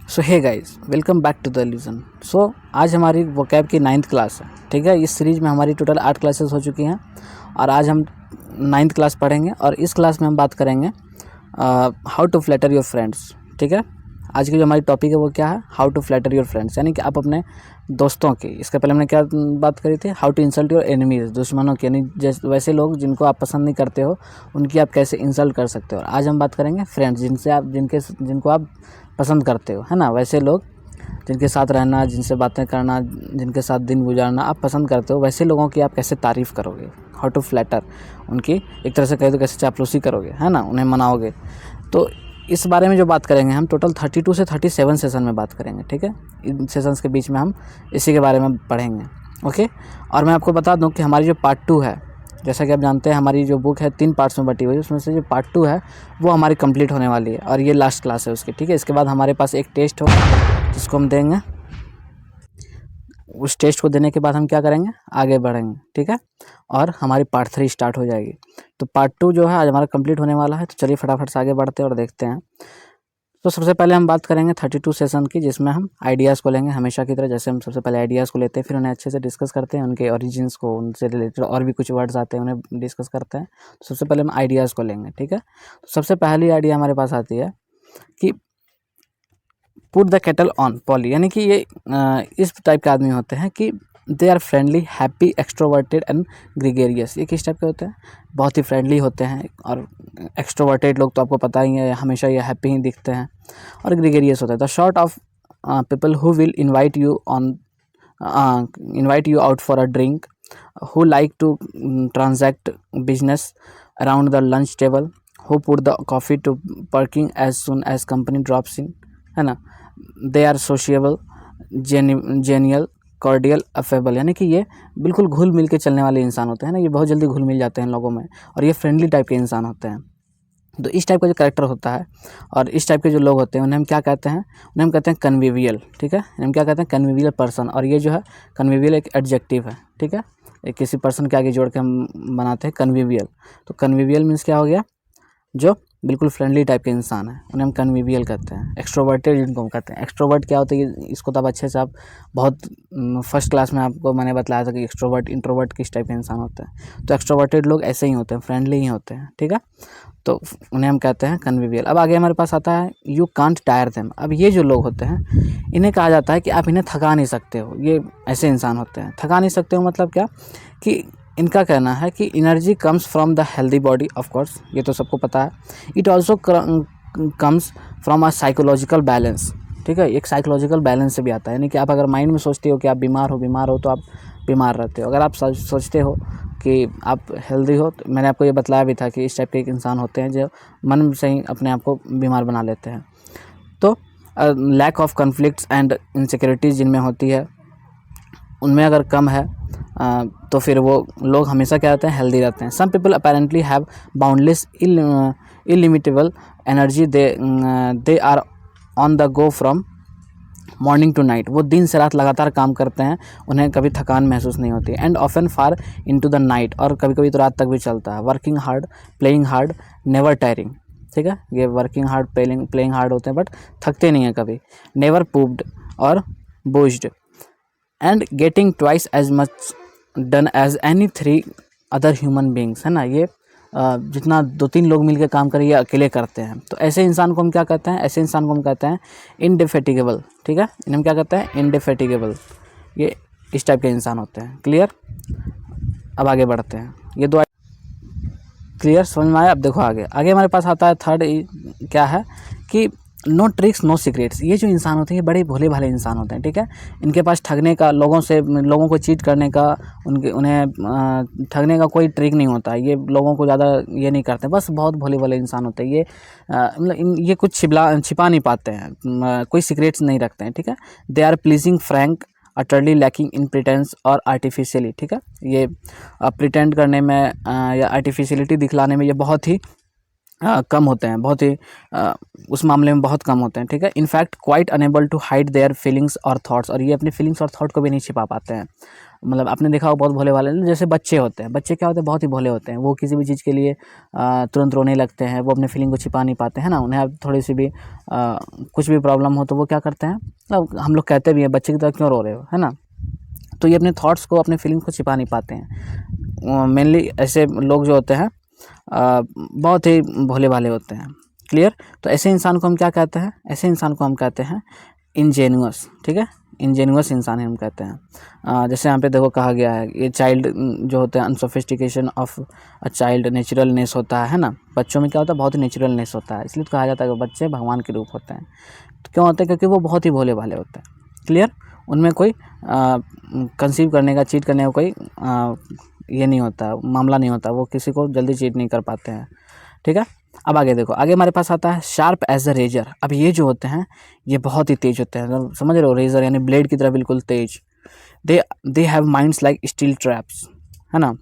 So hey guys, welcome back to the illusion. So आज हमारी vocab की 9th class है। ठीक है, इस सीरीज़ में हमारी टोटल 8 क्लासेस हो चुकी हैं और आज हम 9th क्लास पढ़ेंगे और इस क्लास में हम बात करेंगे how to flatter your friends. ठीक है, आज की जो हमारी टॉपिक है वो क्या है, how to flatter your friends, यानी कि आप अपने दोस्तों की, इसके पहले हमने क्या बात करी थी, how to insult your enemies, दुश्मनों की, यानी जैसे वैसे लोग जिनको आप पसंद नहीं करते हो उनकी आप कैसे इंसल्ट कर सकते हो। और आज हम बात करेंगे फ्रेंड्स, जिनको आप पसंद करते हो, है ना, वैसे लोग जिनके साथ रहना, जिनसे बातें करना, जिनके साथ दिन गुजारना आप पसंद करते हो, वैसे लोगों की आप कैसे तारीफ़ करोगे, हाउ टू फ्लैटर, उनकी एक तरह से कहे तो कैसे चापलूसी करोगे, है ना, उन्हें मनाओगे। तो इस बारे में जो बात करेंगे हम टोटल 32 से 37 सेशन में बात करेंगे। ठीक है, इन सेशंस के बीच में हम इसी के बारे में पढ़ेंगे। ओके, और मैं आपको बता दूं कि हमारी जो पार्ट 2 है, जैसा कि आप जानते हैं हमारी जो बुक है 3 पार्ट्स में बटी हुई है, उसमें से जो पार्ट 2 है वो हमारी कंप्लीट होने वाली है और ये लास्ट क्लास है उसकी। ठीक है, इसके बाद हमारे पास एक टेस्ट होगा जिसको हम देंगे। उस टेस्ट को देने के बाद हम क्या करेंगे, आगे बढ़ेंगे। ठीक है, और हमारी पार्ट 3 स्टार्ट हो जाएगी। तो पार्ट 2 जो है आज हमारा कंप्लीट होने वाला है। तो चलिए फटाफट से आगे बढ़ते हैं और देखते हैं। तो सबसे पहले हम बात करेंगे 32 सेशन की, जिसमें हम आइडियाज़ को लेंगे हमेशा की तरह। जैसे हम सबसे पहले आइडियाज़ को लेते हैं, फिर उन्हें अच्छे से डिस्कस करते हैं, उनके ओरिजिन्स को, उनसे रिलेटेड और भी कुछ वर्ड्स आते हैं उन्हें डिस्कस करते हैं। तो सबसे पहले हम आइडियाज़ को लेंगे। ठीक है, तो सबसे पहली आइडिया हमारे पास आती है कि put the kettle on poly, यानी कि ये इस टाइप के आदमी होते हैं कि they are friendly, happy, extroverted and gregarious. ये किस टाइप के होते हैं, बहुत ही फ्रेंडली होते हैं। और एक्सट्रोवर्टेड लोग तो आपको पता ही है, हमेशा ये हैप्पी ही दिखते हैं। और ग्रीगेरियस होता है the sort of people who will invite you out for a drink, who like to transact business around the lunch table, who put the coffee to perking as soon as company drops in, है ना। They are sociable, genial, cordial, affable, यानी कि ये बिल्कुल घुल मिल के चलने वाले इंसान होते हैं ना, ये बहुत जल्दी घुल मिल जाते हैं लोगों में और ये फ्रेंडली टाइप के इंसान होते हैं। तो इस टाइप का जो कैरेक्टर होता है और इस टाइप के जो लोग होते हैं उन्हें हम क्या कहते हैं, उन्हें हम कहते हैं कन्विवियल। ठीक है, हम क्या कहते हैं, कन्विवियल पर्सन। और ये जो है कन्विवियल एक एडजेक्टिव है। ठीक है, एक किसी पर्सन के आगे जोड़ के हम बनाते हैं कन्विवियल। तो कन्विवियल मीन्स क्या हो गया, जो बिल्कुल फ्रेंडली टाइप के इंसान है उन्हें हम कन्विवियल कहते हैं। एक्सट्रोवर्टेड जिनको हम कहते हैं, एक्सट्रोवर्ट क्या होता है इसको तो आप अच्छे से, आप बहुत फर्स्ट क्लास में आपको मैंने बताया था कि एक्सट्रोवर्ट इंट्रोवर्ट किस टाइप के इंसान होते हैं। तो एक्सट्रोवर्टेड लोग ऐसे ही होते हैं, फ्रेंडली ही होते हैं। ठीक है, तो उन्हें हम कहते हैं कन्विवियल। अब आगे हमारे पास आता है यू कांट टायर देम। अब ये जो लोग होते हैं इन्हें कहा जाता है कि आप इन्हें थका नहीं सकते हो। ये ऐसे इंसान होते हैं, थका नहीं सकते हो मतलब क्या, कि इनका कहना है कि energy comes from the healthy body, of course ये तो सबको पता है। It also comes from a psychological balance. ठीक है, एक साइकोलॉजिकल बैलेंस से भी आता है, यानी कि आप अगर माइंड में सोचते हो कि आप बीमार हो तो आप बीमार रहते हो। अगर आप सोचते हो कि आप हेल्दी हो, तो मैंने आपको ये बतलाया भी था कि इस टाइप के एक इंसान होते हैं जो मन से ही अपने आप को बीमार बना लेते हैं। तो lack of conflicts and insecurities जिनमें होती है उनमें अगर कम है तो फिर वो लोग हमेशा क्या रहते हैं, हेल्दी रहते हैं। Some people apparently have boundless illimitable energy, they are on the go from morning to night. वो दिन से रात लगातार काम करते हैं, उन्हें कभी थकान महसूस नहीं होती। And often far into the night, और कभी कभी तो रात तक भी चलता है। Working hard, playing hard, never tiring. ठीक है, ये वर्किंग हार्ड, प्लेइंग हार्ड होते हैं बट थकते नहीं हैं कभी। नेवर पूप्ड और boozed and getting twice as much done as any 3 other human beings, है ना। ये जितना 2-3 लोग मिलकर काम करें ये अकेले करते हैं। तो ऐसे इंसान को हम क्या कहते हैं, ऐसे इंसान को हम कहते हैं इंडिफेटिगेबल। ठीक है, इन्हें हम क्या कहते हैं, इंडिफेटिगेबल। ये इस टाइप के इंसान होते हैं। क्लियर, अब आगे बढ़ते हैं। ये दो क्लियर समझ में आया। अब देखो आगे हमारे पास आता है थर्ड, क्या है कि नो ट्रिक्स नो सीक्रेट्स। ये जो इंसान होते हैं ये बड़े भोले भाले इंसान होते हैं। ठीक है, इनके पास ठगने का, लोगों को चीट करने का, उन्हें ठगने का कोई ट्रिक नहीं होता है। ये लोगों को ज़्यादा ये नहीं करते, बस बहुत भोले भाले इंसान होते हैं ये। मतलब ये कुछ छिपा नहीं पाते हैं, कोई सीक्रेट्स नहीं रखते हैं। ठीक है, they are pleasing, frank, utterly lacking in pretence और आर्टिफिशियली। ठीक है, ये प्रिटेंड करने में या आर्टिफिशियलिटी दिखलाने में ये बहुत ही कम होते हैं, बहुत ही उस मामले में बहुत कम होते हैं, ठीक है। In fact quite unable to hide their feelings और थॉट्स, और ये अपनी फीलिंग्स और थॉट को भी नहीं छिपा पाते हैं। मतलब आपने देखा होगा बहुत भोले वाले, जैसे बच्चे होते हैं, बच्चे क्या होते हैं, बहुत ही भोले होते हैं। वो किसी भी चीज़ के लिए तुरंत रोने लगते हैं, वो अपने फीलिंग को छिपा नहीं पाते हैं ना। उन्हें अब थोड़ी सी भी कुछ भी प्रॉब्लम हो तो वो क्या करते हैं, अब हम लोग कहते भी हैं बच्चे की तरह क्यों रो रहे हो, है ना। तो ये अपने थॉट्स को, अपने फीलिंग को छिपा नहीं पाते हैं। मेनली ऐसे लोग जो होते हैं बहुत ही भोले भाले होते हैं। क्लियर। तो ऐसे इंसान को हम क्या कहते हैं, ऐसे इंसान को हम कहते हैं इंजेन्युअस, ठीक है। इंजेन्युअस इंसान हम कहते हैं। जैसे यहाँ पे देखो कहा गया है, ये चाइल्ड जो होता है, अनसोफिस्टिकेशन ऑफ अ चाइल्ड, नेचुरलनेस होता है ना। बच्चों में क्या होता है, बहुत ही नेचुरलनेस होता है, इसलिए तो कहा जाता है कि बच्चे भगवान के रूप होते हैं। तो क्यों होते हैं, क्योंकि वो बहुत ही भोले भाले होते हैं। क्लियर। उनमें कोई कंसीव करने का, चीट करने का कोई ये नहीं होता, मामला नहीं होता, वो किसी को जल्दी चीट नहीं कर पाते हैं, ठीक है। अब आगे देखो, आगे हमारे पास आता है शार्प एज अ रेजर। अब ये जो होते हैं ये बहुत ही तेज होते हैं, तो समझ रहे हो, रेजर यानी ब्लेड की तरह बिल्कुल तेज। They have minds like steel traps, है ना।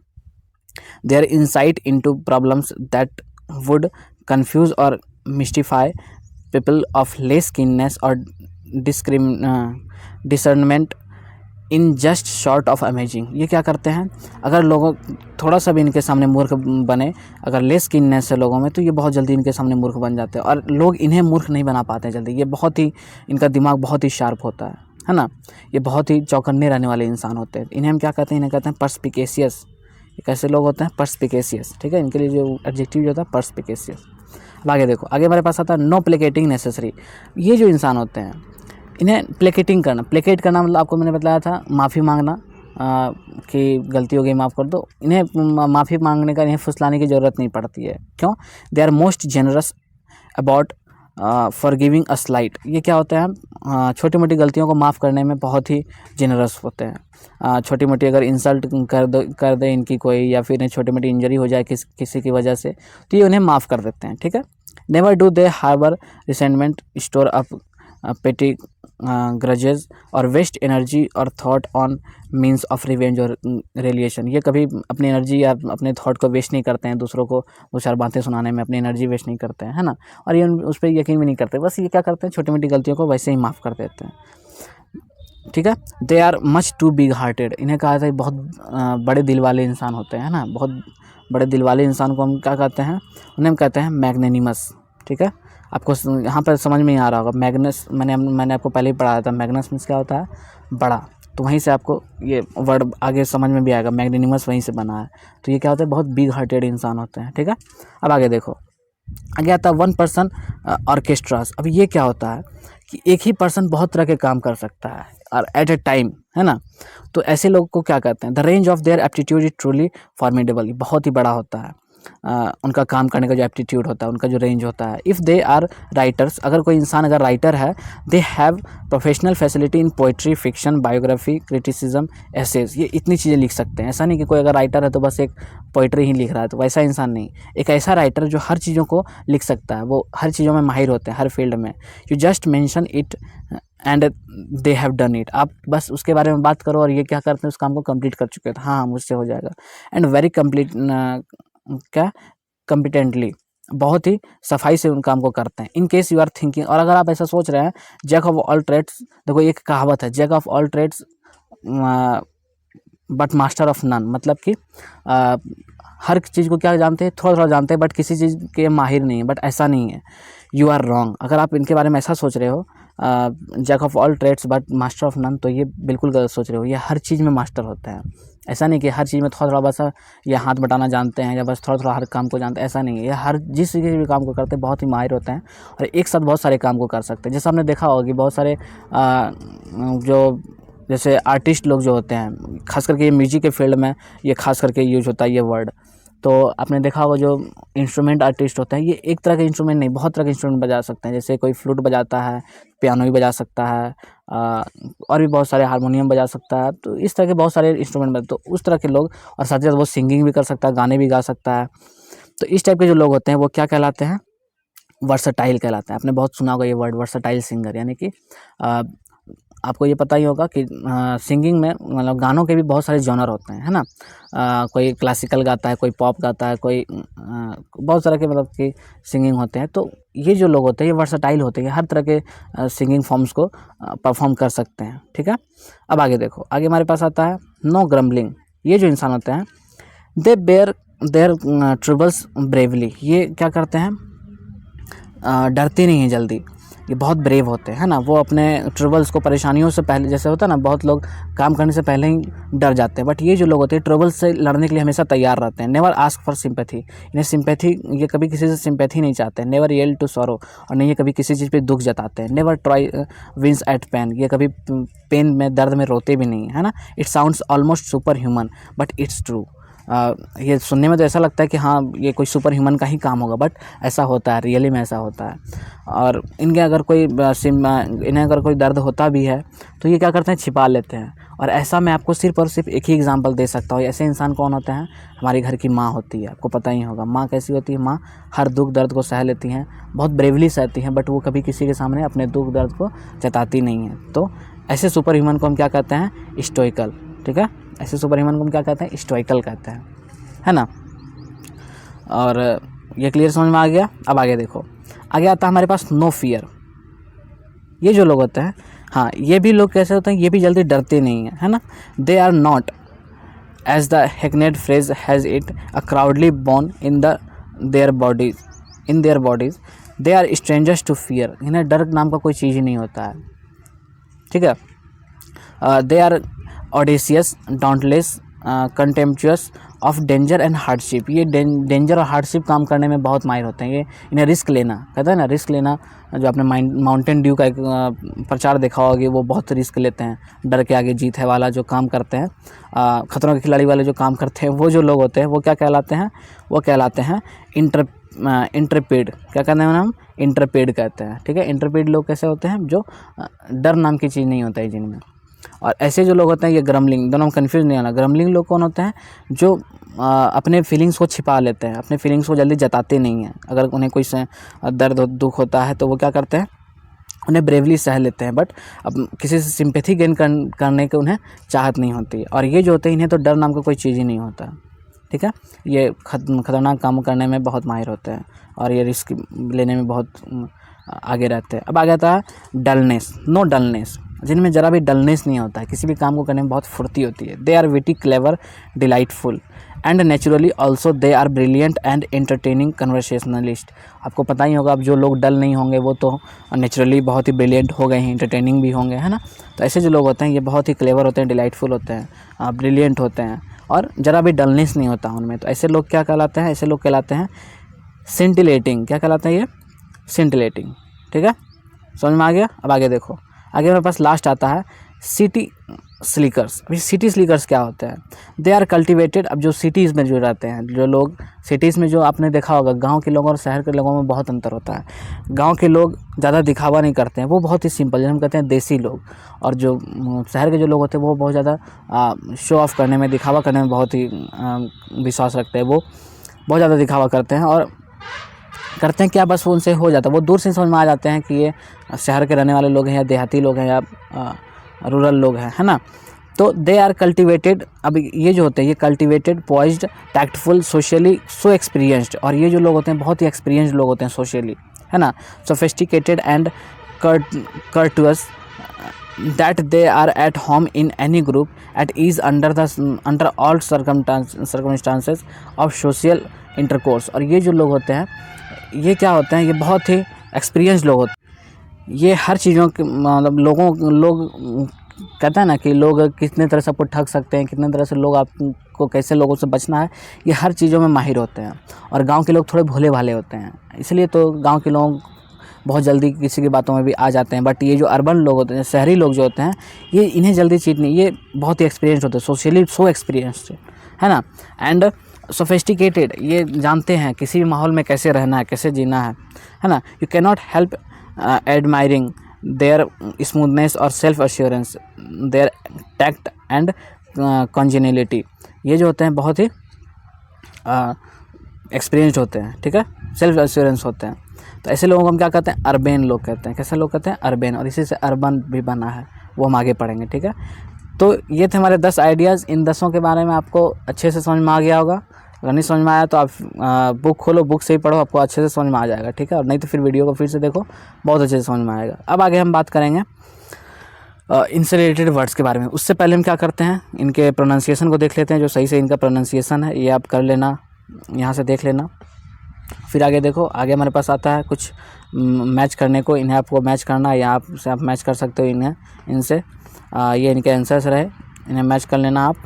Their insight into problems that would confuse और mystify people of less keenness और discernment in just short of amazing. ये क्या करते हैं, अगर लोगों थोड़ा सा भी इनके सामने मूर्ख बने, अगर लेस कीननेस है लोगों में, तो ये बहुत जल्दी इनके सामने मूर्ख बन जाते हैं, और लोग इन्हें मूर्ख नहीं बना पाते हैं जल्दी। ये बहुत ही, इनका दिमाग बहुत ही शार्प होता है ना। ये बहुत ही चौकन्ने रहने वाले इंसान होते हैं। इन्हें हम क्या कहते हैं, इन्हें कहते हैं पर्सपिकेशियस। ये कैसे लोग होते हैं, पर्सपिकेशियस, ठीक है। इनके लिए जो एडजेक्टिव जो होता है पर्सपिकेशियस। अब आगे देखो, आगे हमारे पास आता है नो प्लेकेटिंग नेसेसरी। ये जो इंसान होते हैं, इन्हें प्लेकेटिंग करना, प्लेकेट करना मतलब आपको मैंने बताया था माफ़ी मांगना, कि गलती हो गई माफ़ कर दो। इन्हें माफ़ी मांगने का, इन्हें फुसलाने की ज़रूरत नहीं पड़ती है। क्यों? They are most generous about forgiving a slight. ये क्या होता है, छोटी मोटी गलतियों को माफ़ करने में बहुत ही जेनरस होते हैं। छोटी मोटी अगर इंसल्ट कर दे इनकी कोई, या फिर इन्हें छोटी मोटी इंजरी हो जाए किसी की वजह से, तो ये उन्हें माफ़ कर देते हैं, ठीक है। Never do they harbour resentment, store up petty grudges और वेस्ट एनर्जी और thought on means of revenge और रिलेशन। ये कभी अपनी एनर्जी या अपने थॉट को वेस्ट नहीं करते हैं, दूसरों को दो चार बातें सुनाने में अपनी एनर्जी वेस्ट नहीं करते हैं, है ना। और ये उस पर यकीन भी नहीं करते, बस ये क्या करते हैं, छोटी मोटी गलतियों को वैसे ही माफ़ कर देते हैं, ठीक है। They are much too big hearted. इन्हें कहा था बहुत बड़े दिल वाले इंसान होते हैं ना, बहुत बड़े दिल वाले इंसान को हम क्या कहते हैं, उन्हें हम कहते हैं मैग्नेनिमस, ठीक है। आपको यहाँ पर समझ में ही आ रहा होगा, मैग्नस मैंने आपको पहले ही पढ़ाया था, मैग्नस मीन्स क्या होता है, बड़ा। तो वहीं से आपको ये वर्ड आगे समझ में भी आएगा, मैग्नेनिमस वहीं से बना है। तो ये क्या होता है, बहुत बिग हार्टेड इंसान होते हैं, ठीक है। अब आगे देखो, आगे आता है वन पर्सन ऑर्केस्ट्रास। अब ये क्या होता है कि एक ही पर्सन बहुत तरह के काम कर सकता है और एट ए टाइम, है ना। तो ऐसे लोग को क्या कहते हैं, the range of their aptitude is truly formidable. बहुत ही बड़ा होता है उनका काम करने का जो एप्टीट्यूड होता है, उनका जो रेंज होता है। इफ़ दे आर राइटर्स, अगर कोई इंसान अगर राइटर है, they have professional facility in poetry, fiction, biography, criticism, essays. ये इतनी चीज़ें लिख सकते हैं। ऐसा नहीं कि कोई अगर राइटर है तो बस एक पोइट्री ही लिख रहा है, तो वैसा इंसान नहीं। एक ऐसा राइटर जो हर चीज़ों को लिख सकता है, वो हर चीज़ों में माहिर होते हैं, हर फील्ड में। You just mention it and they have done it. आप बस उसके बारे में बात करो और ये क्या करते हैं, उस काम को कंप्लीट कर चुके हैं, हाँ मुझसे हो जाएगा। एंड वेरी कंप्लीट क्या कम्पिटेंटली, बहुत ही सफाई से उन काम को करते हैं। In case you are thinking, और अगर आप ऐसा सोच रहे हैं, जैक ऑफ ऑल ट्रेड्स, देखो एक कहावत है, jack of all trades but master of none. मतलब कि हर चीज़ को क्या जानते हैं, थोड़ा थोड़ा जानते हैं, बट किसी चीज़ के माहिर नहीं है। बट ऐसा नहीं है, यू आर रॉन्ग। अगर आप इनके बारे में ऐसा सोच रहे हो, jack of all trades but master of none, तो ये बिल्कुल गलत सोच रहे हो। ये हर चीज़ में मास्टर होते हैं। ऐसा नहीं कि हर चीज़ में थोड़ा थोड़ा बस ये हाथ बटाना जानते हैं, या बस थोड़ा थोड़ा हर काम को जानते हैं, ऐसा नहीं है। ये हर जिस किसी भी काम को करते हैं बहुत ही माहिर होते हैं, और एक साथ बहुत सारे काम को कर सकते हैं। जैसे आपने देखा होगा कि बहुत सारे जो जैसे आर्टिस्ट लोग जो होते हैं, खास करके ये म्यूजिक के फील्ड में ये खास करके यूज होता है ये वर्ड। तो आपने देखा होगा जो इंस्ट्रूमेंट आर्टिस्ट होते हैं, ये एक तरह के इंस्ट्रूमेंट नहीं, बहुत तरह के इंस्ट्रूमेंट बजा सकते हैं। जैसे कोई फ्लूट बजाता है, पियानो भी बजा सकता है, और भी बहुत सारे, हारमोनियम बजा सकता है। तो इस तरह के बहुत सारे इंस्ट्रूमेंट बजे, तो उस तरह के लोग, और साथ ही साथ वो सिंगिंग भी कर सकता है, गाने भी गा सकता है। तो इस टाइप के जो लोग होते हैं वो क्या कहलाते हैं, वर्सटाइल कहलाते हैं। आपने बहुत सुना होगा ये वर्ड वर्सटाइल सिंगर, यानी कि आपको ये पता ही होगा कि सिंगिंग में मतलब गानों के भी बहुत सारे जॉनर होते हैं, है ना। कोई क्लासिकल गाता है, कोई पॉप गाता है, कोई बहुत तरह के मतलब कि सिंगिंग होते हैं। तो ये जो लोग होते हैं ये वर्सटाइल होते हैं, हर तरह के सिंगिंग फॉर्म्स को परफॉर्म कर सकते हैं, ठीक है। अब आगे देखो, आगे हमारे पास आता है नो ग्रम्बलिंग। ये जो इंसान होते हैं they bear their troubles bravely. ये क्या करते हैं, डरते नहीं हैं जल्दी, ये बहुत ब्रेव होते हैं, है ना। वो अपने ट्रबल्स को, परेशानियों से पहले, जैसे होता है ना बहुत लोग काम करने से पहले ही डर जाते हैं, बट ये जो लोग होते हैं ट्रबल्स से लड़ने के लिए हमेशा तैयार रहते हैं। Never ask for sympathy. इन्हें सिंपैथी, ये कभी किसी से सिंपैथी नहीं चाहते हैं। नेवर येल टू सॉरो, और नहीं ये कभी किसी चीज़ पे दुख जताते हैं। Never try wince at pain, ये कभी पेन में, दर्द में रोते भी नहीं है ना। It sounds almost super human but it's true. ये सुनने में तो ऐसा लगता है कि हाँ ये कोई सुपर ह्यूमन का ही काम होगा, बट ऐसा होता है, रियली में ऐसा होता है। और इनके अगर कोई इन्हें अगर कोई दर्द होता भी है तो ये क्या करते हैं, छिपा लेते हैं। और ऐसा मैं आपको सिर्फ और सिर्फ एक ही एग्जांपल दे सकता हूँ। ऐसे इंसान कौन होते हैं, हमारे घर की माँ होती है। आपको पता ही होगा माँ कैसी होती है। माँ हर दुख दर्द को सह लेती हैं, बहुत ब्रेवली सहती हैं, बट वो कभी किसी के सामने अपने दुख दर्द को जताती नहीं है। तो ऐसे सुपर ह्यूमन को हम क्या कहते हैं, स्टोइकल, ठीक है। ऐसे सुपर ह्यूमन को हम क्या कहते हैं, स्टोइकल कहते हैं, है ना। और ये क्लियर समझ में आ गया। अब आगे देखो, आगे आता है हमारे पास नो फियर। ये जो लोग होते हैं, हाँ ये भी लोग कैसे होते हैं, ये भी जल्दी डरते नहीं हैं, है ना। They are not as the hackneyed phrase has it a cowardly born in their bodies they are strangers to fear. इन्हें डर नाम का कोई चीज़ ही नहीं होता है, ठीक है। They are audacious, dauntless, contemptuous of danger and hardship. ये डेंजर और हार्डशिप काम करने में बहुत माहिर होते हैं। ये इन्हें रिस्क लेना, कहते हैं ना रिस्क लेना। जो आपने माउंटेन ड्यू का एक प्रचार देखा होगा, वो बहुत रिस्क लेते हैं। डर के आगे जीत है वाला जो काम करते हैं, खतरों के खिलाड़ी वाले जो काम करते हैं, वो जो लोग होते हैं वो क्या कहलाते हैं, वो कहलाते हैं इंटरपेड। क्या कहते हैं हम, इंटरपेड कहते हैं, ठीक है। इंटरपेड लोग कैसे होते हैं, जो डर नाम की चीज़ नहीं होता है जिनमें। और ऐसे जो लोग होते हैं ये ग्रम्बलिंग, दोनों में कन्फ्यूज़ नहीं होना। ग्रम्बलिंग लोग कौन होते हैं, जो अपने फीलिंग्स को छिपा लेते हैं, अपने फीलिंग्स को जल्दी जताते नहीं हैं। अगर उन्हें कोई दर्द दुख होता है तो वो क्या करते हैं, उन्हें ब्रेवली सह लेते हैं, बट अब किसी से सिंपैथी गेन करने की उन्हें चाहत नहीं होती। और ये जो होते हैं इन्हें तो डर नाम का कोई चीज़ ही नहीं होता, ठीक है। ये खतरनाक काम करने में बहुत माहिर होते हैं और ये रिस्क लेने में बहुत आगे रहते हैं। अब आ जाता है डलनेस, नो डलनेस, जिनमें ज़रा भी डलनेस नहीं होता है, किसी भी काम को करने में बहुत फुर्ती होती है। They are witty, clever, delightful and naturally also they are brilliant and entertaining conversationalist. आपको पता ही होगा, अब जो लोग डल नहीं होंगे वो तो नेचुरली बहुत ही ब्रिलियंट हो गए हैं, एंटरटेनिंग भी होंगे, है ना। तो ऐसे जो लोग होते हैं ये बहुत ही क्लेवर होते हैं, डिलाइटफुल होते हैं, ब्रिलियंट होते हैं और ज़रा भी डलनेस नहीं होता उनमें। तो ऐसे लोग क्या कहलाते हैं, ऐसे लोग कहलाते हैं सिंटिलेटिंग। क्या कहलाते हैं ये, सिंटिलेटिंग, ठीक है। समझ में आ गया। अब आगे देखो, आगे मेरे पास लास्ट आता है सिटी स्लीकर्स। अभी सिटी स्लीकर्स क्या होते हैं, दे आर कल्टिवेटेड। अब जो सिटीज़ में जो रहते हैं, जो लोग सिटीज़ में, जो आपने देखा होगा गांव के लोगों और शहर के लोगों में बहुत अंतर होता है। गांव के लोग ज़्यादा दिखावा नहीं करते हैं, वो बहुत ही सिंपल, जैसे हम कहते हैं देसी लोग। और जो शहर के जो लोग होते हैं वो बहुत ज़्यादा शो ऑफ करने में, दिखावा करने में बहुत ही विश्वास रखते हैं। वो बहुत ज़्यादा दिखावा करते हैं और करते हैं क्या, बस वो उनसे हो जाता है। वो दूर से समझ में आ जाते हैं कि ये शहर के रहने वाले लोग हैं या देहाती लोग हैं या रूरल लोग हैं, है ना। तो दे आर कल्टिवेटेड। अब ये जो होते हैं ये कल्टिवेटेड, पॉइज्ड, टैक्टफुल, सोशली सो एक्सपीरियंस्ड। और ये जो लोग होते हैं बहुत ही एक्सपीरियंस्ड लोग होते हैं सोशली, है ना। Sophisticated and courteous that they are at home in any group at ease under all circumstances of social intercourse। और ये जो लोग होते हैं ये क्या होते हैं, ये बहुत ही एक्सपीरियंस लोग होते हैं। ये हर चीज़ों के मतलब लोग कहते हैं ना कि लोग कितने तरह से आपको ठग सकते हैं, कितने तरह से लोग आपको, कैसे लोगों से बचना है, ये हर चीज़ों में माहिर होते हैं। और गांव के लोग थोड़े भोले भाले होते हैं, इसलिए तो गांव के लोग बहुत जल्दी किसी की बातों में भी आ जाते हैं। बट ये जो अर्बन लोग होते हैं, शहरी लोग जो होते हैं, ये इन्हें जल्दी चीट नहीं, ये बहुत ही एक्सपीरियंस होते हैं, सोशली सो एक्सपीरियंस्ड, है ना। एंड सोफिस्टिकेटेड, ये जानते हैं किसी भी माहौल में कैसे रहना है, कैसे जीना है ना। You can not help admiring their smoothness और self assurance, their tact and congeniality. ये जो होते हैं बहुत ही एक्सपीरियंस्ड होते हैं, ठीक है, सेल्फ एश्योरेंस होते हैं। तो ऐसे लोगों को हम क्या कहते हैं, अर्बन लोग कहते हैं। कैसे लोग कहते हैं, अर्बन। और इसी से अर्बन भी बना है, वो हम आगे पढ़ेंगे, ठीक है। तो ये थे हमारे 10 आइडियाज़। इन 10 के बारे में आपको अच्छे से समझ में आ गया होगा। अगर नहीं समझ में आया तो आप बुक खोलो, बुक से ही पढ़ो, आपको अच्छे से समझ में आ जाएगा, ठीक है। और नहीं तो फिर वीडियो को फिर से देखो, बहुत अच्छे से समझ में आएगा। अब आगे हम बात करेंगे इनसे रिलेटेड वर्ड्स के बारे में। उससे पहले हम क्या करते हैं, इनके प्रोनाउंसिएशन को देख लेते हैं, जो सही से इनका प्रोनाउंसिएशन है ये आप कर लेना, यहाँ से देख लेना। फिर आगे देखो, आगे हमारे पास आता है कुछ मैच करने को। इन्हें आपको मैच करना है, यहाँ से आप मैच कर सकते हो इन्हें, इनसे ये इनके आंसर्स रहे, इन्हें मैच कर लेना आप।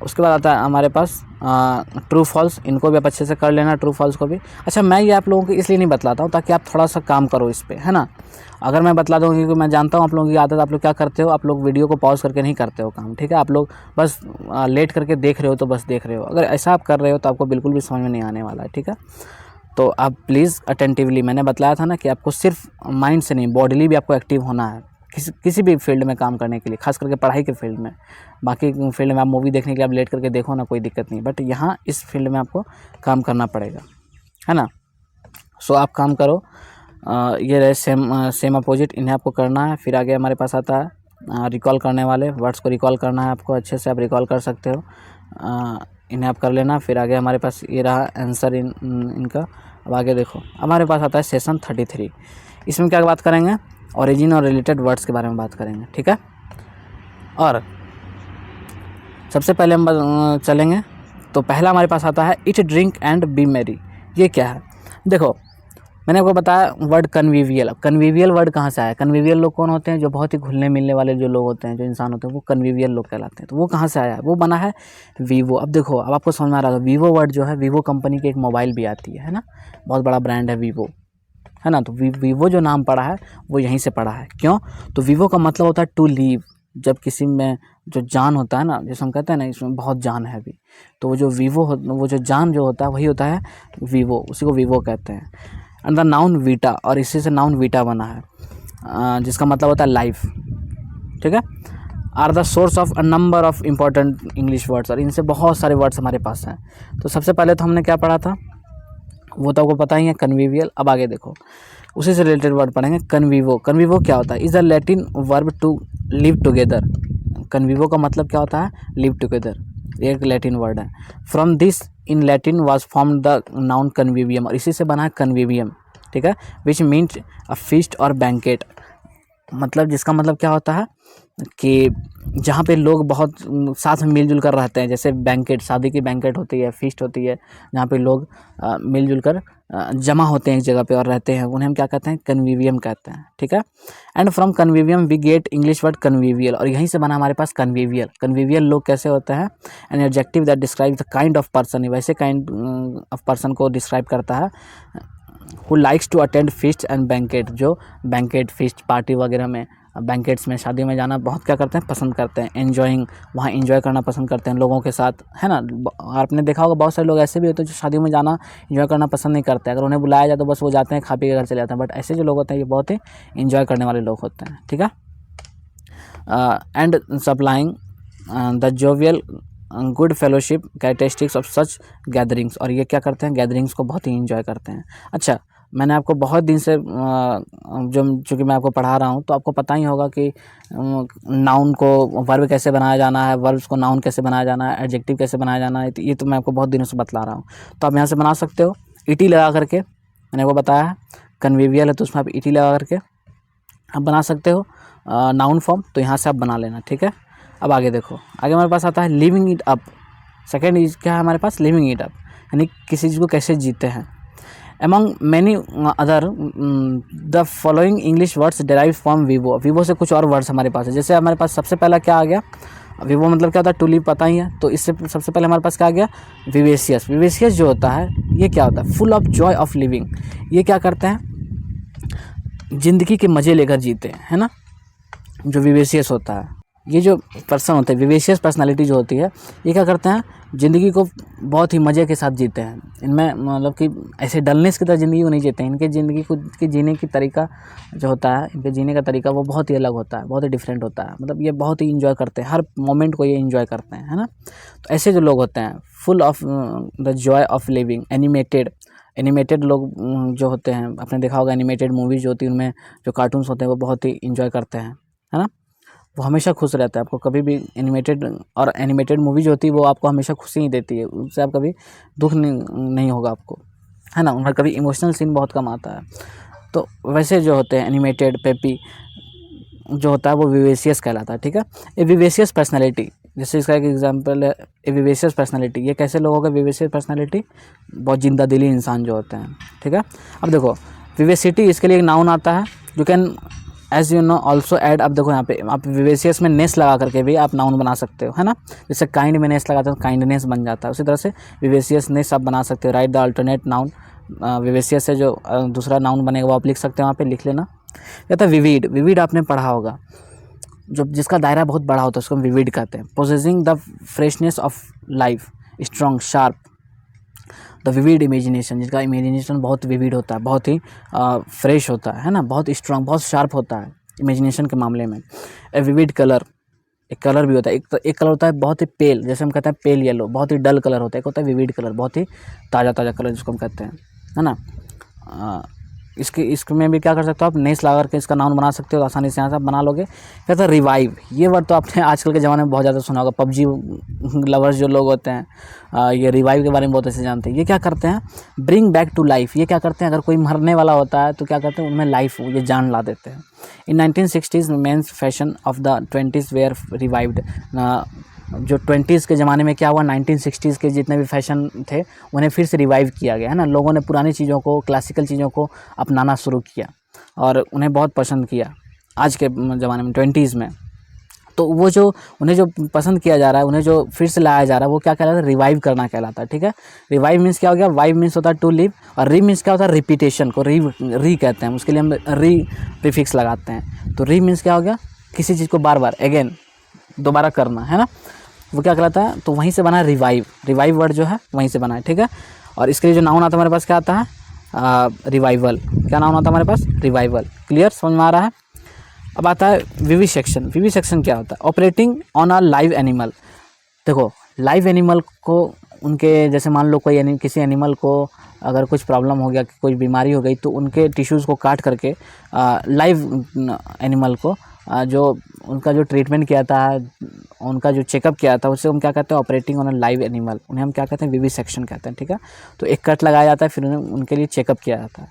उसके बाद आता है हमारे पास ट्रू फॉल्स। इनको भी आप अच्छे से कर लेना, ट्रू फॉल्स को भी। अच्छा, मैं ये आप लोगों को इसलिए नहीं बतलाता हूँ ताकि आप थोड़ा सा काम करो इस पर, है ना। अगर मैं बतला दूँ, क्योंकि मैं जानता हूँ आप लोगों की आदत, आप लोग क्या करते हो, आप लोग वीडियो को पॉज करके नहीं करते हो काम, ठीक है। आप लोग बस लेट करके देख रहे हो, तो बस देख रहे हो। अगर ऐसा आप कर रहे हो तो आपको बिल्कुल भी समझ में नहीं आने वाला है, ठीक है। तो आप प्लीज़ अटेंटिवली, मैंने बताया था ना कि आपको सिर्फ माइंड से नहीं, बॉडीली भी आपको एक्टिव होना है किसी भी फील्ड में काम करने के लिए, खास करके पढ़ाई के फील्ड में। बाकी फील्ड में आप मूवी देखने के लिए आप लेट करके देखो ना, कोई दिक्कत नहीं, बट यहाँ इस फील्ड में आपको काम करना पड़ेगा, है ना। सो आप काम करो। ये रहे सेम अपोजिट, इन्हें आपको करना है। फिर आगे हमारे पास आता है रिकॉल करने वाले वर्ड्स को रिकॉल करना है आपको, अच्छे से आप रिकॉल कर सकते हो। इन्हें आप कर लेना। फिर आगे हमारे पास ये रहा आंसर इनका। अब आगे देखो, हमारे पास आता है सेशन 33। इसमें क्या बात करेंगे, ओरिजिन और रिलेटेड वर्ड्स के बारे में बात करेंगे, ठीक है। और सबसे पहले हम चलेंगे, तो पहला हमारे पास आता है eat drink and B Mary. ये क्या है, देखो मैंने आपको बताया वर्ड कन्वीवियल। अब कन्वीवियल वर्ड कहाँ से आया, कन्वीवियल लोग कौन होते हैं, जो बहुत ही घुलने मिलने वाले जो लोग होते हैं, जो इंसान होते हैं, वो कन्वीवियल लोग कहलाते हैं। तो वो कहाँ से आया है, वो बना है वीवो। अब देखो, अब आपको समझ में आ रहा है, वीवो वर्ड जो है, वीवो कंपनी की एक मोबाइल भी आती है ना, बहुत बड़ा ब्रांड है वीवो, है ना। तो वीवो जो नाम पड़ा है वो यहीं से पड़ा है। क्यों, तो वीवो का मतलब होता है टू लीव। जब किसी में जो जान होता है ना, जैसे हम कहते हैं ना इसमें बहुत जान है अभी, तो वो जो वीवो वो जो जान जो होता है वही होता है वीवो, उसी को वीवो कहते हैं। एंड द नाउन वीटा, और इसी से नाउन वीटा बना है, जिसका मतलब होता है लाइफ, ठीक है। Are the source of a number of important English words, और इनसे बहुत सारे वर्ड्स हमारे पास हैं। तो सबसे पहले तो हमने क्या पढ़ा था, वो तो आपको पता ही है, कन्वीवियल। अब आगे देखो, उसी से रिलेटेड वर्ड पढ़ेंगे, कन्वीवो। कन्वीवो क्या होता है, is a Latin verb to live together. Convivo का मतलब क्या होता है, लिव टुगेदर, एक लैटिन वर्ड है। From this in Latin was form the noun convivium, और इसी से बना है कन्वीवियम, ठीक है। विच मीन्स अ फीस्ट और बैंकेट, मतलब जिसका मतलब क्या होता है कि जहाँ पे लोग बहुत साथ में मिलजुल कर रहते हैं, जैसे बैंकेट, शादी की बैंकेट होती है, फीस्ट होती है, जहाँ पे लोग मिलजुल कर जमा होते हैं एक जगह पे और रहते हैं, उन्हें हम क्या कहते हैं, कन्वीवियम कहते हैं, ठीक है। And from convivium we get English word convivial, और यहीं से बना हमारे पास कन्वीवियल। कन्वीवियल लोग कैसे होते हैं, an adjective that describe the kind of person, वैसे काइंड ऑफ पर्सन को डिस्क्राइब करता है। Who likes to attend feast and banquet, जो बैंकेट, फीस्ट, पार्टी वगैरह में, बैंकेट्स में, शादी में जाना बहुत क्या करते हैं, पसंद करते हैं। एन्जॉइंग, वहाँ एंजॉय करना पसंद करते हैं लोगों के साथ, है ना। आपने देखा होगा बहुत सारे लोग ऐसे भी होते हैं जो शादी में जाना एंजॉय करना पसंद नहीं करते। अगर उन्हें बुलाया जाए तो बस वो जाते हैं, खा पी के घर चले जाते हैं। बट ऐसे जो लोग होते हैं ये बहुत ही एंजॉय करने वाले लोग होते हैं, ठीक है। And supplying the jovial good fellowship characteristics of such gatherings, और ये क्या करते हैं, गैदरिंग्स को बहुत ही एंजॉय करते हैं। अच्छा, मैंने आपको बहुत दिन से जो चूँकि मैं आपको पढ़ा रहा हूँ, तो आपको पता ही होगा कि नाउन को वर्ब कैसे बनाया जाना है, वर्ब्स को नाउन कैसे बनाया जाना है, एडजेक्टिव कैसे बनाया जाना है। ये तो मैं आपको बहुत दिनों से बतला रहा हूँ। तो आप यहाँ से बना सकते हो ईटी लगा करके, मैंने आपको बताया है कन्वीवियल है तो उसमें आप ईटी लगा करके आप बना सकते हो नाउन फॉर्म, तो यहाँ से आप बना लेना, ठीक है। अब आगे देखो, आगे हमारे पास आता है living it up. Second is क्या है हमारे पास, लिविंग इट अप, यानी किसी चीज़ को कैसे जीते हैं। Among many other the following English words derive from vivo। vivo से कुछ और वर्ड्स हमारे पास है, जैसे हमारे पास सबसे पहला क्या आ गया, विवो मतलब क्या होता है, टू लिव, पता ही है। तो इससे सबसे पहले हमारे पास क्या आ गया, विवेशियस। विवेशियस जो होता है ये क्या होता है, full of Joy of living. ये क्या करते हैं, ज़िंदगी के मज़े लेकर जीते हैं, है ना, जो विवेशियस होता है। ये जो पर्सन होते हैं, विवेशियस पर्सनालिटी जो होती है, ये क्या करते हैं, ज़िंदगी को बहुत ही मज़े के साथ जीते हैं। इनमें मतलब कि ऐसे डलनेस की तरह ज़िंदगी को नहीं जीते हैं। इनके ज़िंदगी को की जीने की तरीका जो होता है, इनके जीने का तरीका वो बहुत ही अलग होता है, बहुत ही डिफरेंट होता है। मतलब ये बहुत ही इंजॉय करते हैं, हर मोमेंट को ये इंजॉय करते हैं, है ना। तो ऐसे जो लोग होते हैं, full of the Joy of living. Animated लोग जो होते हैं, आपने देखा होगा एनिमेटेड मूवीज़ जो होती हैं, उनमें जो कार्टून्स होते हैं वो बहुत ही इंजॉय करते हैं, है ना। वो हमेशा खुश रहता है, आपको कभी भी एनिमेटेड मूवी जो होती है वो आपको हमेशा खुशी ही देती है, उससे आप कभी दुःख नहीं होगा आपको, है ना। उनका कभी इमोशनल सीन बहुत कम आता है। तो वैसे जो होते हैं एनिमेटेड पेपी जो होता है वो विवेशियस कहलाता है, ठीक है। ए विवेशियस पर्सनैलिटी, जैसे इसका एक एग्जांपल है ए विवेशियस पर्सनैलिटी। ये कैसे लोग होगा विवेशियस पर्सनैलिटी? बहुत जिंदा दिली इंसान जो होते हैं, ठीक है। अब देखो विवेसिटी, इसके लिए एक नाउन आता है। You can as you know also add, अब देखो यहाँ पे आप विवेशियस में नेस लगा करके भी आप नाउन बना सकते हो, है ना। जैसे काइंड में नेस लगाते हो काइंडनेस बन जाता है, उसी तरह से विवेशियस नेस आप बना सकते हो। Right the alternate noun, vivacious से जो दूसरा नाउन बनेगा वो आप लिख सकते हो, वहाँ पे लिख लेना। कहता है विविड, विविड आपने पढ़ा होगा, जो जिसका दायरा बहुत बड़ा होता है उसको हम विविड कहते हैं। Possessing the freshness of life, strong, sharp. The vivid imagination, जिसका इमेजिनेशन बहुत विविड होता है, बहुत ही फ्रेश होता है ना, बहुत स्ट्रॉन्ग, बहुत शार्प होता है इमेजिनेशन के मामले में। ए विविड कलर, एक कलर भी होता है, एक कलर होता है बहुत ही पेल, जैसे हम कहते हैं पेल येलो, बहुत ही डल कलर होता है। एक होता है विविड कलर, बहुत ही ताज़ा ताज़ा कलर जिसको हम कहते हैं, है ना। इसमें भी क्या कर सकते हो आप, नेस लगा करके इसका नाउन बना सकते हो, आसानी से यहाँ से आप बना लोगे। कहता है रिवाइव, ये वर्ड तो आपने आजकल के ज़माने में बहुत ज़्यादा सुना होगा। पबजी लवर्स जो लोग होते हैं ये रिवाइव के बारे में बहुत अच्छे जानते हैं। ये क्या करते हैं, ब्रिंग बैक टू लाइफ। ये क्या करते हैं, अगर कोई मरने वाला होता है तो क्या करते हैं, उनमें लाइफ, ये जान ला देते हैं। In 1960s men's fashion of the 20s were revived. जो 20s के ज़माने में क्या हुआ, 1960s के जितने भी फैशन थे उन्हें फिर से रिवाइव किया गया, है ना। लोगों ने पुरानी चीज़ों को, क्लासिकल चीज़ों को अपनाना शुरू किया और उन्हें बहुत पसंद किया आज के ज़माने में 20s में। तो वो जो उन्हें जो पसंद किया जा रहा है, उन्हें जो फिर से लाया जा रहा है, वो क्या कहलाता है, रिवाइव करना कहलाता है, ठीक है। रिवाइव मीन्स क्या हो गया, वाइव मीन्स होता है टू लिव, और री मीन्स क्या होता है, रिपीटेशन को री कहते हैं, उसके लिए हम री प्रीफिक्स लगाते हैं। तो री मीन्स क्या हो गया, किसी चीज़ को बार बार अगेन दोबारा करना, है ना, वो क्या कहलाता है। तो वहीं से बना है रिवाइव, रिवाइव वर्ड जो है वहीं से बना है, ठीक है। और इसके लिए जो नाउन आता है हमारे पास क्या आता है, रिवाइवल। क्या नाउन आता है हमारे पास, रिवाइवल। क्लियर, समझ में आ रहा है। अब आता है विविसेक्शन। विविसेक्शन क्या होता है, operating on a live animal. देखो लाइव एनिमल को उनके, जैसे मान लो कोई किसी एनिमल को अगर कुछ प्रॉब्लम हो गया, कोई बीमारी हो गई, तो उनके टिश्यूज़ को काट करके लाइव एनिमल को जो उनका जो ट्रीटमेंट किया था, उनका जो चेकअप किया था, उससे हम क्या कहते हैं, operating on a live animal, उन्हें हम क्या कहते हैं, विविसेक्शन कहते हैं, ठीक है। तो एक कट लगाया जाता है, फिर उन्हें उनके लिए चेकअप किया जाता है।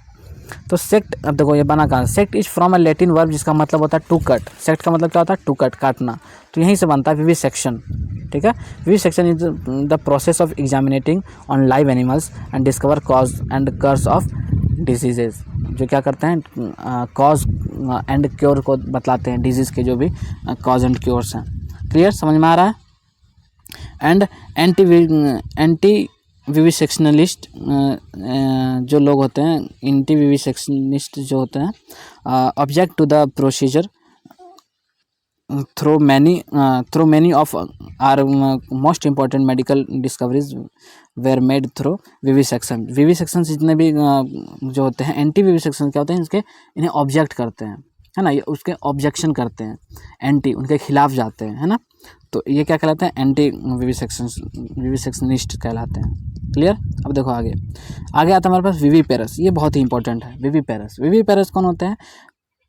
तो सेक्ट, अब देखो ये बना कहाँ, sect is from a Latin verb जिसका मतलब होता है टू कट। सेक्ट का मतलब क्या होता है, टू कट, काटना। तो यहीं से बनता है विविसेक्शन, ठीक है। Vivisection is the process of examinating on live animals and discover cause and cures of diseases. जो क्या करते हैं, कॉज एंड क्योर को बतलाते हैं, डिजीज़ के जो भी कॉज एंड क्योर्स हैं। क्लियर, समझ में आ रहा है। एंड एंटी विविसेक्शनलिस्ट जो लोग होते हैं, एंटी विविसेक्शनिस्ट जो होते हैं, object to the procedure through many of our most important medical discoveries were made through vivisection. Vivisection जितने भी जो होते हैं, एंटी विविसेक्शन क्या होते हैं, इसके इन्हें ऑब्जेक्ट करते हैं, है ना, ये उसके ऑब्जेक्शन करते हैं, एंटी उनके खिलाफ जाते हैं, है ना। तो ये क्या कहलाते हैं, एंटी विविसेक्शनिस्ट कहलाते हैं। क्लियर। अब देखो आगे आता है हमारे पास विविपेरस। ये बहुत ही इंपॉर्टेंट है, विविपेरस। विविपेरस कौन होते हैं,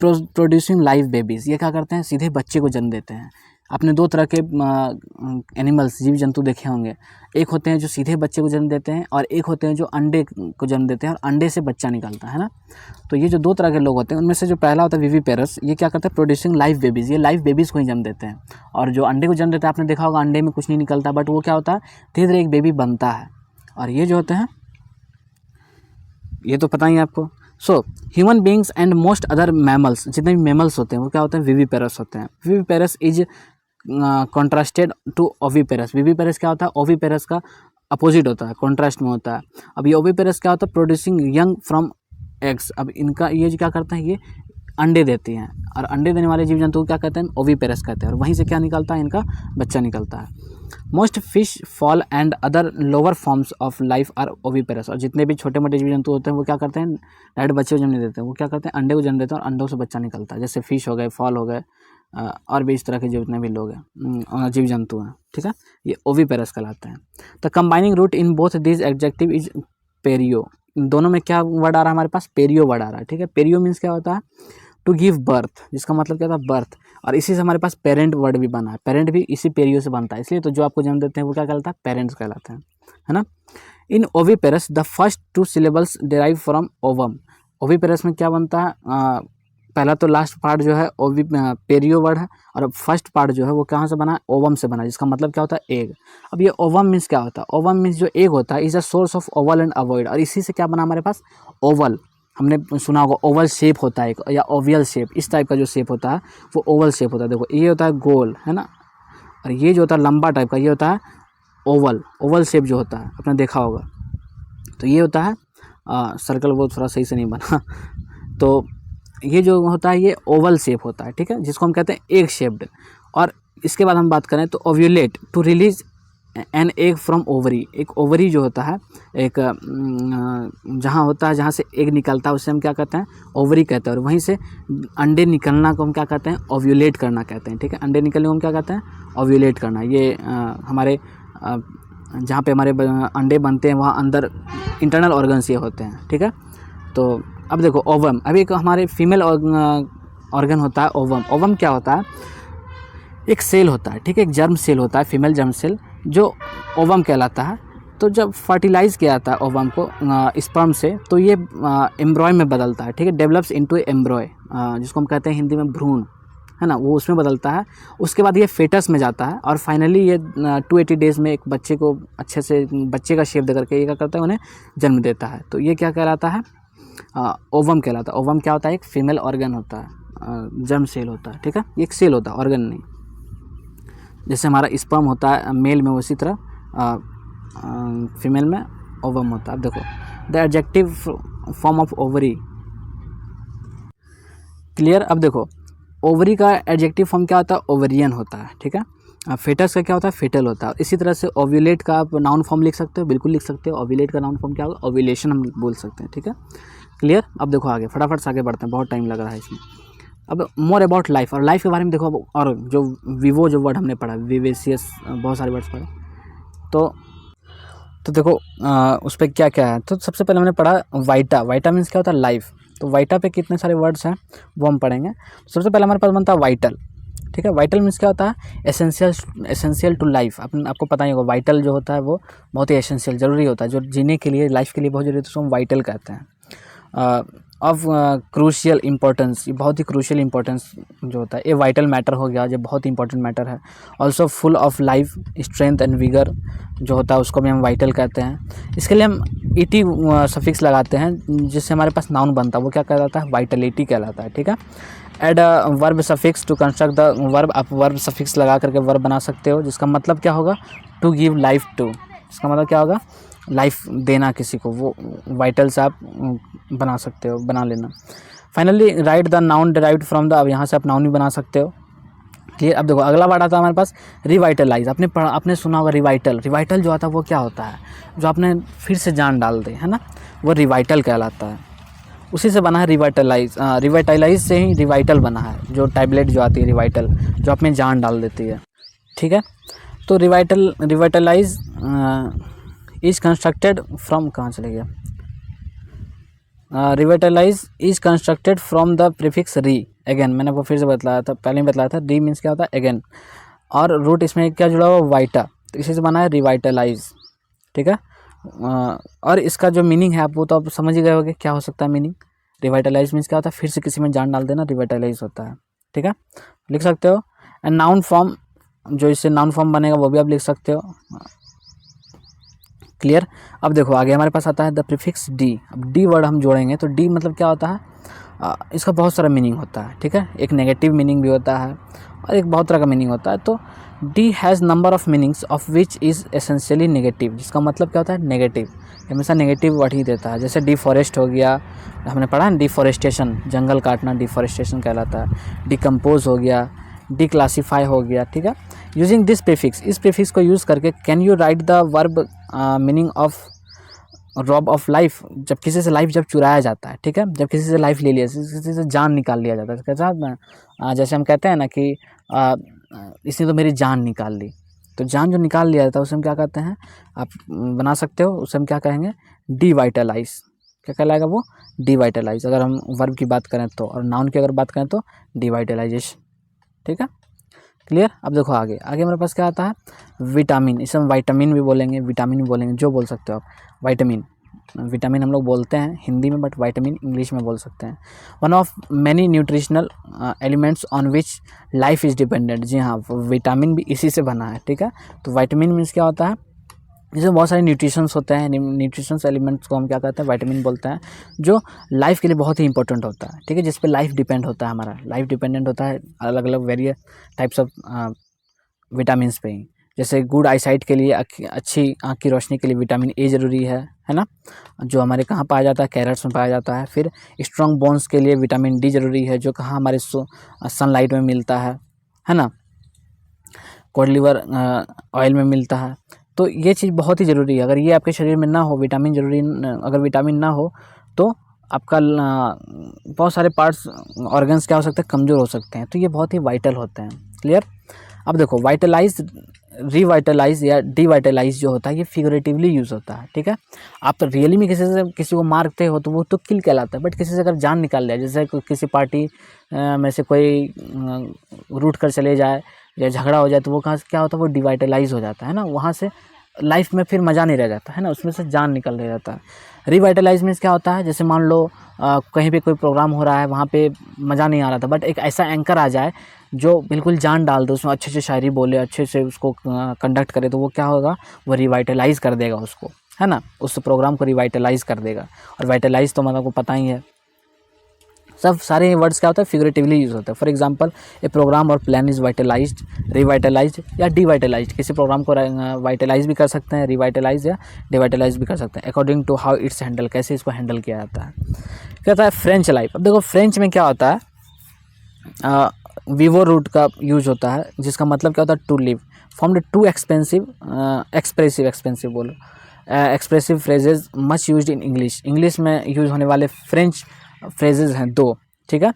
प्रोड्यूसिंग लाइव बेबीज़। ये क्या करते हैं, सीधे बच्चे को जन्म देते हैं। आपने दो तरह के एनिमल्स, जीव जंतु देखे होंगे, एक होते हैं जो सीधे बच्चे को जन्म देते हैं, और एक होते हैं जो अंडे को जन्म देते हैं और अंडे से बच्चा निकलता है ना। तो ये जो दो तरह के लोग होते हैं, उनमें से जो पहला होता है विविपेरस, ये क्या करता है, प्रोड्यूसिंग लाइव बेबीज़। ये लाइव बेबीज़ को ही जन्म देते हैं। और जो अंडे को जन्म देता है, आपने देखा होगा अंडे में कुछ नहीं निकलता, बट वो क्या होता है, धीरे धीरे एक बेबी बनता है। और ये जो होते हैं, ये तो पता ही है आपको। So human beings and most other mammals, जितने भी मैमल्स होते हैं वो क्या होते हैं, विविपेरस होते हैं। Viviparous is contrasted to oviparous. Viviparous क्या होता है, ओविपेरस का अपोजिट होता है, कॉन्ट्रास्ट में होता है। अब ये ओविपेरस क्या होता है, प्रोड्यूसिंग यंग फ्रॉम एग्स। अब इनका ये जो क्या करते हैं, ये अंडे देती हैं, और अंडे देने वाले जीव जंतु को क्या कहते हैं, ओविपेरस कहते हैं। और वहीं से क्या निकलता है, इनका बच्चा निकलता है। Most fish, fowl and other lower forms of life are oviparous. और जितने भी छोटे मोटे जीव जंतु होते हैं वो क्या करते हैं, डायरेक्ट बच्चे को जन्म नहीं देते हैं, वो क्या करते हैं, अंडे को जन्म देते हैं और अंडों से बच्चा निकलता है। जैसे फिश हो गए, फॉल हो गए, और भी इस तरह के जितने भी लोग हैं, जीव जंतु हैं, ठीक है, ये ओविपेरस कहलाते हैं। The combining root in both this adjective is pario. इन दोनों में क्या वर्ड आ रहा है हमारे पास, पेरियो वर्ड आ रहा है, ठीक है। पेरियो मीन्स क्या होता है, टू गिव बर्थ, जिसका मतलब क्या था बर्थ, और इसी से हमारे पास पेरेंट वर्ड भी बना है, पेरेंट भी इसी पेरियो से बनता है, इसलिए तो जो आपको जन्म देते हैं वो क्या कहलाता है, पेरेंट्स कहलाते हैं, है ना। In oviparous the first 2 syllables derive from ovum. Oviparous में क्या बनता है, पहला तो लास्ट पार्ट जो है ओवी पेरियो वर्ड है, और फर्स्ट पार्ट जो है वो कहाँ से बना है, ओवम से बना है, जिसका मतलब क्या होता है एग। अब ये ओवम मीन्स क्या होता है, ओवम मीन्स जो एग होता है is a source of Oval and avoid, और इसी से क्या बना हमारे पास ओवल, हमने सुना होगा ओवल शेप होता है एक, या ओवियल शेप, इस टाइप का जो शेप होता है वो ओवल शेप होता है। देखो ये होता है गोल, है ना, और ये जो होता है लंबा टाइप का ये होता है ओवल, ओवल शेप जो होता है आपने देखा होगा। तो ये होता है सर्कल, वो थोड़ा सही से नहीं बना तो ये जो होता है ये ओवल शेप होता है, ठीक है, जिसको हम कहते हैं एग शेप्ड। और इसके बाद हम बात करें तो ovulate to release an egg from ovary, एक ओवरी जो होता है एक जहाँ होता है, जहाँ से एग निकलता है उसे हम क्या कहते हैं, ओवरी कहते हैं, और वहीं से अंडे निकलना को हम क्या कहते हैं, ओव्यूलेट करना कहते हैं, ठीक है, अंडे निकलने को हम क्या कहते हैं, ओव्यूलेट करना। ये हमारे जहाँ पे हमारे अंडे बनते हैं वहाँ अंदर इंटरनल ऑर्गन्स ये होते हैं, ठीक है। तो अब देखो ओवम, अभी एक हमारे फीमेल ऑर्गन होता है ओवम। ओवम क्या होता है, एक सेल होता है, ठीक है, एक जर्म सेल होता है, फीमेल जर्म सेल जो ओवम कहलाता है। तो जब फर्टिलाइज़ किया जाता है ओवम को स्पर्म से, तो ये एम्ब्रॉय में बदलता है, ठीक है, डेवलप्स इनटू एम्ब्रॉय, जिसको हम कहते हैं हिंदी में भ्रूण, है ना, वो उसमें बदलता है। उसके बाद ये फेटस में जाता है, और फाइनली ये 280 डेज़ में एक बच्चे को अच्छे से बच्चे का शेप दे करके ये क्या करता है, उन्हें जन्म देता है। तो ये क्या कहलाता है, ओवम कहलाता है। ओवम क्या होता है, एक फीमेल ऑर्गन होता है, जर्म सेल होता है, ठीक है, एक सेल होता है, ऑर्गन नहीं। जैसे हमारा स्पर्म होता है मेल में, उसी तरह फीमेल में ओवम होता है। अब देखो the adjective form of ovary, clear. अब देखो ओवरी का एडजेक्टिव फॉर्म क्या होता है, ओवेरियन होता है, ठीक है। फेटस का क्या होता है, फेटल होता है। इसी तरह से ओव्यूलेट का आप नाउन फॉर्म लिख सकते हो, बिल्कुल लिख सकते हो। ओव्यूलेट का नाउन फॉर्म क्या होगा, ओव्यूलेशन हम बोल सकते हैं, ठीक है, क्लियर। अब देखो आगे फटाफट से आगे बढ़ते हैं, बहुत टाइम लग रहा है इसमें। अब मोर अबाउट लाइफ, और लाइफ के बारे में देखो अब, और जो विवो जो वर्ड हमने पढ़ा, विवेसियस, बहुत सारे वर्ड्स पढ़े, तो देखो उस पर क्या क्या है। तो सबसे पहले हमने पढ़ा वाइटा, वाइटा मीन्स क्या होता है, लाइफ। तो वाइटा पे कितने सारे वर्ड्स हैं वो हम पढ़ेंगे। सबसे पहले हमारे पास बनता है वाइटल, ठीक है। वाइटल मीन्स क्या होता है, एसेंशियल टू लाइफ। आपको पता ही होगा वाइटल जो होता है वो बहुत ही एसेंशियल, ज़रूरी होता है, जो जीने के लिए, लाइफ के लिए बहुत ज़रूरी होता है, उसको हम वाइटल कहते हैं। ऑफ क्रूशियल इंपॉर्टेंस, ये बहुत ही क्रूशियल इंपॉर्टेंस जो होता है, ये वाइटल मैटर हो गया, जो बहुत ही इंपॉर्टेंट मैटर है। Also full of life, strength and vigour जो होता है उसको भी हम वाइटल कहते हैं। इसके लिए हम ईटी सफिक्स लगाते हैं, जिससे हमारे पास नाउन बनता है, वो क्या कहलाता है, वाइटलिटी कहलाता है, ठीक है। Add verb suffix to construct the verb, आप वर्ब सफिक्स लगा करके वर्ब बना सकते हो, जिसका मतलब क्या होगा, टू गिव लाइफ टू, इसका मतलब क्या होगा, लाइफ देना किसी को, वो वाइटल से आप बना सकते हो, बना लेना। Finally right the noun derived from the, अब यहाँ से आप नाउन भी बना सकते हो, क्लियर। अब देखो अगला वर्ड आता है हमारे पास रिवाइटलाइज। आपने सुना होगा रिवाइटल, रिवाइटल जो आता है वो क्या होता है, जो आपने फिर से जान डाल दे, है ना, वो रिवाइटल कहलाता है। उसी से बना है रिवाइटलाइज, रिवाइटलाइज से ही रिवाइटल बना है, जो टैबलेट जो आती है रिवाइटल, जो आप में जान डाल देती है, ठीक है। तो रिवाइटलाइज इज कंस्ट्रक्टेड फ्रॉम, कहाँ चले गया, revitalise is constructed from the prefix री, अगेन, मैंने वो फिर से बतलाया था, पहले ही बताया था, री मीन्स क्या होता है, अगेन, और रूट इसमें क्या जुड़ा हुआ, वाइटा, तो इसी से बना है रिवाइटलाइज, ठीक है। और इसका जो मीनिंग है आप वो तो आप समझ ही गए होंगे क्या हो सकता है मीनिंग। रिवाइटलाइज मीन्स क्या होता है, फिर से किसी में जान डाल देना, रिवाइटलाइज होता है, ठीक है, लिख सकते हो। एंड नाउन फॉर्म, जो इससे नाउन फॉर्म बनेगा वो भी आप लिख सकते हो, क्लियर। अब देखो आगे हमारे पास आता है द प्रीफिक्स डी। अब डी वर्ड हम जोड़ेंगे तो डी मतलब क्या होता है, इसका बहुत सारा मीनिंग होता है, ठीक है, एक नेगेटिव मीनिंग भी होता है और एक बहुत तरह का मीनिंग होता है। तो D has number of meanings of which is essentially negative, जिसका मतलब क्या होता है, नेगेटिव, हमेशा नेगेटिव वर्ड ही देता है। जैसे डिफॉरेस्ट हो गया, हमने पढ़ा है डिफॉरेस्टेशन, जंगल काटना डिफॉरेस्टेशन कहलाता है। डिकम्पोज हो गया, डिक्लासीफाई हो गया, ठीक है। यूजिंग दिस प्रीफिक्स, इस प्रीफिक्स को यूज़ करके can you write the verb meaning of rob of life, जब किसी से लाइफ जब चुराया जाता है, ठीक है, जब किसी से लाइफ ले लिया, किसी से जान निकाल लिया जाता है, कैसा, जैसे हम कहते हैं ना कि इसने तो मेरी जान निकाल ली, तो जान जो निकाल लिया जाता है उसे हम क्या कहते हैं, आप बना सकते हो, उसे हम क्या कहेंगे, डिवाइटलाइज क्या कहलाएगा वो, डिवाइटलाइज, अगर हम वर्ब की बात करें तो, और नाउन की अगर बात करें तो डिवाइटलाइजेशन। ठीक है, क्लियर। अब देखो आगे आगे हमारे पास क्या आता है, विटामिन, इसे हम वाइटामिन भी बोलेंगे, विटामिन भी बोलेंगे, जो बोल सकते हो आप। वाइटामिन, विटामिन हम लोग बोलते हैं हिंदी में, बट वाइटामिन इंग्लिश में बोल सकते हैं। One of many nutritional elements on which life is dependent. जी हाँ, विटामिन भी इसी से बना है। ठीक है, तो वाइटामिन मीन्स क्या होता है, इसमें बहुत सारे न्यूट्रिशंस होते हैं, न्यूट्रिशंस एलिमेंट्स को हम क्या कहते हैं, विटामिन बोलते हैं, जो लाइफ के लिए बहुत ही इंपॉर्टेंट होता है। ठीक है, जिस पे लाइफ डिपेंड होता है, हमारा लाइफ डिपेंडेंट होता है अलग अलग वेरियस टाइप्स ऑफ विटामिन पे ही। जैसे गुड आईसाइट के लिए, अच्छी आँख की रोशनी के लिए विटामिन ए ज़रूरी है ना, जो हमारे कहाँ पाया जाता है, कैरेट्स में पाया जाता है। फिर स्ट्रॉन्ग बोन्स के लिए विटामिन डी ज़रूरी है, जो कहाँ हमारे सनलाइट में मिलता है ना, कॉड लिवर ऑयल में मिलता है। तो ये चीज़ बहुत ही ज़रूरी है। अगर ये आपके शरीर में ना हो, विटामिन ज़रूरी, अगर विटामिन ना हो तो आपका बहुत सारे पार्ट्स, ऑर्गन्स क्या हो सकते हैं, कमज़ोर हो सकते हैं। तो ये बहुत ही वाइटल होते हैं। क्लियर। अब देखो वाइटलाइज, रिवाइटलाइज या डिवाइटलाइज जो होता है, ये फिगरेटिवली यूज़ होता है। ठीक है, आप रियली में किसी को मारते हो तो वो तो किल कहलाता है, बट किसी से अगर जान निकाल लिया, जैसे किसी पार्टी में से कोई रूठ कर चले जाए या झगड़ा हो जाए, तो वो कहाँ से क्या होता है, वो डिवाइटलाइज हो जाता है ना, वहाँ से लाइफ में फिर मज़ा नहीं रह जाता है ना, उसमें से जान निकल रह जाता है। रिवाइटलाइज मीन्स क्या होता है, जैसे मान लो कहीं पे कोई प्रोग्राम हो रहा है, वहाँ पे मज़ा नहीं आ रहा था, बट एक ऐसा एंकर आ जाए जो बिल्कुल जान डाल दे, उसमें अच्छे से शायरी बोले, अच्छे से उसको कंडक्ट करे, तो वो क्या होगा, वो रिवाइटलाइज कर देगा उसको, है ना, उस प्रोग्राम को रिवाइटलाइज कर देगा। और वाइटलाइज तो मतलब को पता ही है, सब सारे वर्ड्स क्या होता है, फिगरेटिवली यूज होता है। फॉर एग्जांपल, ए प्रोग्राम और प्लान इज वाइटलाइज्ड, रिवाइटलाइज्ड या डिवाइटलाइज्ड। किसी प्रोग्राम को वाइटलाइज भी कर सकते हैं, रिवाइटलाइज या डिवाइटलाइज भी कर सकते हैं, according to how it's handle, कैसे इसको हैंडल किया जाता है। क्या होता है फ्रेंच लाइफ। अब देखो फ्रेंच में क्या होता है, वीवो रूट का यूज होता है, जिसका मतलब क्या होता है, to live, formed to expressive बोलो, expressive phrases much used in English. English में यूज होने वाले फ्रेंच फ्रेजेज हैं दो। ठीक है,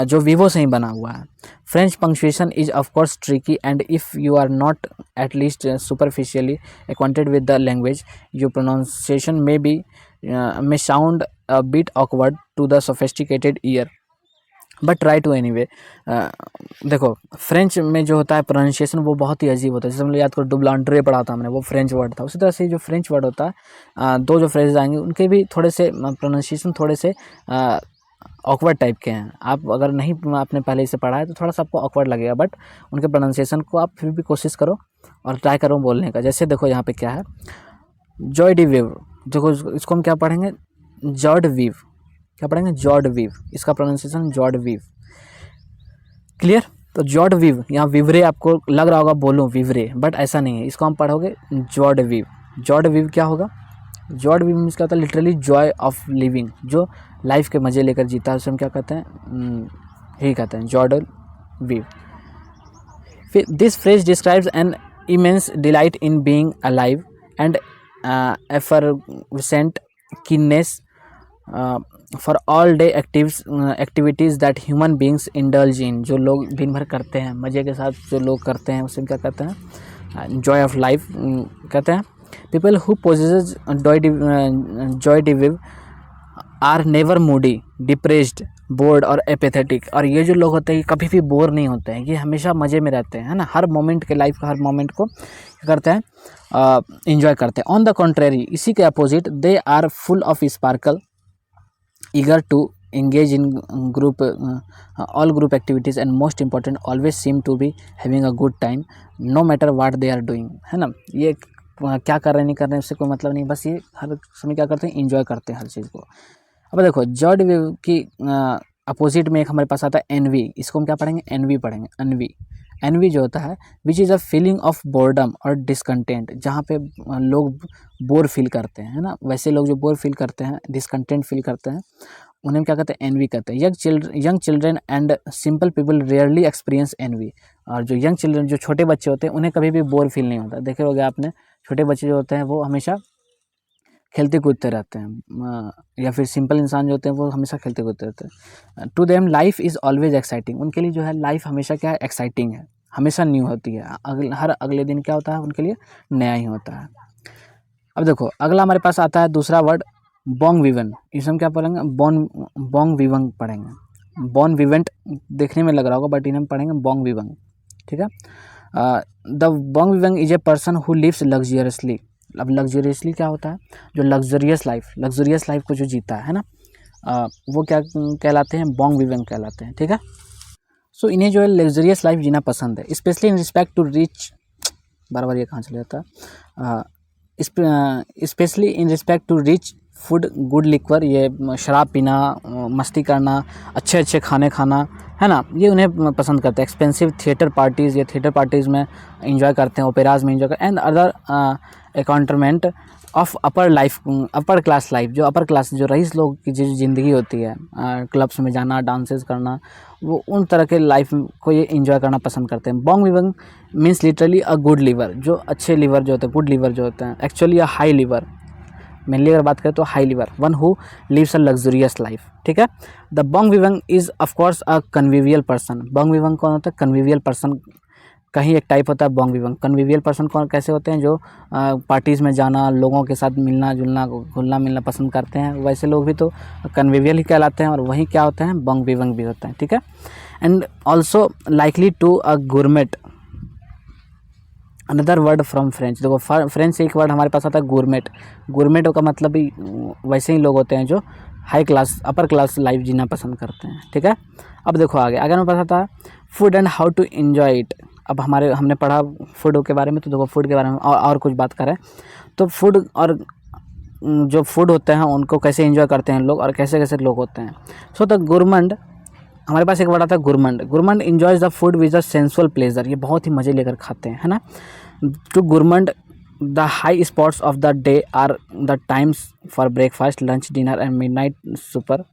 जो वीवो से ही बना हुआ है। French punctuation is of course tricky and if you are not at least superficially acquainted with the language, your pronunciation may sound a bit awkward to the sophisticated ear, but try to anyway. देखो French में जो होता है pronunciation वो बहुत ही अजीब होता है। जैसे हम लोग याद करो डुब्लांड्रे पढ़ा था हमने, वो फ्रेंच वर्ड था। उसी तरह से जो फ्रेंच वर्ड होता है, दो जो फ्रेजेज आएंगे उनके भी थोड़े से प्रोनाउंसिएशन थोड़े से ऑकवर्ड टाइप के हैं। आप अगर नहीं आपने पहले इसे पढ़ा है तो थोड़ा सा आपको ऑकवर्ड लगेगा, बट उनके प्रोनाउंसिएशन को आप फिर भी कोशिश करो और ट्राई करो बोलने का। जैसे देखो यहाँ पे क्या है, जॉय डी वीव, देखो इसको हम क्या पढ़ेंगे, जॉर्ड वीव, क्या पढ़ेंगे, जॉर्ड वीव, इसका प्रोनाउंसिएशन जॉर्ड वीव। क्लियर। तो जॉर्ड वीव, यहाँ विवरे आपको लग रहा होगा बोलो विवरे, बट ऐसा नहीं है, इसको हम पढ़ोगे जॉर्ड वीव। जॉर्ड वीव क्या होगा, जॉर्ड वीव मीन्स क्या होता है, लिटरली जॉय ऑफ लिविंग, जो लाइफ के मज़े लेकर जीता है, उसे हम क्या कहते हैं, यही कहते हैं जॉर्ड वीव। फिर this phrase describes an immense delight in being alive and effervescent keenness for all day activities that human beings indulge in, जो लोग दिन भर करते हैं मज़े के साथ, जो लोग करते हैं उसे क्या कहते हैं, जॉय ऑफ लाइफ कहते हैं। People who possesses joie de vivre are never moody, depressed, bored और एपेथेटिक। और ये जो लोग होते हैं ये कभी भी बोर नहीं होते हैं, ये हमेशा मज़े में रहते हैं, है ना, हर मोमेंट के लाइफ का हर मोमेंट को क्या करते हैं, इंजॉय करते हैं। ऑन द कॉन्ट्रेरी, इसी के opposite, they are full of sparkle, eager to engage in all group activities and most important always seem to be having a good time no matter what they are doing, है ना। ये क्या कर रहे हैं नहीं कर रहे हैं उससे कोई मतलब नहीं, बस ये हर समय क्या करते हैं, इंजॉय करते हैं हर चीज़ को। अब देखो जॉर्ड वीव की अपोजिट में एक हमारे पास आता है एनवी, इसको हम क्या पढ़ेंगे, एनवी पढ़ेंगे, एनवी। एनवी जो होता है which is a feeling of boredom और डिसकंटेंट, जहाँ पे लोग बोर फील करते हैं, है ना, वैसे लोग जो बोर फील करते हैं, डिसकंटेंट फील करते हैं, उन्हें क्या कहते हैं, एनवी कहते हैं। Young children and simple people rarely experience envy. और जो यंग चिल्ड्रेन, जो छोटे बच्चे होते हैं, उन्हें कभी भी बोर फील नहीं होता। देखे होगे आपने, छोटे बच्चे जो होते हैं वो हमेशा खेलते कूदते रहते हैं, या फिर सिंपल इंसान जो होते हैं वो हमेशा खेलते कूदते रहते हैं। To them life is always exciting, उनके लिए जो है लाइफ हमेशा क्या है, एक्साइटिंग है, हमेशा न्यू होती है, हर अगले दिन क्या होता है उनके लिए नया ही होता है। अब देखो अगला हमारे पास आता है दूसरा वर्ड बोंग विवन, इसे हम क्या पढ़ेंगे, बोंग विवंग पढ़ेंगे। बॉन विवेंट देखने में लग रहा होगा बट इन्हें हम पढ़ेंगे बोंग विवंग, ठीक है। The bon vivant is a person who lives luxuriously. अब लग्जरियसली क्या होता है, जो लग्जरियस लाइफ को जो जीता है ना, वो क्या कहलाते हैं, बोंग विवंग कहलाते हैं, ठीक है। सो इन्हें जो है लग्जरियस लाइफ जीना पसंद है, specially in respect to rich, बार बार ये कहाँ चले जाता है, specially in respect to rich food, good liquor, ये शराब पीना, मस्ती करना, अच्छे अच्छे खाने खाना, है ना, ये उन्हें पसंद करते हैं। एक्सपेंसिव थिएटर पार्टीज़, ये थिएटर पार्टीज़ में इंजॉय करते हैं, ओपेराज में इंजॉय करते हैं, and other accoutrement of upper class life, जो अपर क्लास जो रईस लोग की जो ज़िंदगी होती है, क्लब्स में जाना, डांसेस करना, वो उन तरह के लाइफ को ये इंजॉय करना पसंद करते हैं। Bon vivant means literally a good liver, जो अच्छे लिवर जो होते हैं, गुड लिवर जो होते हैं, actually a high liver, mainly अगर बात करें तो high liver, one who lives a luxurious life, ठीक है। The bon vivant is of course a convivial person. Bon vivant कौन होता है, कन्विवियल पर्सन का ही एक टाइप होता है बोंग विवंग। कन्विवियल पर्सन कौन कैसे होते हैं, जो पार्टीज़ में जाना, लोगों के साथ मिलना जुलना, घुलना मिलना पसंद करते हैं, वैसे लोग भी तो कन्विवियल ही कहलाते हैं, और वही क्या होते हैं, बोंग विवंग भी होते हैं, ठीक है। And also likely to a gourmet, another word from French. देखो फ्रेंच से एक वर्ड हमारे पास आता है गुरमेट। गुरमेट का मतलब भी वैसे ही लोग होते हैं जो high class upper class life जीना पसंद करते हैं, ठीक है। अब देखो आगे हमें पता था food and how to enjoy it. अब हमने पढ़ा फूड के बारे में, तो देखो फूड के बारे में और कुछ बात करें तो फूड और जो फूड होते हैं उनको कैसे एंजॉय करते हैं लोग, और कैसे कैसे लोग होते हैं। सो द गुरमंड, हमारे पास एक वर्ड आता है gourmand. Gourmand enjoys the food with the sensual pleasure, ये बहुत ही मज़े लेकर खाते हैं, है ना। To gourmand the high spots of the day are the times for breakfast, lunch, dinner and midnight supper.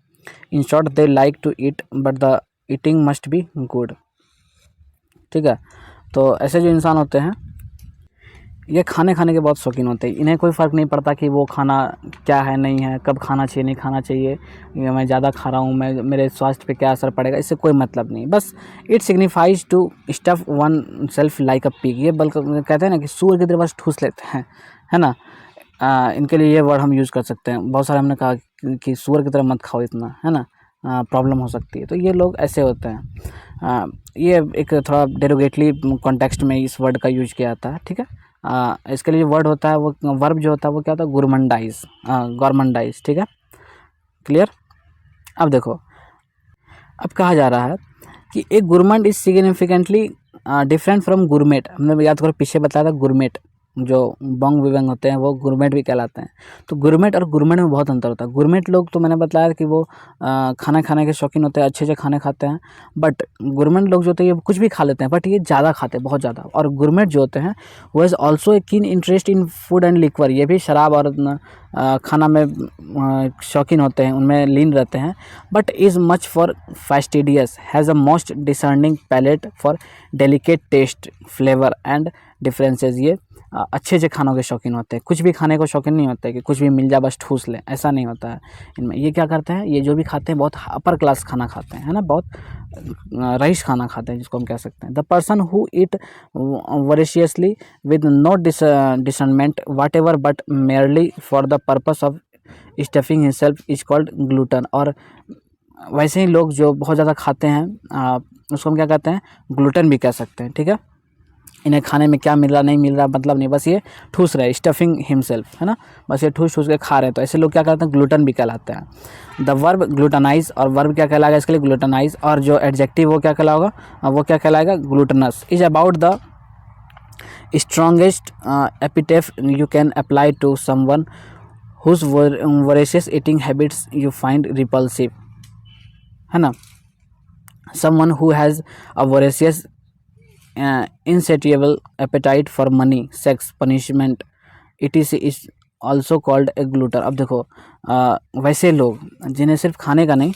In short they like to eat but the eating must be good, ठीक है। तो ऐसे जो इंसान होते हैं ये खाने के बहुत शौकीन होते हैं। इन्हें कोई फ़र्क नहीं पड़ता कि वो खाना क्या है नहीं है, कब खाना चाहिए नहीं खाना चाहिए, या मैं ज़्यादा खा रहा हूँ, मैं मेरे स्वास्थ्य पे क्या असर पड़ेगा, इससे कोई मतलब नहीं। बस it signifies to stuff oneself like a pig, ये बल्कि कहते हैं ना कि सूअर की तरह बस ठूस लेते हैं, है ना। इनके लिए ये वर्ड हम यूज़ कर सकते हैं। बहुत सारे हमने कहा कि सूअर की तरह मत खाओ इतना, है ना, प्रॉब्लम हो सकती है। तो ये लोग ऐसे होते हैं। ये एक थोड़ा डेरोगेटली कॉन्टेक्स्ट में इस वर्ड का यूज किया जाता है, ठीक है। इसके लिए जो वर्ड होता है वो वर्ब जो होता है वो क्या होता है, गुरमंडाइज, गॉरमंडाइज, ठीक है, क्लियर। अब देखो अब कहा जा रहा है कि एक gourmand is significantly different from gourmet. हमने याद करो पीछे बताया था गुरमेट, जो बोंग विवंग होते हैं वो गुरमेट भी कहलाते हैं। तो गुरमेट और गुरमेट में बहुत अंतर होता है। गुरमेट लोग तो मैंने बताया कि वो खाना खाने के शौकीन होते हैं, अच्छे अच्छे खाने खाते हैं, बट गुरमेट लोग जो होते हैं ये कुछ भी खा लेते हैं, बट ये ज़्यादा खाते हैं, बहुत ज़्यादा। और गुरमेट जो होते हैं वो is also a keen interest in food and liquor, ये भी शराब और खाना में शौकीन होते हैं, उनमें लीन रहते हैं। But is much for fastidious, has a most discerning palate for delicate taste, flavour and differences. ये अच्छे अच्छे खानों के शौकीन होते हैं, कुछ भी खाने को शौकीन नहीं होते कि कुछ भी मिल जाए बस ठूस लें, ऐसा नहीं होता है इनमें। ये क्या करते हैं, ये जो भी खाते हैं बहुत अपर क्लास खाना खाते हैं, है ना, बहुत रईस खाना खाते हैं जिसको हम कह सकते हैं। The person who eat voraciously with no discernment whatever but merely for the purpose of stuffing himself is called glutton. और वैसे ही लोग जो बहुत ज़्यादा खाते हैं उसको हम क्या कहते हैं, ग्लूटन भी कह सकते हैं, ठीक है। इन्हें खाने में क्या मिल रहा नहीं मिल रहा मतलब नहीं, बस ये ठूस रहे, स्टफिंग हिमसेल्फ, है ना, बस ये ठूस ठूस के खा रहे हैं। तो ऐसे लोग क्या कहते हैं, ग्लूटन भी कहलाते हैं। द वर्ब ग्लूटनाइज, और वर्ब क्या कहलाएगा इसके लिए, ग्लूटनाइज। और जो एडजेक्टिव वो क्या कहलाएगा, वो क्या कहलाएगा, gluttonous. Is about the strongest epithet you can apply to someone whose voracious eating habits you find repulsive, है ना। Someone who has a voracious insatiable appetite for money, sex, punishment, etc is also called a glutton। अब देखो वैसे लोग जिन्हें सिर्फ खाने का नहीं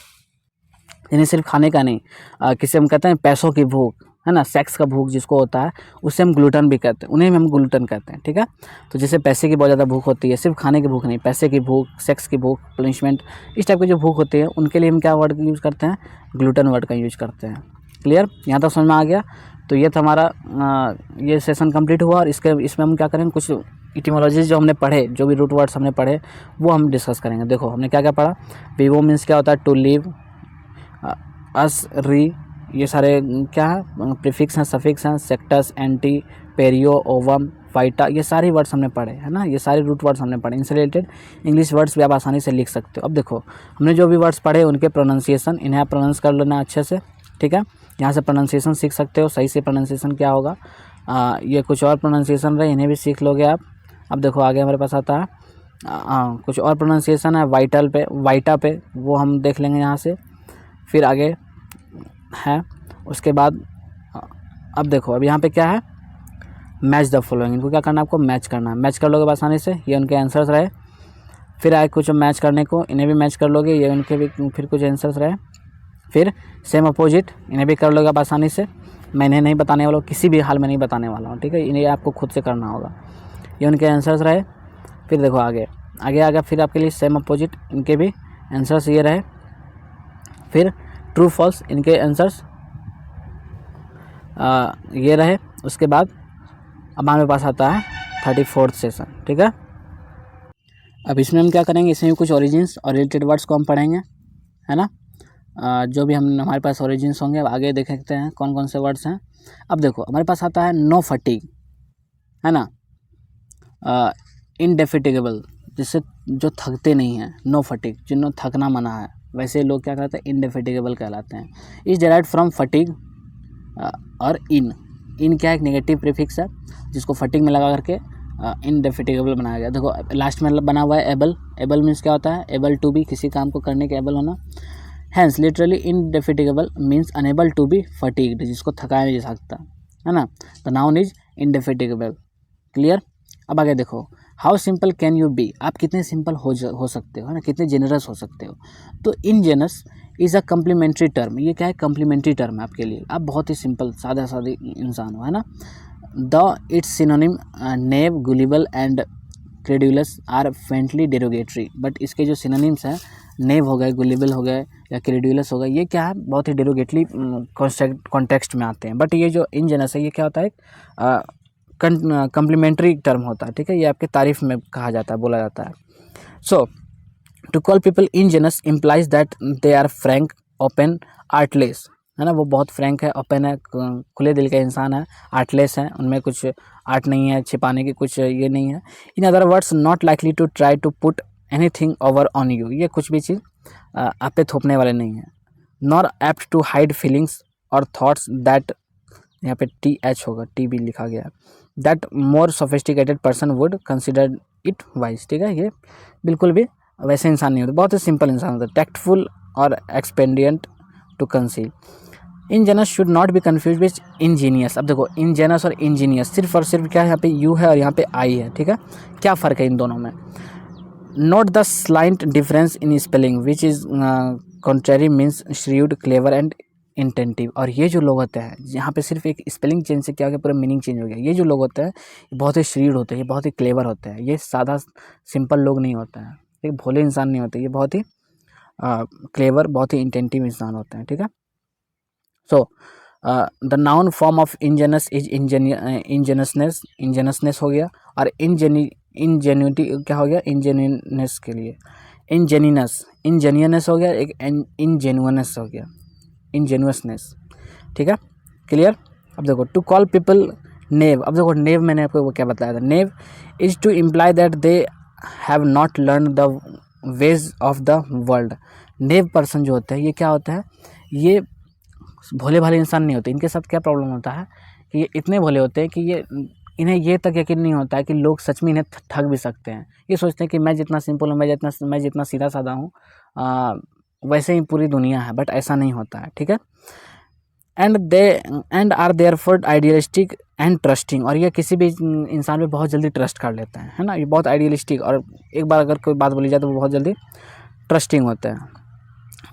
किसे हम कहते हैं पैसों की भूख, है ना, सेक्स का भूख जिसको होता है उससे हम ग्लूटन भी कहते हैं, उन्हें हम ग्लूटन कहते हैं, ठीक है। तो जैसे पैसे की बहुत ज़्यादा भूख होती है, सिर्फ खाने की भूख नहीं, पैसे की भूख, सेक्स की भूख, पनिशमेंट, इस टाइप की जो भूख होती है उनके लिए हम क्या वर्ड यूज़ करते हैं, ग्लूटन वर्ड का यूज़ करते हैं। क्लियर, यहाँ तक समझ में आ गया। तो ये था हमारा ये सेशन कंप्लीट हुआ और इसमें हम क्या करेंगे, कुछ इटिमोलॉजीज जो हमने पढ़े, जो भी रूट वर्ड्स हमने पढ़े वो हम डिस्कस करेंगे। देखो हमने क्या क्या पढ़ा। विवो मीन्स क्या होता है, टू लिव, अस, री, ये सारे क्या है, प्रीफिक्स हैं, सफिक्स हैं, सेक्टस, एंटी, पेरियो, ओवम, फाइटा, ये सारे वर्ड्स हमने पढ़े है ना, ये सारे रूट वर्ड्स हमने पढ़े। इनसे रिलेटेड इंग्लिश वर्ड्स भी आप आसानी से लिख सकते हो। अब देखो हमने जो भी वर्ड्स पढ़े उनके प्रोनाउंसिएशन, इन्हें आप प्रोनाउंस कर लेना अच्छे से, ठीक है। यहाँ से प्रोनाउंसिएशन सीख सकते हो, सही से प्रोनाउंसिएशन क्या होगा। ये कुछ और प्रोनाउंसिएशन रहे, इन्हें भी सीख लोगे आप। अब देखो आगे हमारे पास आता है कुछ और प्रोनाउंसिएशन है, वाइटल पे, वाइटा पे, वो हम देख लेंगे यहाँ से। फिर आगे है उसके बाद अब देखो अब यहाँ पे क्या है, मैच द फॉलोइंग, इनको क्या करना है, आपको मैच करना है। मैच कर लोगे आसानी से, ये उनके आंसर्स रहे। फिर आए कुछ मैच करने को, इन्हें भी मैच कर लोगे, ये उनके भी फिर कुछ आंसर्स रहे। फिर सेम अपोजिट, इन्हें भी कर लोगे आप आसानी से। मैं इन्हें नहीं बताने वाला हूँ, किसी भी हाल में नहीं बताने वाला हूँ, ठीक है, इन्हें आपको खुद से करना होगा। ये उनके आंसर्स रहे। फिर देखो आगे आगे आगे फिर आपके लिए सेम अपोजिट, इनके भी आंसर्स ये रहे। फिर ट्रू फॉल्स, इनके आंसर्स ये रहे। उसके बाद अब हमारे पास आता है 34th सेशन, ठीक है। अब इसमें हम क्या करेंगे, इसमें भी कुछ ओरिजिन्स और रिलेटेड वर्ड्स को हम पढ़ेंगे, है ना। जो भी हम हमारे पास ओरिजिन्स होंगे, अब आगे देख सकते हैं कौन कौन से वर्ड्स हैं। अब देखो हमारे पास आता है नो फटीग, है ना, इनडेफिटिगेबल, जिससे जो थकते नहीं हैं, नो फटीग, जिन्हों थकना मना है, वैसे लोग क्या कहते हैं, इनडेफिटिगेबल कहलाते हैं। इज डेराइव्ड फ्रॉम फटीग और इन क्या एक नेगेटिव प्रीफिक्स है, जिसको फटीग में लगा करके इनडेफिटिगेबल बनाया गया। देखो लास्ट में बना हुआ है एबल, एबल मीन्स क्या होता है, एबल टू बी, किसी काम को करने के एबल होना। Hence literally indefatigable means unable to be fatigued, जिसको थकाया नहीं जा सकता, है ना। The noun is indefatigable, clear. अब आगे देखो, how simple can you be, आप कितने सिंपल हो सकते हो, है ना, कितने जेनरस हो सकते हो। तो ingenuous is a complimentary term, ये क्या है, कम्प्लीमेंट्री टर्म है आपके लिए, आप बहुत ही सिंपल सादा सादी इंसान हो, है ना। The its synonym naive, gullible and credulous are faintly derogatory, but इसके जो सिनोनिम्स हैं, नेव हो गए, गुलिबल हो गए या क्रेड्यूलस हो गए, ये क्या है, बहुत ही डेरोगेटली कॉन्टेक्स्ट में आते हैं। बट ये जो इन जेनस है, ये क्या होता है, कम्प्लीमेंट्री टर्म होता है, ठीक है, ये आपके तारीफ में कहा जाता है, बोला जाता है। So to call people ingenuous implies that they are frank, open, artless, है ना, वो बहुत फ्रैंक है, ओपन है, खुले दिल का इंसान है, आर्टलेस है, उनमें कुछ आर्ट नहीं है, छिपाने की कुछ ये नहीं है। In other words not likely to try to put anything over on you, ये कुछ भी चीज़ आप पे थोपने वाले नहीं है। Nor apt to hide feelings और थॉट्स दैट, यहाँ पे TH होगा, टी भी लिखा गया, that more sophisticated person would consider it wise, ठीक है, ये बिल्कुल भी वैसे इंसान नहीं होते, बहुत ही सिंपल इंसान होता है, टैक्टफुल और expedient to conceal. Ingenuous should not be confuse with ingenious. अब देखो इंजेनस और इंजीनियस सिर्फ और सिर्फ क्या है, यहाँ पे यू है और यहाँ पे आई है, ठीक है, क्या फ़र्क है इन दोनों में। Note the slight difference in spelling which is contrary means shrewd, clever and inventive. और ये जो लोग होते हैं, यहाँ पे सिर्फ एक स्पेलिंग चेंज से क्या हो गया, पूरा मीनिंग चेंज हो गया। ये जो लोग होते हैं ये बहुत ही श्रीव्ड होते हैं, ये बहुत ही क्लेवर होते हैं, ये सादा सिंपल लोग नहीं होते हैं, एक भोले इंसान नहीं होते, ये बहुत ही क्लेवर, बहुत ही इंटेंटिव इंसान होते हैं, ठीक है। So the noun form of ingenuous is ingenuousness, ingenuousness हो गया, और इंजेन्यूटी क्या हो गया, इंजेन्यूनेस के लिए इंजेन्यूनस, इंजेन्यूनस हो गया, एक इंजेन्यूनस हो गया, इंजेन्यूसनेस, ठीक है, क्लियर। अब देखो टू कॉल पीपल नेव, अब देखो नेव मैंने आपको वो क्या बताया था, naive is to imply that they have not learn the ways of the world. Naive person जो होते हैं ये क्या होता है, ये भोले भाले इंसान नहीं होते। इनके साथ क्या प्रॉब्लम होता है कि ये इतने भोले होते हैं कि ये इन्हें ये तक यकीन नहीं होता है कि लोग सच में इन्हें ठग भी सकते हैं। ये सोचते हैं कि मैं जितना सिंपल हूँ, मैं जितना सीधा साधा हूँ, वैसे ही पूरी दुनिया है, बट ऐसा नहीं होता है, ठीक है। And are therefore idealistic and trusting, और ये किसी भी इंसान पे बहुत जल्दी ट्रस्ट कर लेते हैं, है ना, ये बहुत आइडियलिस्टिक, और एक बार अगर कोई बात बोली जाए तो वो बहुत जल्दी ट्रस्टिंग होते हैं।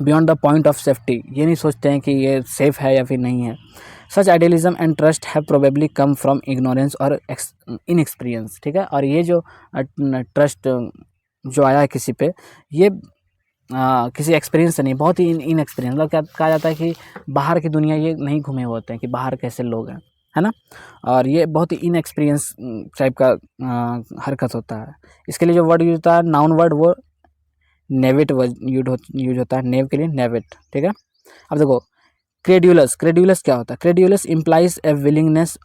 Beyond the point of safety, ये नहीं सोचते हैं कि ये सेफ है या फिर नहीं है। Such idealism and trust have probably come from ignorance और इनएक्सपीरियंस, ठीक है। और ये जो ट्रस्ट जो आया है किसी पे, ये किसी एक्सपीरियंस से नहीं, बहुत ही इन एक्सपीरियंस, मतलब क्या कहा जाता है कि बाहर की दुनिया ये नहीं घूमे हुए होते हैं कि बाहर कैसे लोग हैं, है ना। और ये बहुत ही इन एक्सपीरियंस टाइप का हरकत होता है। इसके लिए जो वर्ड यूज होता है नाउन वर्ड, वो नेवेट यूज होता है, नेव के लिए नेवेट, ठीक है। अब देखो क्रेड्यूलस, क्रेड्यूलस क्या होता है? Credulous implies a willingness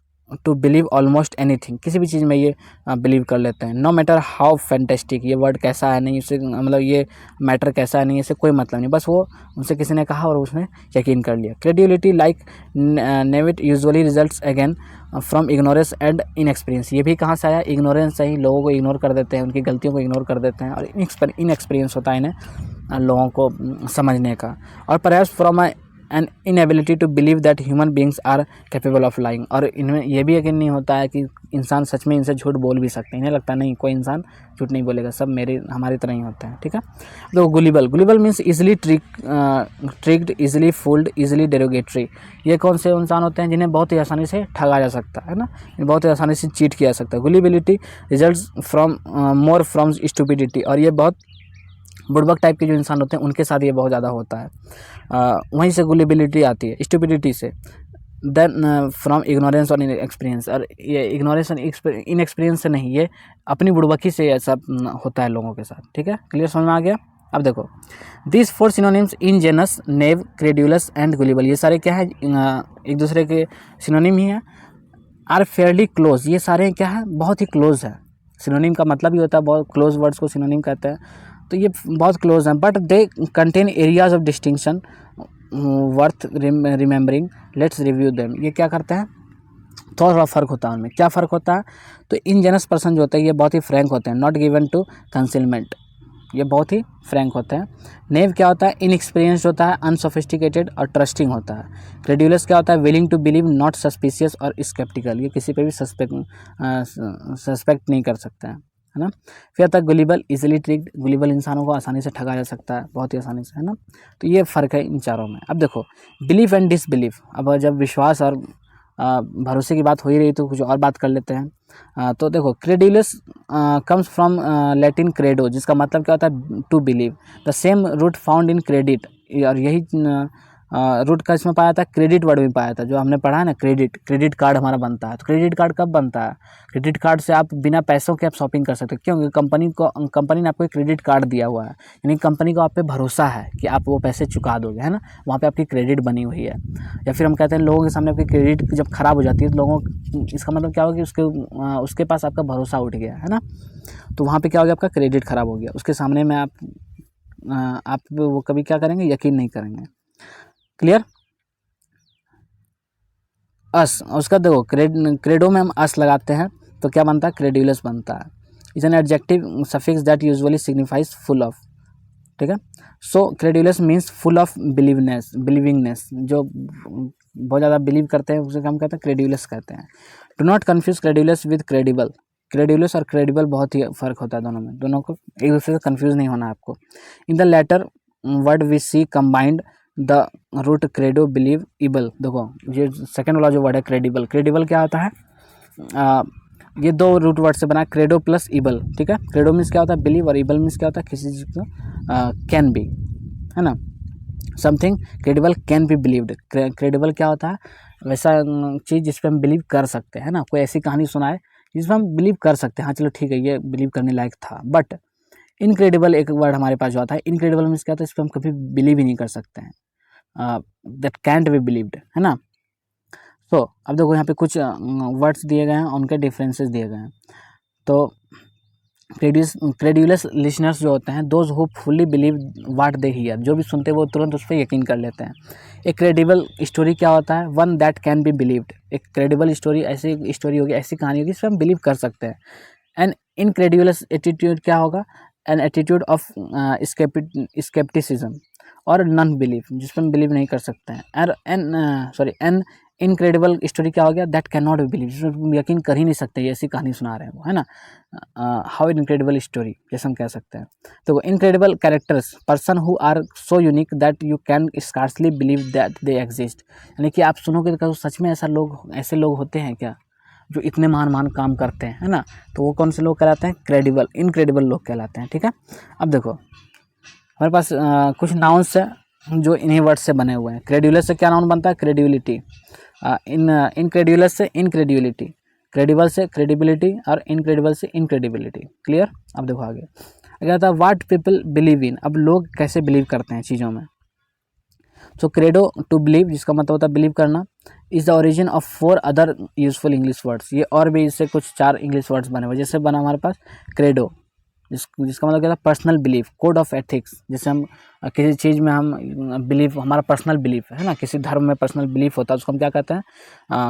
to believe almost anything, किसी भी चीज़ में ये बिलीव कर लेते हैं। नो मैटर हाउ फैंटेस्टिक, ये वर्ड कैसा है नहीं, उससे मतलब ये मैटर कैसा है नहीं, इससे कोई मतलब नहीं, बस वो उनसे किसी ने कहा और उसने यकीन कर लिया। Credibility like naivete usually results again from ignorance and inexperience, ये भी कहाँ से आया? इग्नोरेंस से ही, लोगों को इग्नोर कर देते हैं, उनकी गलतियों को इग्नोर कर देते हैं, और इनएक्सपीरियंस होता है इन्हें लोगों को समझने का। और perhaps from an inability to believe that human beings are capable of lying, और इनमें यह भी यकीन नहीं होता है कि इंसान सच में इनसे झूठ बोल भी सकते हैं। इन्हें लगता नहीं कोई इंसान झूठ नहीं बोलेगा, सब हमारी तरह ही होते हैं, ठीक है। तो गुलिबल, गुलिबल means easily tricked, easily fooled, easily derogatory, ये कौन से इंसान होते हैं? जिन्हें बहुत ही आसानी से ठगा जा सकता है ना, बहुत ही आसानी से चीट किया जा सकता है। Gullibility results from more from stupidity, और ये बहुत बुड़बक टाइप के जो इंसान होते हैं उनके साथ ये बहुत ज़्यादा होता है। वहीं से गुलिबिलिटी आती है, स्टूपिडिटी से। देन फ्रॉम इग्नोरेंस और एक्सपीरियंस, और ये इग्नोरेंस और इनएक्सपीरियंस से नहीं, ये अपनी बुड़बकी से ऐसा होता है लोगों के साथ, ठीक है। क्लियर समझ में आ गया? अब देखो this 4 synonyms ingenuous naive, credulous and gullible, ये सारे क्या है? एक दूसरे के सिनोनिम ही है। आर फेयरली क्लोज, ये सारे क्या है? बहुत ही क्लोज है। सिनोनिम का मतलब ही होता है, बहुत क्लोज वर्ड्स को सिनोनिम कहते हैं, तो ये बहुत क्लोज हैं। But they contain areas of distinction worth remembering, let's review them. ये क्या करते हैं? थोड़ा थोड़ा फ़र्क होता है उनमें। क्या फ़र्क होता है? तो इनजेनस पर्सन जो होते हैं ये बहुत ही फ्रैंक होते हैं, नॉट गिवन टू कंसीलमेंट, ये बहुत ही फ्रैंक होते हैं। नेव क्या होता है? इनएक्सपीरियंस्ड होता है, अनसोफिस्टिकेटेड और ट्रस्टिंग होता है। क्रेड्यूलस क्या होता है? Willing to believe, not suspicious और स्केप्टिकल, ये किसी पे भी सस्पेक्ट नहीं कर सकते हैं, है ना। फिर आता है गुलिबल, इजिली ट्रिक्ड, गुलिबल इंसानों को आसानी से ठगा जा सकता है, बहुत ही आसानी से, है ना। तो ये फ़र्क है इन चारों में। अब देखो बिलीफ एंड डिसबिलीफ, अब जब विश्वास और भरोसे की बात हो ही रही तो कुछ और बात कर लेते हैं। तो देखो credulous comes from Latin credo, जिसका मतलब क्या होता है? To believe. The same root found in credit, और यही रूट का इसमें पाया था, क्रेडिट वर्ड में पाया था, जो हमने पढ़ा है ना, क्रेडिट कार्ड हमारा बनता है। तो क्रेडिट कार्ड कब बनता है? क्रेडिट कार्ड से आप बिना पैसों के आप शॉपिंग कर सकते हो, क्योंकि कंपनी ने आपको एक क्रेडिट कार्ड दिया हुआ है, यानी कंपनी को आप पे भरोसा है कि आप वो पैसे चुका दोगे, है ना, वहाँ पे आपकी क्रेडिट बनी हुई है। या फिर हम कहते हैं लोगों के सामने आपकी क्रेडिट जब खराब हो जाती है तो लोगों, इसका मतलब क्या होगा कि उसके पास आपका भरोसा उठ गया, है ना। तो वहाँ पे क्या हो गया? आपका क्रेडिट खराब हो गया, उसके सामने में आप वो कभी क्या करेंगे? यकीन नहीं करेंगे। क्लियर? अस, उसका देखो क्रेडो में हम अस लगाते हैं तो क्या बनता है? क्रेड्यूलस बनता है। Is an adjective suffix that usually signifies full of, ठीक है। सो क्रेड्यूलस मीन्स फुल ऑफ बिलीविंगनेस, जो बहुत ज़्यादा बिलीव करते हैं उसे हम कहते हैं क्रेड्यूलस कहते हैं। Do not confuse credulous with credible, credulous और क्रेडिबल बहुत ही फ़र्क होता है दोनों में, दोनों को एक दूसरे से कन्फ्यूज़ नहीं होना आपको। In the latter word we see combined the root credo believe ible, देखो ये सेकेंड वाला जो वर्ड है क्रेडिबल, क्रेडिबल क्या होता है? ये दो रूट वर्ड से बना, क्रेडो प्लस इबल, ठीक है। क्रेडो मीन्स क्या होता है? बिलीव, और इबल मीन्स क्या होता है? किसी चीज़ को कैन बी, है ना, something credible can be believed. Credible क्या होता है? वैसा चीज़ जिस पर हम बिलीव कर सकते हैं, ना, कोई ऐसी कहानी सुनाए जिस पर हम बिलीव कर सकते हैं, हाँ चलो ठीक है ये बिलीव करने लायक था। बट इनक्रेडिबल एक वर्ड हमारे पास जो आता है, इनक्रेडिबल मीन्स क्या होता है? इस पर हम कभी बिलीव ही नहीं कर सकते हैं, दैट कैंट बी बिलीव्ड, है ना। सो अब देखो यहाँ पे कुछ वर्ड्स दिए गए हैं, उनके डिफरेंसेस दिए गए हैं। तो क्रेड्यूलस लिसनर्स जो होते हैं, those who fully believe what they hear, जो भी सुनते हैं वो तुरंत उस पर यकीन कर लेते हैं। एक क्रेडिबल स्टोरी क्या होता है? One that can be believed, एक क्रेडिबल स्टोरी ऐसी स्टोरी होगी, ऐसी कहानी होगी जिसमें हम बिलीव कर सकते हैं। एंड इनक्रेड्यूलस एटीट्यूड क्या होगा? एन एटीट्यूड ऑफ स्केप्टिसिज्म और नॉन बिलीव, जिसमें हम बिलीव नहीं कर सकते हैं। एन इनक्रेडिबल स्टोरी क्या हो गया? That can not be believe, जिसमें हम यकीन कर ही नहीं सकते, ये ऐसी कहानी सुना रहे हैं वो, है ना। हाउ इनक्रेडिबल स्टोरी जैसे हम कह सकते हैं। तो incredible characters, person who are so unique that you can scarcely believe that they exist, यानी कि आप सुनोगे तो सच में ऐसे लोग होते हैं क्या जो इतने महान काम करते हैं, है ना। तो वो कौन से लोग कहलाते हैं? क्रेडिबल, इनक्रेडिबल लोग कहलाते हैं, ठीक है। अब देखो हमारे पास कुछ नाउन्स हैं जो इन्हीं वर्ड से बने हुए हैं। क्रेड्यूलस से क्या नाउन बनता है? क्रेडिबिलिटी। इनक्रेड्यूलस से इनक्रेडिबिलिटी, क्रेडिबल से क्रेडिबिलिटी और इनक्रेडिबल से इनक्रेडिबिलिटी। क्लियर? अब देखो आगे क्या आता है, व्हाट पीपल बिलीव इन। अब लोग कैसे बिलीव करते हैं चीज़ों में। सो क्रेडो टू बिलीव, जिसका मतलब होता है बिलीव करना, is the origin of 4 other useful English words. ये और भी इससे कुछ 4 इंग्लिश वर्ड्स बने हुए, जैसे बना हमारे पास क्रेडो, जिसका मतलब क्या था? Personal belief, code of ethics. जैसे हम किसी चीज़ में हम बिलीव, हमारा पर्सनल बिलीफ है ना, किसी धर्म में पर्सनल बिलीफ होता है, उसको हम क्या कहते हैं?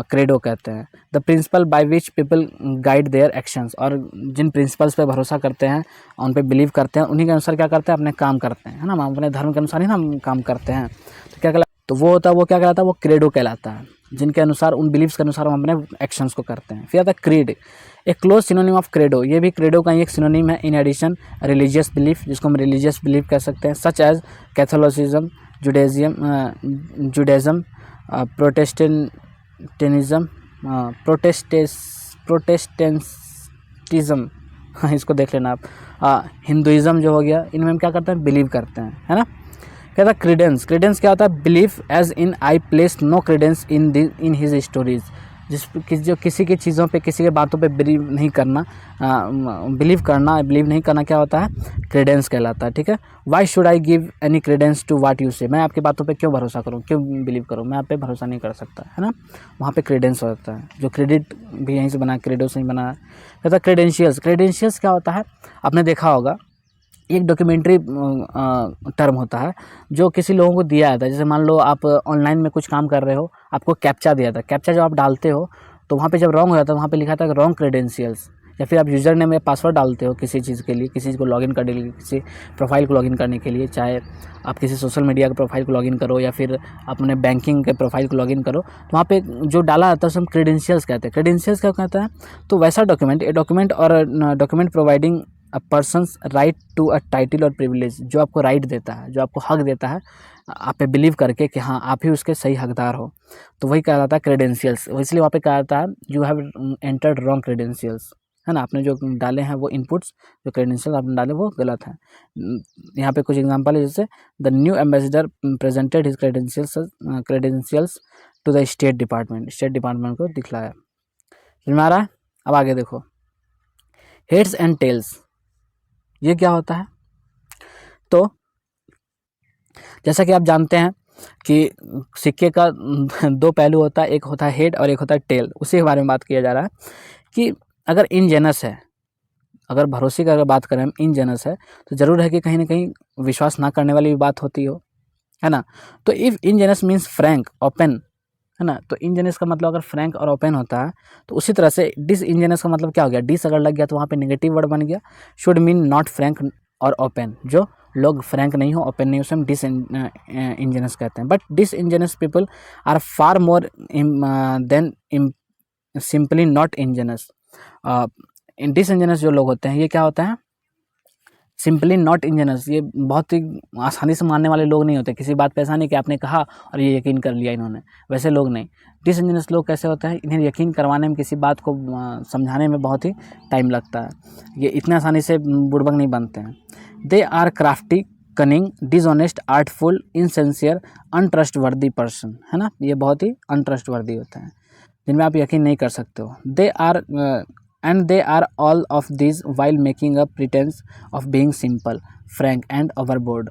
क्रेडो कहते हैं। The principal by which people guide their actions, और जिन प्रिंसिपल्स पे भरोसा करते हैं, उन पे बिलीव करते हैं, उन्हीं के अनुसार क्या करते हैं? अपने काम करते हैं, है ना। हम अपने धर्म के अनुसार ही ना हम काम करते हैं, तो क्या कहलाता? तो वो होता है, वो क्या कहलाता है? वो क्रेडो कहलाता है, जिनके अनुसार, उन बिलीव्स के अनुसार हम अपने एक्शंस को करते हैं। फिर आता है क्रीड, एक क्लोज सिनोनिम ऑफ क्रेडो। ये भी क्रेडो का एक सिनोनिम है। इन एडिशन रिलीजियस बिलीफ, जिसको हम रिलीजियस बिलीफ कह सकते हैं, such as Catholicism, Judaism, Protestantism, Protestantism, हाँ इसको देख लेना आप, हिंदुइज्म जो हो गया, इनमें हम क्या करते हैं? बिलीव करते हैं, है ना। क्या था? क्रीडेंस, क्रीडेंस क्या होता है? Belief as in I place no credence in his stories, जो किसी की चीज़ों पे, किसी के बातों पे बिलीव नहीं करना, बिलीव नहीं करना क्या होता है? क्रेडेंस कहलाता है, ठीक है। Why should I give any credence to what you say, मैं आपकी बातों पे क्यों भरोसा करूँ, क्यों बिलीव करूँ, मैं आप पे भरोसा नहीं कर सकता, है ना। वहाँ पे क्रेडेंस होता है, जो क्रेडिट भी यहीं से बना, क्रेडो से ही बना है। कहता है क्रेडेंशियल्स, क्रेडेंशियल्स क्या होता है? आपने देखा होगा, एक डॉक्यूमेंट्री टर्म होता है जो किसी लोगों को दिया जाता है। जैसे मान लो आप ऑनलाइन में कुछ काम कर रहे हो, आपको कैप्चा दिया था, कैप्चा जब आप डालते हो तो वहाँ पे जब रॉन्ग हो जाता है, वहाँ पे लिखा था रॉन्ग क्रेडेंशियल्स। या फिर आप यूज़र नेम या पासवर्ड डालते हो किसी चीज़ के लिए, किसी चीज़ को लॉगिन करने के लिए, किसी प्रोफाइल को लॉगिन करने के लिए, चाहे आप किसी सोशल मीडिया के प्रोफाइल को लॉगिन करो या फिर अपने बैंकिंग के प्रोफाइल को लॉगिन करो, तो वहाँ पे जो डाला जाता है उसे हम क्रेडेंशियल्स कहते हैं। क्रेडेंशियल्स क्या कहता है? तो वैसा डॉक्यूमेंट, ए डॉक्यूमेंट और document providing a person's right to a title और प्रिविलेज, जो आपको राइट देता है, जो आपको हक देता है आप पे बिलीव करके कि हाँ आप ही उसके सही हकदार हो, तो वही कहा जाता है क्रेडेंशियल्स। इसलिए वहाँ पे कहा जाता है you have entered wrong credentials, है ना। आपने जो डाले हैं वो इनपुट्स, जो क्रेडेंशियल आपने डाले वो गलत हैं। यहाँ पे कुछ एग्जांपल है, जैसे the new ambassador presented his credentials to the state department को दिखलाया। समझ में आ रहा है? अब आगे देखो, हेड्स एंड टेल्स, ये क्या होता है? तो जैसा कि आप जानते हैं कि सिक्के का 2 पहलू होता है, एक होता है हेड और एक होता है टेल। उसी के बारे में बात किया जा रहा है कि अगर इन जेनस है, अगर भरोसे की अगर बात करें हम, इन जेनस है, तो ज़रूर है कि कहीं ना कहीं विश्वास ना करने वाली भी बात होती हो, है ना। तो if ingenuous means frank open, है ना, तो इन जेनस का मतलब अगर फ्रैंक और ओपन होता है, तो उसी तरह से डिस इन जेनस का मतलब क्या हो गया? डिस अगर लग गया तो वहाँ पे नेगेटिव वर्ड बन गया। शुड मीन नॉट फ्रैंक और ओपन, जो लोग फ्रैंक नहीं हो, ओपन नहीं हो, उसे हम डिस इंजेनस कहते हैं। But disingenuous people are far more than simply not ingenuous. Disingenuous जो लोग होते हैं, ये क्या होता है? सिंपली नॉट इंजेनस, ये बहुत ही आसानी से मानने वाले लोग नहीं होते। किसी बात पे ऐसा नहीं कि आपने कहा और ये यकीन कर लिया इन्होंने, वैसे लोग नहीं। डिसइंजेनियस लोग कैसे होते हैं? इन्हें यकीन करवाने में, किसी बात को समझाने में बहुत ही टाइम लगता है। ये इतने आसानी से बुड़बक नहीं बनते हैं। They are crafty, cunning, dishonest, artful, insincere, untrustworthy person, है ना। ये बहुत ही अनट्रस्टवर्दी होते हैं, जिनमें आप यकीन नहीं कर सकते हो। They are and they are all of these while making a pretense of being simple, frank and above board।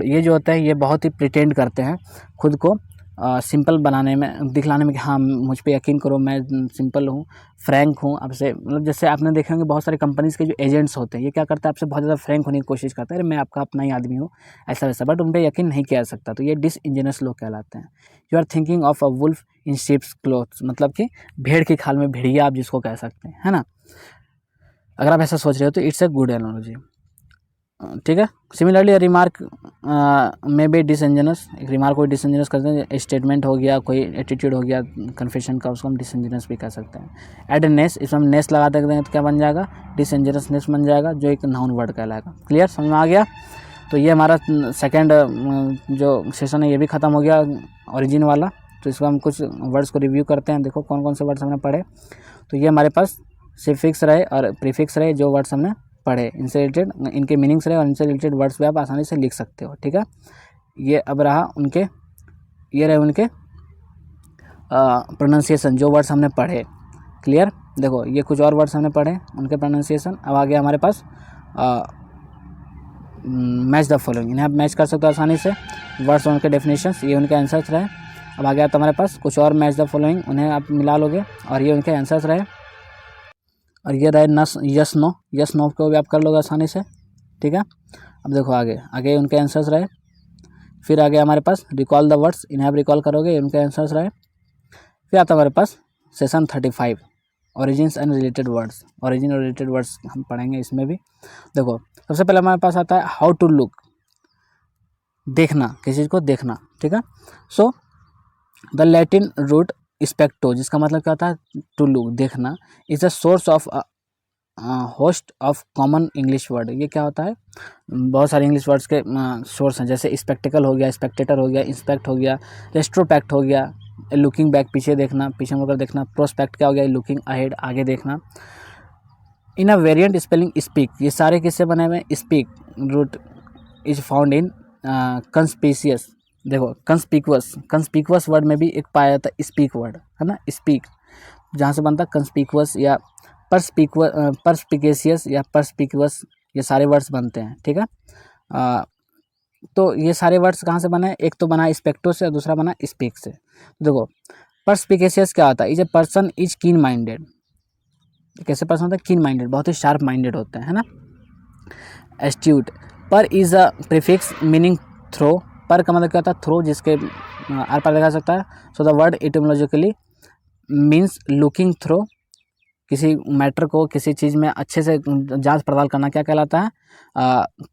ये जो होता है, ये बहुत ही प्रिटेंड करते हैं खुद को सिंपल बनाने में, दिखलाने में कि हाँ मुझ पे यकीन करो, मैं सिंपल हूँ, फ्रैंक हूँ आपसे। मतलब जैसे आपने देखे होंगे बहुत सारे कंपनीज़ के जो एजेंट्स होते हैं, ये क्या करते हैं? आपसे बहुत ज़्यादा फ्रैंक होने की कोशिश करते हैं, अरे मैं आपका अपना ही आदमी हूँ, ऐसा वैसा, बट उन पर यकीन नहीं किया जा सकता। तो ये डिसइंजेनियस लोग कहलाते हैं। You are thinking of a wolf in sheep's clothes, मतलब कि भेड़ की खाल में भेड़िया आप जिसको कह सकते हैं, है ना। अगर आप ऐसा सोच रहे हो तो इट्स ए गुड एनालॉजी, ठीक है। सिमिलरली रिमार्क में बी डिसइंजेनस, एक रिमार्क को डिसइंजेनस करते हैं। स्टेटमेंट हो गया, कोई एटीट्यूड हो गया कन्फेशन का, उसको हम डिसइंजेनस भी कह सकते हैं। एड नेस, इसमें हम नेस लगा देते हैं तो क्या बन जाएगा? डिसइंजेनसनेस बन जाएगा, जो एक नाउन वर्ड कहलाएगा। क्लियर, समझ में आ गया? तो ये हमारा सेकेंड जो सेशन है ये भी ख़त्म हो गया, ओरिजिन वाला। तो इसको हम कुछ वर्ड्स को रिव्यू करते हैं। देखो कौन कौन से वर्ड्स हमने पढ़े। तो ये हमारे पास सिफिक्स रहे और प्रीफिक्स रहे, जो वर्ड्स हमने पढ़े, इनसे रिलेटेड इनके मीनिंग्स रहे और इनसे रिलेटेड वर्ड्स भी आप आसानी से लिख सकते हो। ठीक है, ये अब रहा उनके, ये रहे उनके प्रोनाउंसिएशन, जो वर्ड्स हमने पढ़े। क्लियर, देखो ये कुछ और वर्ड्स हमने पढ़े, उनके प्रोनाउंसिएशन। अब आ गया हमारे पास मैच द फॉलोइंग, इन्हें आप मैच कर सकते हो आसानी से, वर्ड्स और उनके डेफिनेशंस, ये उनके आंसर्स रहे। अब आ गया तो हमारे पास कुछ और मैच द फॉलोइंग, उन्हें आप मिला लोगे और ये उनके आंसर्स रहे। और ये रहे नस यस नो, यस नो को भी आप कर लोगे आसानी से। ठीक है, अब देखो आगे आगे उनके आंसर्स रहे। फिर आगे हमारे पास रिकॉल द वर्ड्स, इन्हें आप रिकॉल करोगे, ये उनके आंसर्स रहे। फिर आता है हमारे पास session 35 origins and related words, origin और रिलेटेड वर्ड्स हम पढ़ेंगे इसमें भी। देखो सबसे पहले हमारे पास आता है हाउ टू लुक, देखना, किसी चीज़ को देखना। ठीक है, सो द लैटिन रूट स्पेक्टो, जिसका मतलब क्या होता है टू लुक, देखना, is a source of host of common English word. ये क्या होता है, बहुत सारे इंग्लिश वर्ड्स के सोर्स हैं, जैसे स्पेक्टिकल हो गया, स्पेक्टेटर हो गया, इंस्पेक्ट हो गया, रेस्ट्रोपैक्ट हो गया, लुकिंग बैक, पीछे देखना, पीछे मुड़कर देखना, प्रोस्पेक्ट क्या हो गया, लुकिंग अहेड, आगे देखना। In a variant spelling spic, ये सारे किससे बने हुए हैं, spic root is found in conspicuous. देखो कंस्पीकुअस वर्ड में भी एक पाया जाता है स्पीक वर्ड, है ना, स्पीक जहाँ से बनता है कंस्पीकुअस या परस्पिकेशियस या परस्पिकुअस, ये सारे वर्ड्स बनते हैं। ठीक है, तो ये सारे वर्ड्स कहाँ से बने, एक तो बना स्पेक्टो से और दूसरा बना स्पीक से। देखो परस्पिकेशियस क्या होता है, is a person is keen minded, कैसे पर्सन होता है, कीन माइंडेड, बहुत ही शार्प माइंडेड होते हैं, है ना। Astute, per is a prefix meaning through, per का मतलब क्या होता है, थ्रो, जिसके आर पार लगा सकता है। So the word etymologically means looking through, किसी मैटर को, किसी चीज़ में अच्छे से जांच पड़ताल करना क्या कहलाता है,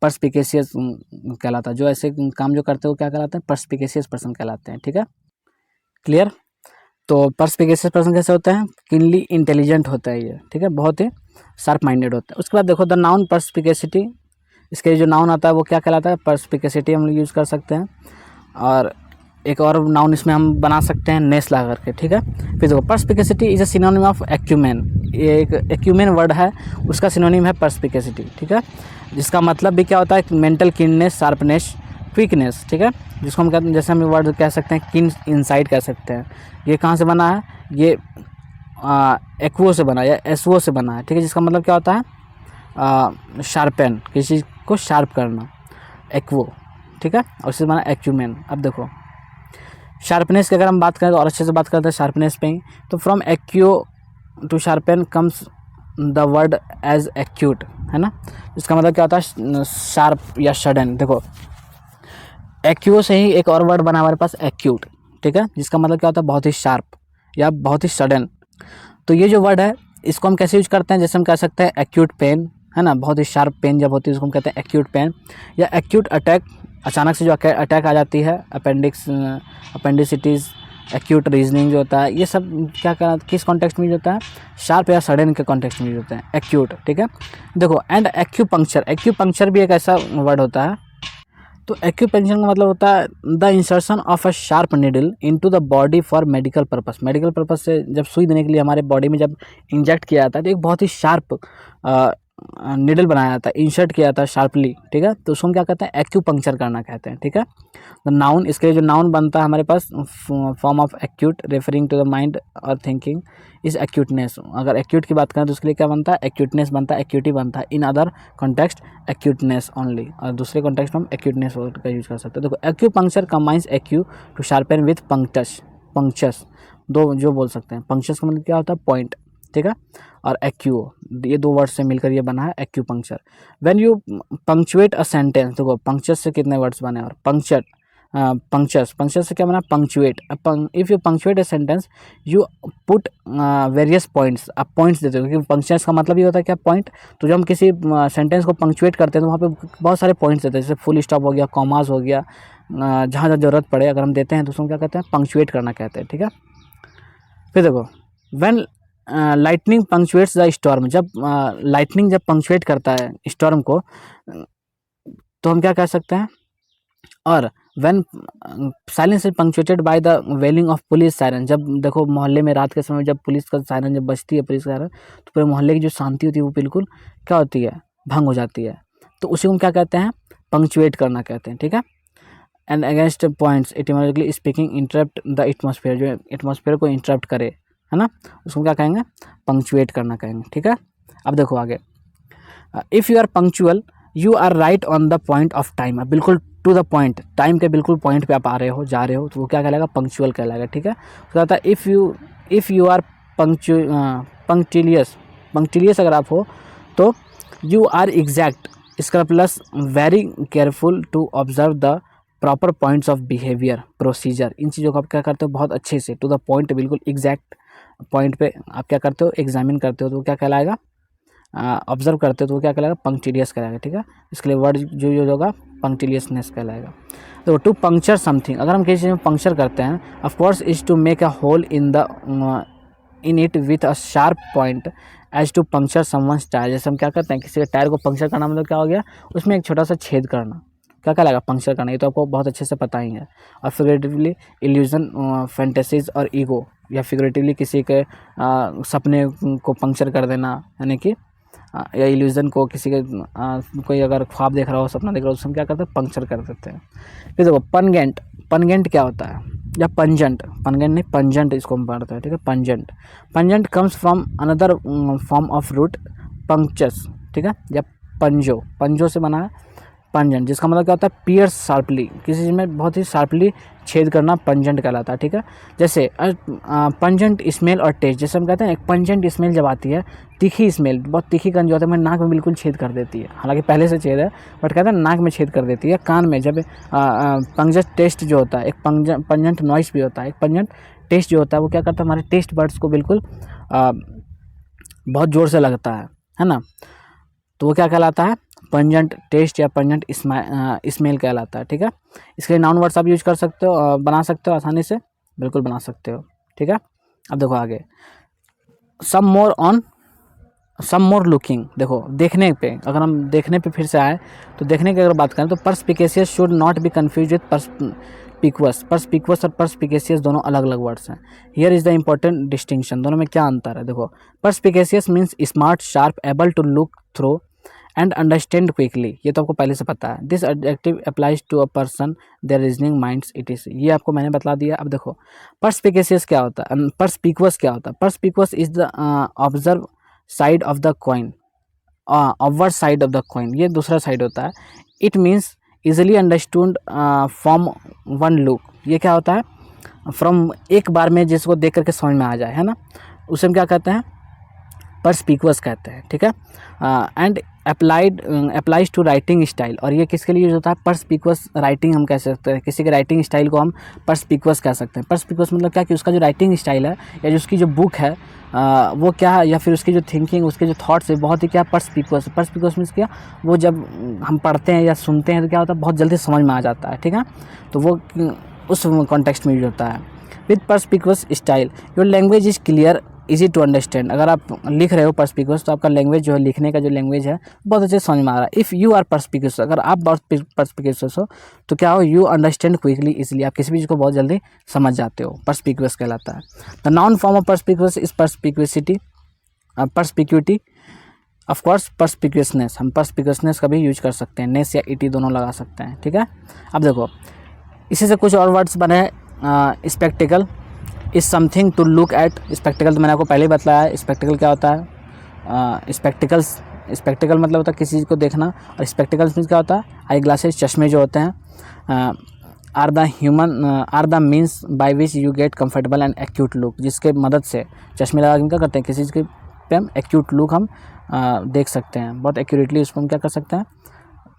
परस्पिकेशियस कहलाता है। जो ऐसे काम जो करते हो क्या कहलाते हैं, परस्पिकेशियस पर्सन कहलाते हैं। ठीक है, क्लियर। तो परस्पिकेशियस पर्सन कैसे होते हैं, किनली इंटेलिजेंट होता है ये। ठीक है, बहुत ही शार्प माइंडेड होता है। उसके बाद देखो द नाउन परस्पिकेसिटी, इसके जो नाउन आता है वो क्या कहलाता है, परस्पिकेसिटी हम लोग यूज़ कर सकते हैं। और एक और नाउन इसमें हम बना सकते हैं नेस ला करके। ठीक है, फिर देखो perspicacity is a synonym of acumen, ये एक एक्यूमेन वर्ड है, उसका सिनोनिम है परस्पिकेसिटी। ठीक है, जिसका मतलब भी क्या होता है, मेंटल कीननेस, शार्पनेस, क्विकनेस। ठीक है, जिसको हम कहते हैं, जैसे हम वर्ड कह सकते हैं कीन इनसाइट कह सकते हैं। ये कहाँ से बना है, ये एक्वो से बना या एसओ से बना है। ठीक है, जिसका मतलब क्या होता है, शार्पन, किसी चीज़ को शार्प करना, एक्वो। ठीक है, और उससे बना एक्यूमेन। अब देखो शार्पनेस की अगर हम बात करें तो और अच्छे से बात करते हैं शार्पनेस पे ही, तो from acu to sharpen comes the word as acute, है ना। इसका मतलब क्या होता है, शार्प या सडन। देखो एक्यू से ही एक और वर्ड बना हमारे पास एक्यूट। ठीक है, जिसका मतलब क्या होता है, बहुत ही शार्प या बहुत ही सडन। तो ये जो वर्ड है इसको हम कैसे यूज करते हैं, जैसे हम कह सकते हैं एक्यूट पेन, है ना, बहुत ही शार्प पेन जब होती है उसको हम कहते हैं एक्यूट पेन, या एक्यूट अटैक, अचानक से जो अटैक आ जाती है, अपेंडिसिटीज़, एक्यूट रीजनिंग जो होता है, ये सब क्या किस कॉन्टेक्स्ट में यूज होता है, शार्प या सडन के कॉन्टेक्स्ट में यूज होता है, एक्यूट। ठीक है, देखो एंड एक्यूपंक्चर भी एक ऐसा वर्ड होता है। तो एक्यूपंक्चर का मतलब होता है the insertion of a sharp needle into the body for medical purpose. Medical purpose से जब सुई देने के लिए हमारे बॉडी में जब इंजेक्ट किया जाता है तो एक बहुत ही शार्प निडल बनाया जाता है, इंसर्ट किया जाता है शार्पली। ठीक है, तो उसको हम क्या कहते हैं, एक्यूपंक्चर करना कहते हैं। ठीक है, द नाउन, इसके जो नाउन बनता है हमारे पास form of acute referring to the mind और थिंकिंग इज एक्यूटनेस। अगर एक्यूट की बात करें तो उसके लिए क्या बनता है, एक्यूटनेस बनता है, एक्यूटी बनता है। In other context acuteness only, और दूसरे कॉन्टेक्स्ट में हम एक्यूटनेस वर्ड का यूज कर सकते हैं। देखो acupuncture combines acu to sharpen with punctus, दो जो बोल सकते हैं। पंक्चस का मतलब क्या होता है, पॉइंट। ठीक है, और एक्यू, ये दो वर्ड से मिलकर ये बना है acupuncture. When you punctuate a sentence, देखो पंक्चर से कितने वर्ड्स बने, और पंक्चर से क्या बना, punctuate. If you punctuate a sentence you put various points, आप पॉइंट्स देते हो, क्योंकि पंक्चर्स का मतलब ये होता है क्या, पॉइंट। तो जब हम किसी सेंटेंस को पंक्चुएट करते हैं तो वहाँ पे बहुत सारे पॉइंट्स देते हैं, जैसे फुल स्टॉप हो गया, कॉमास हो गया, जहाँ जहाँ ज़रूरत पड़े अगर हम देते हैं तो उसको क्या कहते हैं, पंक्चुएट करना कहते हैं। ठीक है, फिर देखो व्हेन लाइटनिंग पंक्चुएट्स द स्टॉर्म, जब लाइटनिंग जब पंक्चुएट करता है स्टॉर्म को तो हम क्या कह सकते हैं, और when silence is punctuated by the wailing of police siren, जब देखो मोहल्ले में रात के समय जब पुलिस का सायरन जब बजती है, पुलिस का सायरन, तो पूरे मोहल्ले की जो शांति होती है वो बिल्कुल क्या होती है, भंग हो जाती है, तो उसी को हम क्या कहते हैं, पंक्चुएट करना कहते हैं, ठीक है। And against points etymologically speaking interrupt the atmosphere, जो एटमॉस्फेयर को इंटरप्ट करे, है ना, उसको क्या कहेंगे, पंक्चुएट करना कहेंगे, ठीक है। अब देखो आगे, if you are punctual you are right on the point of time, अब बिल्कुल टू द पॉइंट, टाइम के बिल्कुल पॉइंट पे आप आ रहे हो, जा रहे हो, तो वो क्या कहलाएगा, पंक्चुअल कहलाएगा, ठीक है। तो कहता है if you are punctilious, punctilious अगर आप हो तो यू आर एग्जैक्ट, इसका plus very careful to observe the proper points of behaviour procedure, इन चीज़ों को आप क्या करते हो, बहुत अच्छे से टू द पॉइंट, बिल्कुल एग्जैक्ट पॉइंट पे आप क्या करते हो, एग्जामिन करते हो, तो वो क्या कहलाएगा, ऑब्जर्व करते हो, तो वो क्या कहलाएगा, पंक्टिलियस कहलाएगा, ठीक है। इसके लिए वर्ड जो यूज होगा पंक्टिलियसनेस कहलाएगा। तो टू पंक्चर समथिंग, अगर हम किसी चीज़ में पंक्चर करते हैं, of course is to make a hole in it with a sharp point as to puncture someone's tyre, जैसे हम क्या करते हैं, किसी के टायर को पंक्चर करना मतलब क्या हो गया, उसमें एक छोटा सा छेद करना, क्या कहलाएगा, पंक्चर करना, ये तो आपको बहुत अच्छे से पता ही है। और फिगरेटिवली इल्यूजन, फैंटेसीज और ईगो, या फिगरेटिवली किसी के सपने को पंक्चर कर देना, यानी कि या इल्यूजन को, किसी के कोई अगर ख्वाब देख रहा हो, सपना देख रहा हो, उसमें क्या करते हैं, पंक्चर कर देते हैं। फिर देखो पंगेंट, पंगेंट क्या होता है, या पंजेंट, पंगेंट नहीं पंजेंट इसको हम पढ़ते हैं, ठीक है, pungent, pungent comes from another form of root punctus, ठीक है, या पंजो, पंजो से बना है पंजेंट, जिसका मतलब क्या होता है, पियर्स शार्पली, किसी चीज़ में बहुत ही शार्पली छेद करना पंजेंट कहलाता है, ठीक है। जैसे पंजेंट स्मेल और टेस्ट, जैसे हम कहते हैं एक पंजेंट स्मेल जब आती है, तीखी स्मेल, बहुत तीखी गंध जो होता है, मैं नाक में बिल्कुल छेद कर देती है, हालांकि पहले से छेद है, बट कहते हैं नाक में छेद कर देती है, कान में जब पंजेंट टेस्ट जो होता है, एक पंजेंट नॉइस भी होता है, एक पंजेंट टेस्ट जो होता है, वो क्या करता है, हमारे टेस्ट बर्ड्स को बिल्कुल बहुत ज़ोर से लगता है ना, तो वो क्या कहलाता है, पंजेंट टेस्ट या पंजेंट स्मेल कहलाता है, ठीक है। इसके लिए नाउन वर्ड्स आप यूज कर सकते हो, बना सकते हो आसानी से, बिल्कुल बना सकते हो, ठीक है। अब देखो आगे, सम मोर लुकिंग, देखो देखने पे, अगर हम देखने पे फिर से आए, तो देखने की अगर बात करें तो perspicacious should not be confuse with perspicuous, perspicuous और परस्पिकेशियस दोनों अलग अलग वर्ड्स हैं। Here is the important distinction, दोनों में क्या अंतर है, देखो perspicacious means smart, sharp, able to look through and understand quickly, ये तो आपको पहले से पता है। This adjective applies to a person their reasoning minds it is, ये आपको मैंने बता दिया। अब देखो परस्पिकेशियस क्या होता है, परस्पिकुअस क्या होता है, perspicuous is the observe side of the coin, obverse side of the coin, ये दूसरा साइड होता है। It means easily understood from one look, ये क्या होता है, फ्रॉम एक बार में जिसको देख करके समझ में आ जाए, है ना, उसे हम क्या कहते हैं, परस्पिकुअस कहते हैं, ठीक है। And applies to writing style, और ये किसके लिए यूज होता है, परस्पिकुअस राइटिंग हम कह सकते हैं, किसी के राइटिंग स्टाइल को हम परस्पिकुअस कह सकते हैं। परस्पिकुअस मतलब क्या, कि उसका जो राइटिंग स्टाइल है, या जो उसकी जो बुक है, वो क्या है, या फिर उसकी जो थिंकिंग, उसके जो थॉट्स है, बहुत ही क्या परस्पिकुअस, परस्पिकुअस मीन्स क्या, वो जब हम पढ़ते हैं या सुनते हैं तो क्या होता है, बहुत जल्दी समझ में आ जाता है, ठीक है, तो वो उस कॉन्टेक्स्ट में यूज होता है। With perspicuous style your language is clear, easy to understand, अगर आप लिख रहे हो परस्पिकुअस, तो आपका लैंग्वेज जो है, लिखने का जो लैंग्वेज है, बहुत अच्छे से समझ में आ रहा है। इफ़ यू आर परस्पिकुअस, अगर आप परस्पिकुअस हो, तो क्या हो, यू अंडरस्टैंड क्विकली, इजीली, आप किसी भी चीज़ को बहुत जल्दी समझ जाते हो, परस्पिकुअस कहलाता है। The noun form of perspicuous is perspicuity, perspicuity, of course perspicuousness, हम परस्पिक्यूसनेस का भी यूज कर सकते हैं, नेस या इटी दोनों लगा सकते हैं, ठीक है। अब देखो इसी से कुछ और वर्ड्स बने, spectacle is something to look at, spectacle तो मैंने आपको पहले ही बताया, स्पेक्टिकल क्या होता है, स्पेक्टिकल मतलब होता है किसी चीज़ को देखना, और स्पेक्टिकल्स मीन्स क्या होता है, आई ग्लासेस, चश्मे जो होते हैं, are the means by which you get comfortable and acute look, जिसके मदद से चश्मे लगा के क्या करते हैं, किसी चीज़ के पे हम एक्यूट लुक हम देख सकते हैं, बहुत एक्यूरेटली उसको हम क्या कर सकते हैं,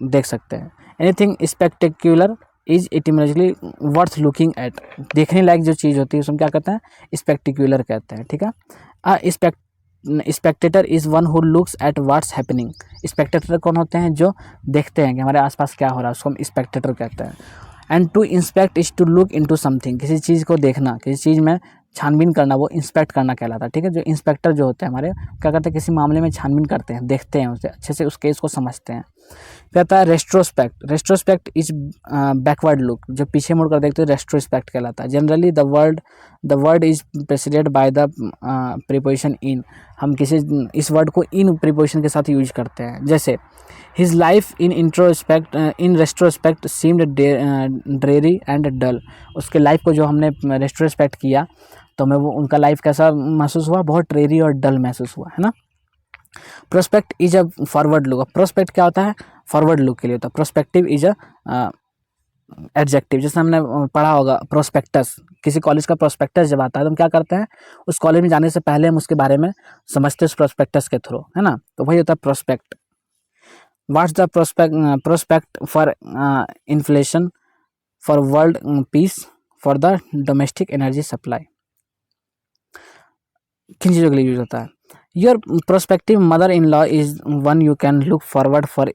देख सकते हैं। Anything spectacular is etymologically worth looking at, देखने लायक जो चीज़ होती है उसमें क्या कहते हैं, स्पेक्टिकुलर कहते हैं, ठीक है। Spectator is one who looks at what's happening, Spectator कौन होते हैं, जो देखते हैं कि हमारे आसपास क्या हो रहा है, उसको हम स्पेक्टेटर कहते हैं। And to inspect is to look into something, किसी चीज़ को देखना, किसी चीज़ में छानबीन करना, वो इंस्पेक्ट करना कहलाता है, ठीक है। जो इंस्पेक्टर जो होते हैं हमारे, क्या करते हैं, किसी मामले में छानबीन करते हैं, देखते हैं उसे अच्छे से, उस केस को समझते हैं। कहता है retrospect, retrospect is backward look, जो पीछे मुड़ कर देखते हैं, रेस्ट्रोस्पेक्ट कहलाता है। Generally the word is preceded by the preposition in, हम किसी इस वर्ड को इन प्रीपोजिशन के साथ यूज करते हैं। जैसे his life in retrospect seemed dreary and dull. उसके लाइफ को जो हमने रेस्ट्रोस्पेक्ट किया तो हमें वो उनका लाइफ कैसा महसूस हुआ, बहुत ड्रेरी और डल महसूस हुआ, है ना। Prospect is a forward look. Prospect क्या होता है, फॉरवर्ड लुक के लिए होता है। Prospective is a adjective. जैसे हमने पढ़ा होगा प्रोस्पेक्टस, किसी कॉलेज का प्रोस्पेक्टस जब आता है तो हम क्या करते हैं, उस कॉलेज में जाने से पहले हम उसके बारे में समझते हैं उस प्रोस्पेक्टस के थ्रू, है ना। तो वही होता है prospect. What's the prospect for inflation, for world peace, for the domestic energy supply, किन चीज़ों के लिए यूज होता है। Your prospective mother in law is one you can look forward for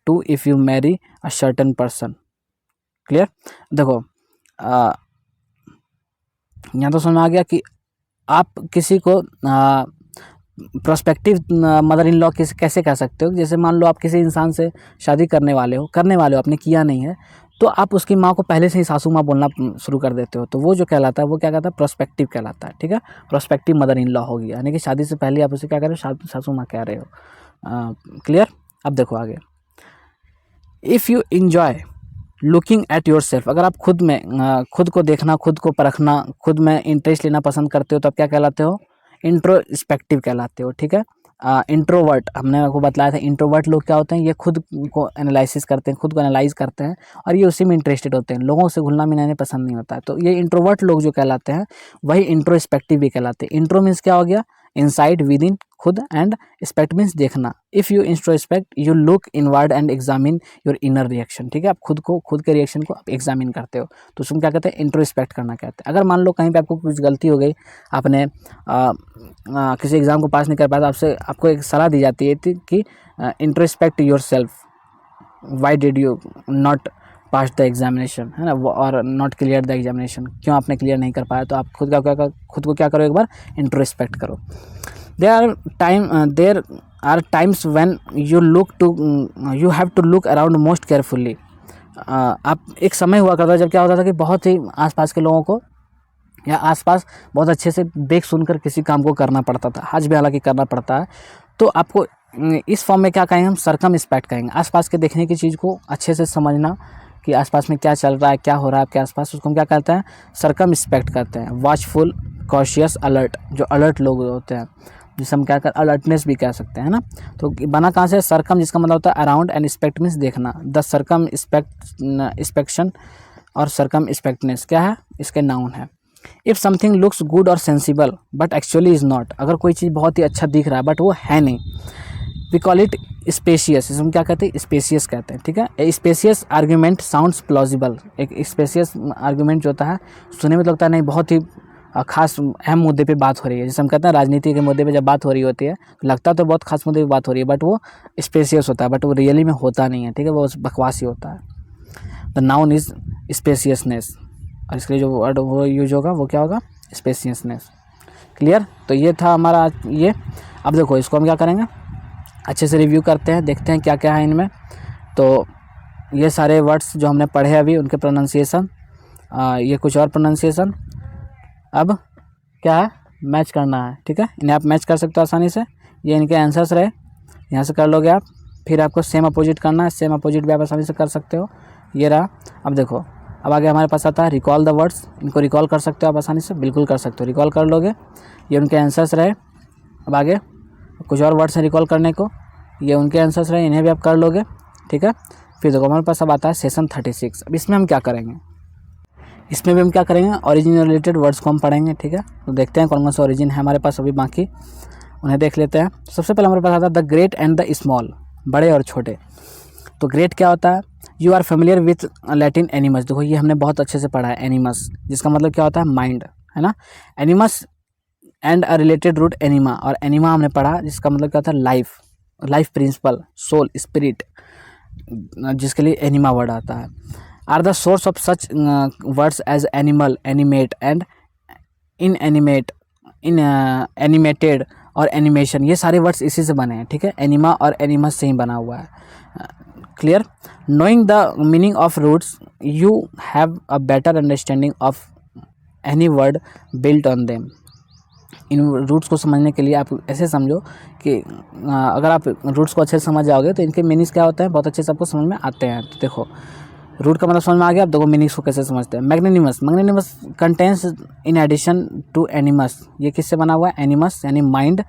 to if you marry a certain person. Clear. देखो यहाँ तो समझ में आ गया कि आप किसी को प्रोस्पेक्टिव मदर इन लॉ कैसे कह सकते हो। जैसे मान लो आप किसी इंसान से शादी करने वाले हो, आपने किया नहीं है, तो आप उसकी माँ को पहले से ही सासू माँ बोलना शुरू कर देते हो, तो वो जो कहलाता है वो क्या कहता है, प्रोस्पेक्टिव कहलाता है। ठीक है, प्रोस्पेक्टिव मदर इन लॉ हो गया, यानी कि शादी से पहले आप उसे क्या कर रहे हो, सासू माँ कह रहे हो। क्लियर। अब देखो आगे, if you enjoy looking at your self, अगर आप खुद को देखना, खुद को परखना, खुद में इंटरेस्ट लेना पसंद करते हो तो आप क्या कहलाते हो, इंट्रोस्पेक्टिव कहलाते हो। ठीक है। इंट्रोवर्ट, हमने आपको बताया था इंट्रोवर्ट लोग क्या होते हैं, ये खुद को एनालिसिस करते हैं, खुद को एनालाइज करते हैं और ये उसी में इंटरेस्टेड होते हैं, लोगों से घुलना मिलना इन्हें पसंद नहीं होता है। तो ये इंट्रोवर्ट लोग जो कहलाते हैं वही इंट्रोस्पेक्टिव भी कहलाते हैं। इंट्रो मीन्स क्या हो गया, इनसाइड, विद इन, खुद, एंड स्पेक्ट मीन्स देखना। If you introspect you look inward and examine your inner reaction. ठीक है, आप खुद के रिएक्शन को आप एग्जामिन करते हो, तो उसमें क्या कहते हैं, इंट्रोस्पेक्ट करना कहते हैं। अगर मान लो कहीं पे आपको कुछ गलती हो गई, आपने किसी एग्ज़ाम को पास नहीं कर पाया, तो आपको एक सलाह दी जाती है कि introspect your self, why did you not pass the examination, है ना, और नॉट क्लियर द एग्जामिनेशन, क्यों आपने क्लियर नहीं कर पाया। तो आप खुद को क्या करो, एक बार इंट्रोस्पेक्ट करो। There are times when you have to look around most carefully. आप एक समय हुआ करता जब क्या होता था कि बहुत ही आसपास के लोगों को या आसपास बहुत अच्छे से देख सुनकर किसी काम को करना पड़ता था, आज भी हालांकि करना पड़ता है। तो आपको इस फॉर्म में क्या कहेंगे, हम सरकमस्पेक्ट कहेंगे। आसपास के देखने की चीज़ को अच्छे से समझना कि आसपास में क्या चल रहा है, क्या हो रहा है आपके आसपास, उसको हम क्या कहते हैं, सरकमस्पेक्ट कहते हैं। वॉचफुल, कॉशियस, अलर्ट, जो अलर्ट लोग होते हैं, जिसे हम क्या कर अलर्टनेस भी कह सकते हैं ना। तो बना कहाँ से, सरकम, जिसका मतलब होता है अराउंड, एंड स्पेक्ट मीन्स देखना। द सरकम स्पेक्शन और सरकम स्पेक्टनेस क्या है, इसके नाउन है। इफ़ समथिंग लुक्स गुड और sensible but actually is not, अगर कोई चीज़ बहुत ही अच्छा दिख रहा है बट वो है नहीं, वी कॉल इट स्पेशियस, इसमें क्या कहते हैं, स्पेशियस कहते हैं। ठीक है, ए स्पेशियस आर्ग्यूमेंट साउंड्स प्लॉजिबल। एक स्पेशियस आर्ग्यूमेंट जो होता है सुनने में तो लगता है नहीं बहुत ही खास अहम मुद्दे पे बात हो रही है, जैसे हम कहते हैं राजनीति के मुद्दे पे जब बात हो रही होती है तो लगता तो बहुत खास मुद्दे पे बात हो रही है, बट वो स्पेशियस होता है, बट वो रियली में होता नहीं है। ठीक है, वो बकवास ही होता है। द नाउन इज स्पेशियसनेस, और इसके लिए जो वर्ड वो यूज होगा वो क्या होगा, स्पेशियसनेस। क्लियर। तो ये था हमारा ये। अब देखो इसको हम क्या करेंगे, अच्छे से रिव्यू करते हैं, देखते हैं क्या क्या है इनमें। तो ये सारे वर्ड्स जो हमने पढ़े अभी उनके प्रोनाउंसिएशन, ये कुछ और प्रोनाउंसिएशन, अब क्या है, मैच करना है। ठीक है, इन्हें आप मैच कर सकते हो आसानी से, ये इनके आंसर्स रहे, यहाँ से कर लोगे आप। फिर आपको सेम अपोजिट करना है, सेम अपोजिट भी आप आसानी से कर सकते हो, ये रहा। अब देखो अब आगे हमारे पास आता है रिकॉल द वर्ड्स, इनको रिकॉल कर सकते हो आप आसानी से, बिल्कुल कर सकते हो, रिकॉल कर लोगे। ये उनके आंसर्स रहे। अब आगे कुछ और वर्ड्स हैं रिकॉल करने को, ये उनके आंसर्स रहे, इन्हें भी आप कर लोगे। ठीक है, फिर देखो हमारे पास अब आता है सेशन 36। अब इसमें हम क्या करेंगे, इसमें भी हम क्या करेंगे, ओरिजिन रिलेटेड वर्ड्स को हम पढ़ेंगे। ठीक है, तो देखते हैं कौन कौन सा ओरिजिन है हमारे पास अभी बाकी, उन्हें देख लेते हैं। सबसे पहले हमारे पास आता है the great and the small, बड़े और छोटे। तो ग्रेट क्या होता है, you are familiar with Latin animus. देखो ये हमने बहुत अच्छे से पढ़ा है, एनिमस जिसका मतलब क्या होता है, माइंड, है ना। Animus and a related root anima, और एनिमा हमने पढ़ा जिसका मतलब क्या होता है, life, life principle, soul, spirit, जिसके लिए एनिमा वर्ड आता है। Are the source of such words as animal, animate and in animated और एनिमेशन, ये सारे वर्ड्स इसी से बने हैं। ठीक है, एनिमा और एनिमस से ही बना हुआ है। Clear. Knowing the meaning of roots you have a better understanding of any word built on them. इन रूट्स को समझने के लिए आप ऐसे समझो कि अगर आप रूट्स को अच्छे से समझ जाओगे तो इनके मीनिंग्स क्या होते हैं बहुत अच्छे से आपको समझ में आते हैं। तो देखो रूट का मतलब समझ में आ गया। अब देखो मीनिंग्स को कैसे समझते हैं। Magnanimous, magnanimous contains in addition to animus, ये किससे बना हुआ है? एनिमस यानी mind.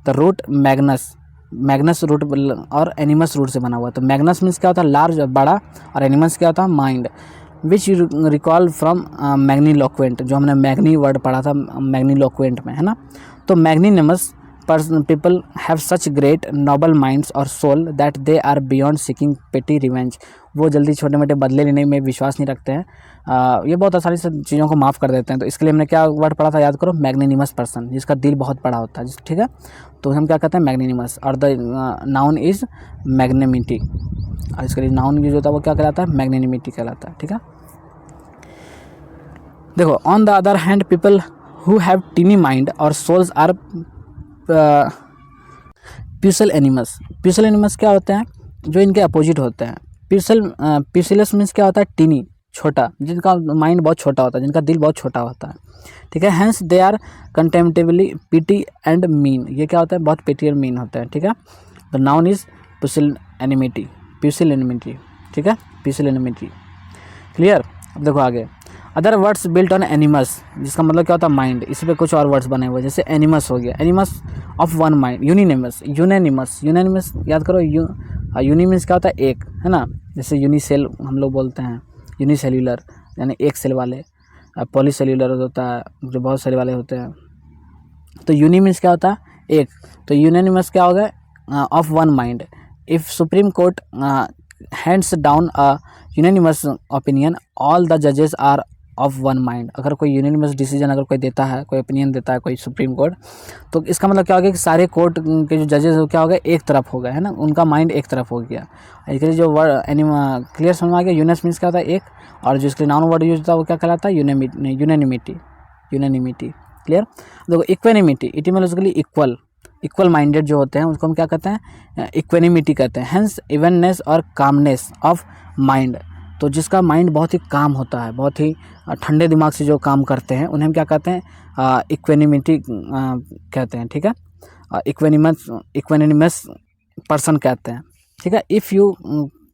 The root magnus, magnus root और एनिमस रूट से बना हुआ है। तो मैग्नस मीन्स क्या होता है? लार्ज, बड़ा, और एनिमस क्या होता है? Mind. Which you recall from magniloquent, जो हमने मैग्नी वर्ड पढ़ा था मैग्नीलोक्वेंट में, है ना। तो मैग्नीनिमस people have such great noble minds और soul that they are beyond seeking petty revenge, वो जल्दी छोटे मोटे बदले लेने में विश्वास नहीं रखते हैं। ये बहुत आसानी से चीज़ों को माफ़ कर देते हैं। तो इसके लिए हमने क्या वर्ड पढ़ा था? याद करो, मैग्नीनिमस पर्सन, जिसका दिल बहुत बड़ा होता है, ठीक है। तो हम क्या कहते हैं? मैग्नीनिमस। और द नाउन इज़ मैग्नेमिटी, और इसके लिए नाउन यूज होता है वो क्या कहलाता है? मैग्नेनिमिटी कहलाता है, ठीक है। देखो on the other hand people who have tiny mind और souls are pusillanimous. Pusillanimous क्या होते हैं? जो इनके अपोजिट होते हैं। प्यूसिलस मीन्स क्या होता है? टीनी, छोटा, जिनका माइंड बहुत छोटा होता है, जिनका दिल बहुत छोटा होता है, ठीक है। Hence they are contemptibly petty and mean, ये क्या होता है? बहुत पिटी और मीन होता है, ठीक है। The noun is pusillanimity, pusillanimity, ठीक है, प्यूसिल एनिमिटी, क्लियर। अब देखो आगे, other words built on animus, जिसका मतलब क्या होता है? माइंड। इसी पे कुछ और वर्ड्स बने हुए, जैसे एनिमस हो गया, animus of one mind. Unanimous, unanimous, unanimous याद करो, यूनी मीन्स क्या होता है? एक, है ना। जैसे यूनिसेल हम लोग बोलते हैं, यूनिसेल्युलर यानी एक सेल वाले। पॉलीसेल्युलर होता है जो बहुत सेल वाले होते हैं। तो यूनी मीन्स क्या होता है? एक। तो यूनैनिमस क्या होगा? Of one mind. If supreme court hands down a unanimous opinion all the जजेस आर ऑफ वन माइंड। अगर कोई यूनिनिमस डिसीजन अगर कोई देता है, कोई ओपिनियन देता है कोई सुप्रीम कोर्ट, तो इसका मतलब क्या हो गया कि सारे कोर्ट के जो जजेस हो क्या हो गए? एक तरफ हो गए, है ना, उनका माइंड एक तरफ हो गया। इसके लिए जो वर्ड क्लियर समझ में आ गया। यूनस मीन्स क्या होता है? एक, और जो इसके लिए नाउन वर्ड यूज होता है वो क्या कहलाता है? Unanimity, unanimity, clear. देखो इक्वेनिमिटी, इटिमोलॉजिकली इक्वल, इक्वल माइंडेड जो होते हैं उसको हम क्या कहते हैं? इक्वेनिमिटी कहते हैं। हैंस इवननेस और कामनेस ऑफ माइंड, तो जिसका माइंड बहुत ही काम होता है, बहुत ही ठंडे दिमाग से जो काम करते हैं उन्हें हम क्या कहते हैं? इक्वेनिमिटी कहते हैं, ठीक है। इक्वेनिमस पर्सन कहते हैं, ठीक है। If you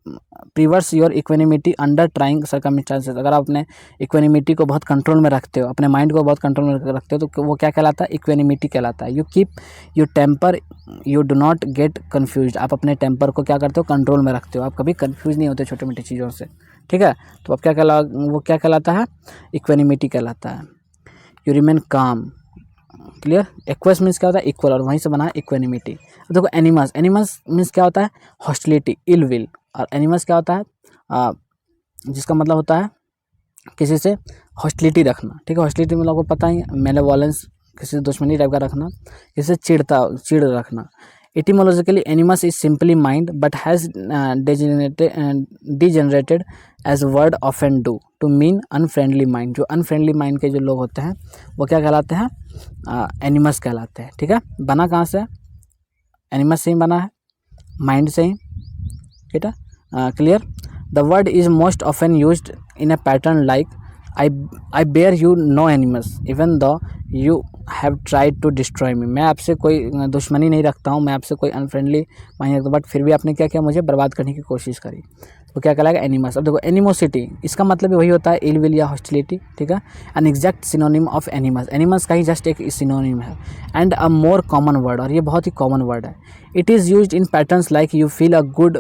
preserve your equanimity under trying circumstances, अगर आप अपने इक्वेनिमिटी को बहुत कंट्रोल में रखते हो, अपने माइंड को बहुत कंट्रोल में रखते हो, तो वो क्या कहलाता है? इक्वेनिमिटी कहलाता है। You keep your temper, you do not get confuse, आप अपने टेम्पर को क्या करते हो? कंट्रोल में रखते हो, आप कभी कन्फ्यूज नहीं होते छोटी मोटी चीज़ों से, ठीक है। तो अब वो क्या कहलाता है? इक्वेनिमिटी कहलाता है। यू रिमेन काम, क्लियर। एक्वस मीन्स क्या होता है? इक्वल, और वहीं से बना है इक्वेनिमिटी। देखो एनिमस, एनिमस मीन्स क्या होता है? Hostility, ill will. और एनिमस क्या होता है? जिसका मतलब होता है किसी से हॉस्टिलिटी रखना, ठीक है। हॉस्टिलिटी मतलब आपको पता ही, मेलेवोलेंस, किसी से दुश्मनी टाइप का रखना, किसी से चिड़ रखना। Etymologically, animus is simply mind, but has degenerated as word often do to mean unfriendly mind. जो unfriendly mind के जो लोग होते हैं वो क्या कहलाते हैं? एनिमस कहलाते हैं, ठीक है। बना कहाँ से? एनिमस से ही बना है, माइंड से ही, ठीक है, clear. The word is most often used in a pattern like I bear you no animus even though you have tried to destroy me. मैं आपसे कोई दुश्मनी नहीं रखता हूँ, मैं आपसे कोई अनफ्रेंडली माइंड रखता हूँ, बट फिर भी आपने क्या किया? मुझे बर्बाद करने की कोशिश करी। तो क्या कहलाएगा? एनिमस। अब देखो एनिमोसिटी, इसका मतलब वही होता है इल विल या हॉस्टिलिटी, ठीक है। An exact synonym of animus, animus का ही जस्ट एक सिनोनिम है। And a more common word, और ये बहुत ही कॉमन वर्ड है। It is used in patterns like you feel a good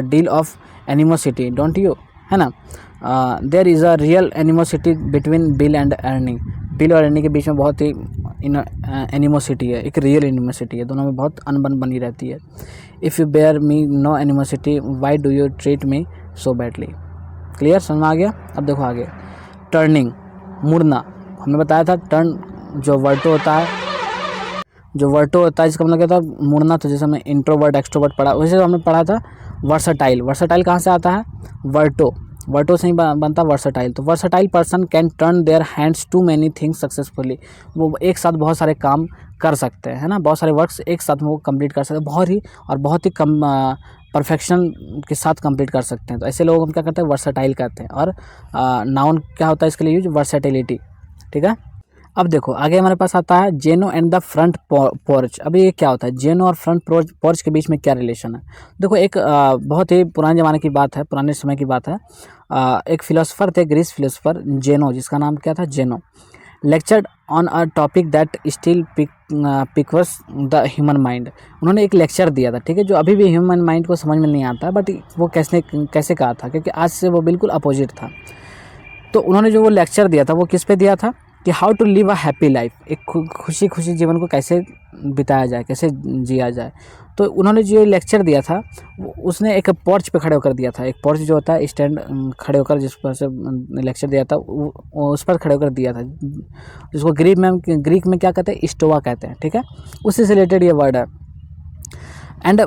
deal of animosity don't you, है ना। There is a real animosity between Bill and Ernie, Bill और Ernie के बीच में बहुत ही एनिमोसिटी है, एक रियल एनिमोसिटी है, दोनों में बहुत अनबन बनी रहती है। If you bear me no animosity why do you treat me so badly, clear, समझ में आ गया। अब देखो आगे, टर्निंग, मुड़ना, हमने बताया था टर्न जो वर्टो होता है, जो वर्टो होता है इसका मतलब क्या था? मुड़ना। तो जैसे हमने इंट्रोवर्ट एक्सट्रोवर्ट पढ़ा, वैसे हमने पढ़ा था वर्सटाइल, वर्सटाइल कहाँ से आता है? वर्टो, वर्टो से ही बनता वर्सटाइल। तो versatile person can turn their hands to many things successfully, वो एक साथ बहुत सारे काम कर सकते हैं, है ना, बहुत सारे वर्क्स एक साथ वो कंप्लीट कर सकते हैं, बहुत ही कम परफेक्शन के साथ कंप्लीट कर सकते हैं। तो ऐसे लोग हम क्या करते हैं? वर्सटाइल कहते हैं। और नाउन क्या होता है इसके लिए यूज? वर्सेटिलिटी, ठीक है। अब देखो आगे हमारे पास आता है जेनो एंड द फ्रंट पोर्च। अभी ये क्या होता है, जेनो और फ्रंट पोर्च के बीच में क्या रिलेशन है? देखो एक बहुत ही पुराने ज़माने की बात है, पुराने समय की बात है। एक फिलोसोफर थे, ग्रीस फिलोसोफर जेनो, जिसका नाम क्या था, Zeno, lectured on a topic that still piques the human mind. उन्होंने एक लेक्चर दिया था, ठीक है, जो अभी भी ह्यूमन माइंड को समझ में नहीं आता, बट वो कैसे कहा था, क्योंकि आज से वो बिल्कुल अपोजिट था। तो उन्होंने जो वो लेक्चर दिया था वो किस पे दिया था कि how to live a happy life, एक खुशी खुशी जीवन को कैसे बिताया जाए, कैसे जिया जाए। तो उन्होंने जो लेक्चर दिया था उसने एक पोर्च पे खड़े होकर दिया था। एक पोर्च जो होता है स्टैंड, खड़े होकर जिस पर से लेक्चर दिया था उस पर खड़े होकर दिया था, जिसको ग्रीक में क्या कहते हैं, स्टोवा कहते हैं, ठीक है, उससे रिलेटेड ये वर्ड है। And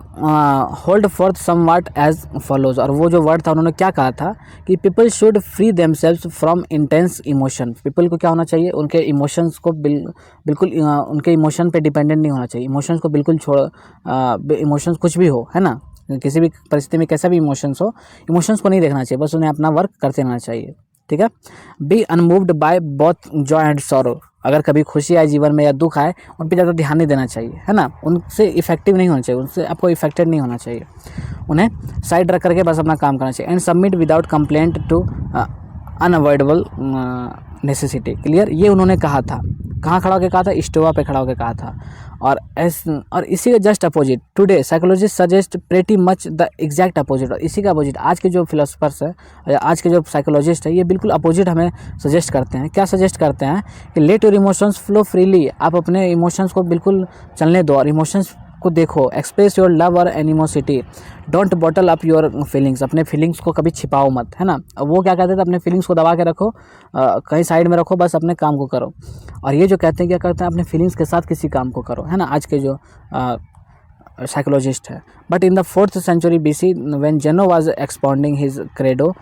hold forth somewhat as follows. और वो जो वर्ड था उन्होंने क्या कहा था कि people should free themselves from intense emotion. People को क्या होना चाहिए, उनके इमोशंस को बिल्कुल उनके इमोशन पे डिपेंडेंट नहीं होना चाहिए। इमोशंस को बिल्कुल छोड़, इमोशंस कुछ भी हो, है ना, किसी भी परिस्थिति में कैसा भी इमोशंस हो, इमोशंस को नहीं देखना चाहिए, बस उन्हें अपना वर्क करते रहना चाहिए, ठीक है। Be unmoved by both joy and sorrow. अगर कभी खुशी आए जीवन में या दुख आए, उन पर ज़्यादा ध्यान नहीं देना चाहिए, है ना, उनसे इफेक्टिव नहीं होना चाहिए, उनसे आपको इफेक्टेड नहीं होना चाहिए, उन्हें साइड रख करके बस अपना काम करना चाहिए। And submit without complaint to unavoidable necessity. Clear, ये उन्होंने कहा था, कहाँ खड़ा होकर कहा था, स्टोवा पे खड़ा होकर कहा था। और इसी का just opposite today psychologist suggest pretty much the exact opposite. और इसी का अपोजिट आज के जो फिलोसफर्स है या आज के जो साइकोलॉजिस्ट है, ये बिल्कुल अपोजिट हमें सजेस्ट करते हैं। क्या सजेस्ट करते हैं कि let your emotions flow freely. आप अपने इमोशंस को बिल्कुल चलने दो और इमोशंस को देखो। एक्सप्रेस योर लव और animosity, don't bottle up your feelings. अपने फीलिंग्स को कभी छिपाओ मत, है ना। वो क्या कहते थे, अपने फीलिंग्स को दबा के रखो, कहीं साइड में रखो, बस अपने काम को करो। और ये जो कहते हैं क्या करते हैं, अपने फीलिंग्स के साथ किसी काम को करो, है ना, आज के जो साइकोलॉजिस्ट है। But in the 4th century BC when Zeno was expounding his credo,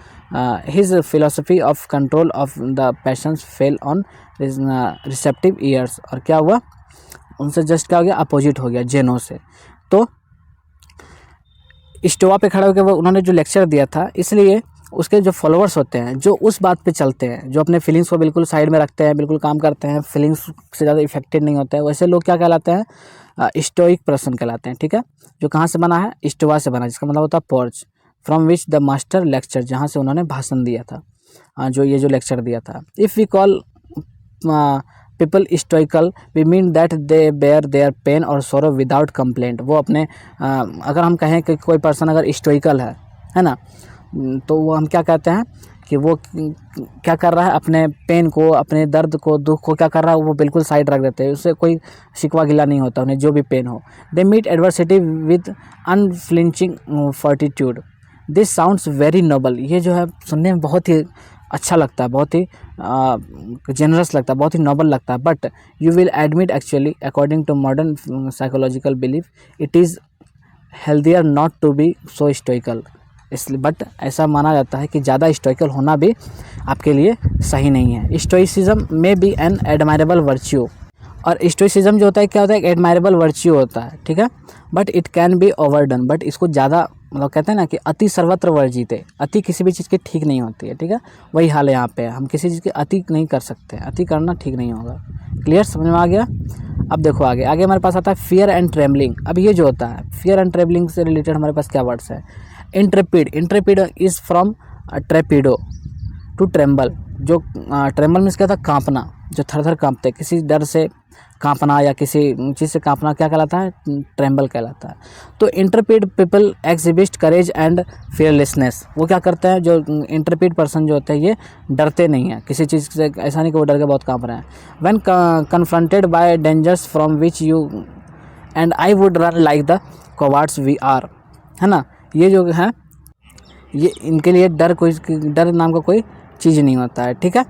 his philosophy of control of the passions fell on receptive ears. और क्या हुआ, उनसे जस्ट क्या हो गया, अपोजिट हो गया जेनो से। तो स्टोवा पे खड़े होकर वो उन्होंने जो लेक्चर दिया था, इसलिए उसके जो फॉलोअर्स होते हैं, जो उस बात पे चलते हैं, जो अपने फीलिंग्स को बिल्कुल साइड में रखते हैं, बिल्कुल काम करते हैं, फीलिंग्स से ज़्यादा इफेक्टेड नहीं होते हैं, वैसे लोग क्या कहलाते हैं, स्टोइक पर्सन कहलाते हैं, ठीक है। जो कहाँ से बना है, स्टोवा से बना, जिसका मतलब होता है porch, from which the master lecture, जहाँ से उन्होंने भाषण दिया था, जो ये जो लेक्चर दिया था। If we call people stoical we mean that they bear their pain और सोरो विदाउट कंप्लेंट। वो अपने अगर हम कहें कि कोई पर्सन अगर स्टोइकल है ना, तो वो हम क्या कहते हैं कि वो क्या कर रहा है, अपने पेन को, अपने दर्द को, दुख को क्या कर रहा है, वो बिल्कुल साइड रख देते हैं, उससे कोई शिकवा गिला नहीं होता उन्हें, जो भी पेन हो। They meet adversity with unflinching fortitude. This sounds very noble. ये जो है सुनने में बहुत ही अच्छा लगता है, बहुत ही जेनरस लगता है, बहुत ही नोबल लगता है। But you will admit actually according to modern psychological belief it is healthier not to be so stoical. इसलिए बट ऐसा माना जाता है कि ज़्यादा स्टोइकल होना भी आपके लिए सही नहीं है। स्टोइसिज्म में बी एन एडमायरेबल वर्च्यू। और स्टोइसिज्म जो होता है क्या होता है, एक एडमायरेबल वर्च्यू होता है, ठीक है, but it can be overdone. But इसको ज़्यादा मतलब कहते हैं ना कि अति सर्वत्र वर्जित है, अति किसी भी चीज़ की ठीक नहीं होती है, ठीक है। वही हाल है यहाँ पे, हम किसी चीज़ की अति नहीं कर सकते, अति करना ठीक नहीं होगा। क्लियर, समझ में आ गया। अब देखो आगे हमारे पास आता है फियर एंड ट्रेमलिंग। अब ये जो होता है फियर एंड ट्रेमलिंग से रिलेटेड हमारे पास क्या वर्ड्स है, intrepid is from trepido to tremble. जो ट्रेम्बल मीन्स क्या था, कांपना, जो थर थर कांपते, किसी डर से कांपना या किसी चीज़ से कांपना क्या कहलाता है, ट्रेम्बल कहलाता है। तो intrepid people exhibit courage and fearlessness. वो क्या करते हैं, जो इंटरप्रीड पर्सन जो होते हैं ये डरते नहीं हैं किसी चीज़ से, ऐसा नहीं कि वो डर के बहुत कांप रहे हैं। When confronted by dangers from which you and I would run like the cowards we are, है ना। ये जो है ये इनके लिए डर नाम का कोई चीज़ नहीं होता है, ठीक है।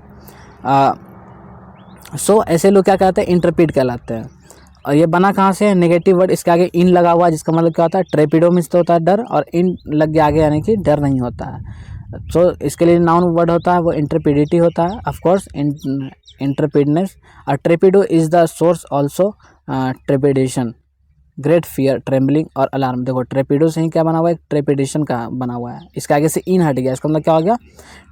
सो ऐसे लोग क्या कहते हैं, इंटरप्रीड कहलाते हैं। और ये बना कहाँ से है, नेगेटिव वर्ड इसके आगे इन लगा हुआ है, जिसका मतलब क्या होता है, ट्रेपिडो मीन्स तो होता है डर, और इन लग गया आगे यानी कि डर नहीं होता है। सो इसके लिए नाउन वर्ड होता है वो इंटरप्रिडिटी होता है, ऑफकोर्स इंटरप्रिडनेस। और trepido is the source also trepidation, great fear, trembling और अलार्म। देखो ट्रेपिडो से ही क्या बना हुआ है, एक ट्रेपिडेशन का बना हुआ है, इसके आगे से इन हट गया, इसका मतलब क्या हो गया,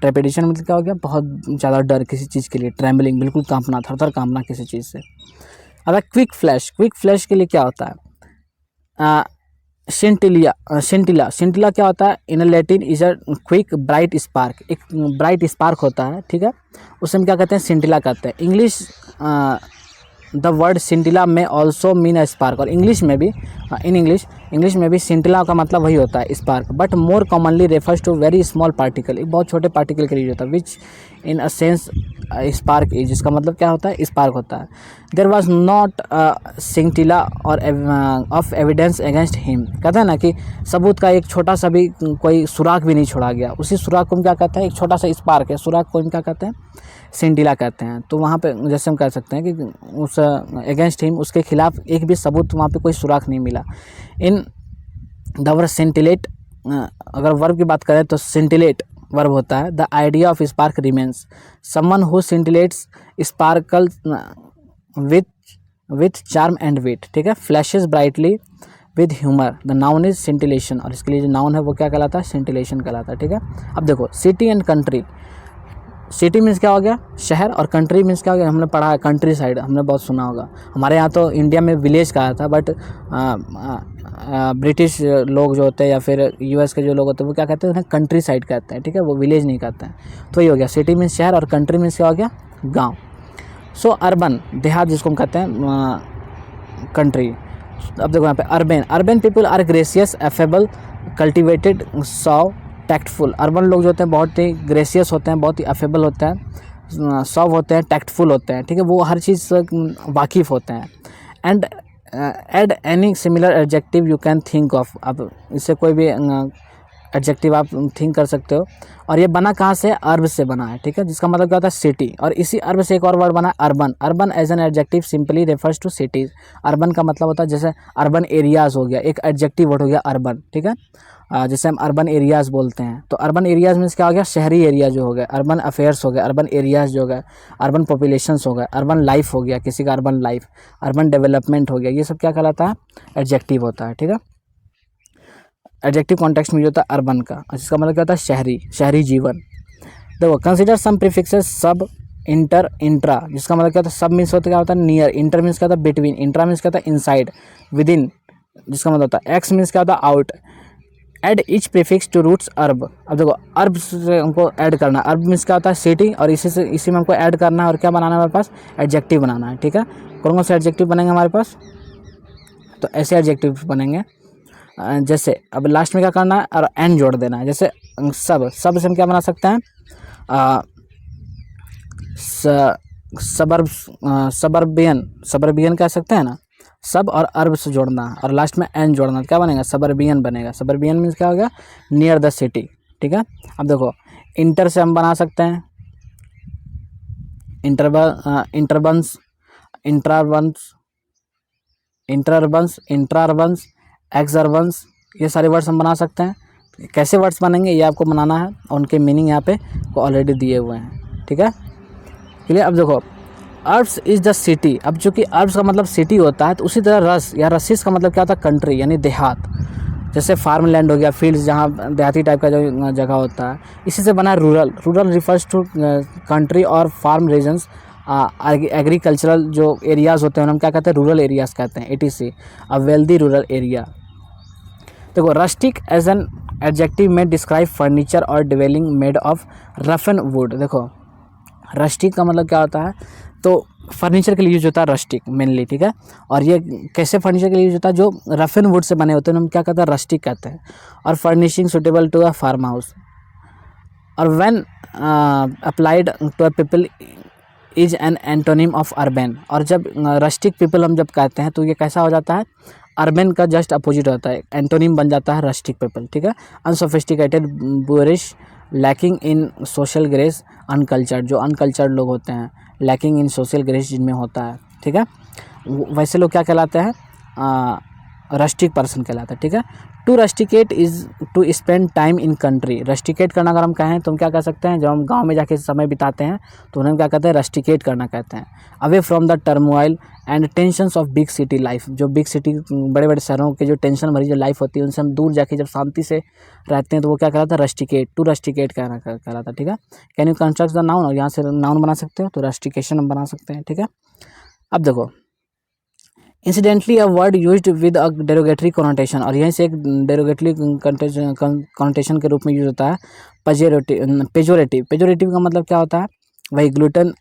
ट्रेपिडेशन मतलब क्या हो गया, बहुत ज़्यादा डर किसी चीज़ के लिए, ट्रेम्बलिंग बिल्कुल कांपना, थर थर कांपना किसी चीज़ से। अब क्विक फ्लैश, क्विक फ्लैश के लिए क्या होता है, शिंटिला क्या होता है, in Latin is a quick bright spark, एक ब्राइट स्पार्क होता है, ठीक है, उसे हम क्या कहते हैं, शिंटिला कहते हैं। इंग्लिश द वर्ड शिंटिला में ऑल्सो मीन अ स्पार्क, और इंग्लिश में भी इंग्लिश में भी शिंटिला का मतलब वही होता है spark, but more commonly refers to very small particle, एक बहुत छोटे पार्टिकल के लिए होता है, which in a sense spark is, जिसका मतलब क्या होता है, स्पार्क होता है। देयर वॉज नॉट शिंटिला और ऑफ एविडेंस अगेंस्ट हिम, कहते हैं ना कि सबूत का एक छोटा सा भी कोई सुराग भी नहीं छोड़ा गया, उसी सुराग को हम क्या कहते हैं, एक छोटा सा स्पार्क है, सुराग को हम क्या कहते हैं, शिंटिला कहते हैं। तो वहाँ पे जैसे हम कह सकते हैं कि उस अगेंस्ट हिम, उसके खिलाफ एक भी सबूत वहाँ पे कोई सुराग नहीं मिला। इन द वर्ड सेंटिलेट, अगर वर्ब की बात करें तो सेंटिलेट वर्ब होता है, the idea of spark remains, someone who scintillates sparkle with charm and wit, ठीक है, flashes brightly with humour, the noun is scintillation, और इसके लिए जो नाउन है वो क्या कहलाता है, सेंटिलेशन कहलाता है, ठीक है। अब देखो city and country, city means क्या हो गया, शहर, और कंट्री मीन्स क्या हो गया, हमने पढ़ा है कंट्री साइड, हमने बहुत सुना होगा, हमारे यहाँ तो इंडिया में विलेज कहा था, बट ब्रिटिश लोग जो होते हैं या फिर यूएस के जो लोग होते हैं वो क्या कहते हैं, उन्हें कंट्री साइड कहते हैं, ठीक है, वो विलेज नहीं कहते हैं। तो ये हो गया सिटी मीन्स शहर, और कंट्री मीन्स क्या हो गया, गाँव। सो अर्बन, देहात जिसको हम कहते हैं, कंट्री। अब देखो यहाँ पे urban people are gracious, affable, cultivated, suave, tactful. Urban लोग जो होते हैं बहुत ही ग्रेसियस होते हैं, बहुत ही अफेबल होते हैं, सॉव होते हैं, टैक्टफुल होते हैं, ठीक है, वो हर चीज़ से वाकिफ़ होते हैं। And add any similar adjective you can think of, अब इससे कोई भी एडजेक्टिव आप थिंक कर सकते हो। और ये बना कहाँ से, अर्ब से बना है, ठीक है, जिसका मतलब क्या होता है, सिटी। और इसी अर्ब से एक और वर्ड बना है urban. Urban as an adjective simply refers to cities. Urban का मतलब होता है जैसे अर्बन एरियाज़ हो गया, एक एडजेक्टिव वर्ड हो गया अर्बन, ठीक है, जैसे हम अर्बन एरियाज़ बोलते हैं, तो अर्बन एरियाज़ मीन्स क्या हो गया, शहरी एरिया जो हो गया, अर्बन अफेयर्स हो गया, अर्बन एरियाज़ जो हो गया, अर्बन पॉपुलेशंस हो गया, अर्बन लाइफ हो गया, किसी का अर्बन लाइफ, अर्बन डेवलपमेंट हो गया, ये सब क्या कहलाता है, एडजेक्टिव होता है, ठीक है। एडजेक्टिव कॉन्टेक्स्ट में जो होता है अर्बन का, जिसका मतलब क्या होता है, शहरी, शहरी जीवन। देखो कंसिडर सम प्रीफिक्सेस सब, इंटर, इंट्रा, जिसका मतलब क्या होता है, सब मीन्स होता क्या होता है, नियर, इंटर मीन्स क्या होता है, बिटवीन, इंट्रा मीन्स क्या होता है, इनसाइड, विदिन, जिसका मतलब होता है, एक्स मीन्स क्या होता है, out. Add each prefix to roots urb. अब देखो अर्ब से हमको ऐड करना है, अर्ब मीन्स क्या होता है, सिटी, और इसी में हमको ऐड करना है, और क्या बनाना है हमारे पास, एडजेक्टिव बनाना है, ठीक है। कौन से एडजेक्टिव बनेंगे हमारे पास, तो ऐसे एडजेक्टिव बनेंगे, जैसे अब लास्ट में क्या करना है, और एन जोड़ देना है, जैसे सब से हम क्या बना सकते हैं, सबर्बियन कह सकते हैं ना, सब और अर्ब से जोड़ना और लास्ट में एन जोड़ना, क्या बनेगा, सबर्बियन बनेगा। सबर्बियन मीन्स क्या हो गया, नियर द सिटी, ठीक है। अब देखो इंटर से हम बना सकते हैं इंटरबंस, इंट्रारबंस, एक्सअर्बंस, ये सारे वर्ड्स हम बना सकते हैं। कैसे वर्ड्स बनेंगे ये आपको बनाना है, और उनके मीनिंग यहाँ पे ऑलरेडी दिए हुए हैं, ठीक है, क्लियर। अब देखो अर्ब्स इज़ द सिटी, अब चूँकि अर्ब्स का मतलब सिटी होता है, तो उसी तरह रस या रसिस का मतलब क्या होता है, कंट्री यानी देहात, जैसे फार्म लैंड हो गया, फील्ड्स जहाँ देहाती टाइप का जो जगह होता है, इसी से बना है rural. Rural refers to country और फार्म रीजन्स, एग्रीकल्चरल जो एरियाज़ होते हैं हम क्या कहते हैं, रूरल एरियाज़ कहते हैं, ETC, a wealthy rural area. देखो रस्टिक एज एन एडजेक्टिव में डिस्क्राइब फर्नीचर और dwelling made of rough and would. देखो रस्टिक का मतलब क्या होता है, तो फर्नीचर के लिए यूज होता है रस्टिक मेनली, ठीक है, और ये कैसे फर्नीचर के लिए यूज होता है, जो रफ एंड वुड से बने होते हैं हम क्या कहते हैं, रस्टिक कहते हैं। और furnishing suitable to a farm house, और when applied to a people is an antonym of urban. और जब रस्टिक पीपल हम जब कहते हैं तो ये कैसा हो जाता है, अर्बन का जस्ट अपोजिट होता है, एंटोनिम बन जाता है रस्टिक पीपल, ठीक है। Unsophisticated, Boris, lacking in social grace, uncultured, जो अनकल्चर्ड लोग होते हैं, लैकिंग इन सोशल ग्रेस जिनमें होता है, ठीक है, वैसे लोग क्या कहलाते हैं, रस्टिक पर्सन कहलाते हैं, ठीक है। To rusticate is to spend time in country. Rusticate करना अगर हम कहें तो हम क्या कह सकते हैं, जब हम गांव में जाके समय बिताते हैं तो उन्हें क्या कहते हैं, रस्टिकेट करना कहते हैं। Away from the turmoil and tensions of big city life, जो बिग सिटी बड़े बड़े शहरों के जो टेंशन भरी जो लाइफ होती है उनसे हम दूर जाके जब शांति से रहते हैं तो वो क्या कहलाता है, रस्टिकेट। टू रस्टिकेट कहलाता है, ठीक है। Can you construct the noun, और यहाँ से नाउन बना सकते हो तो रस्टिकेशन हम बना सकते हैं, ठीक है। अब देखो incidentally a word used with a derogatory connotation, और यहीं से एक डेरोगेटरी कॉनोटेशन के रूप में यूज होता है पेजोरेटिव। पेजोरेटिव का मतलब क्या होता है, वही ग्लूटन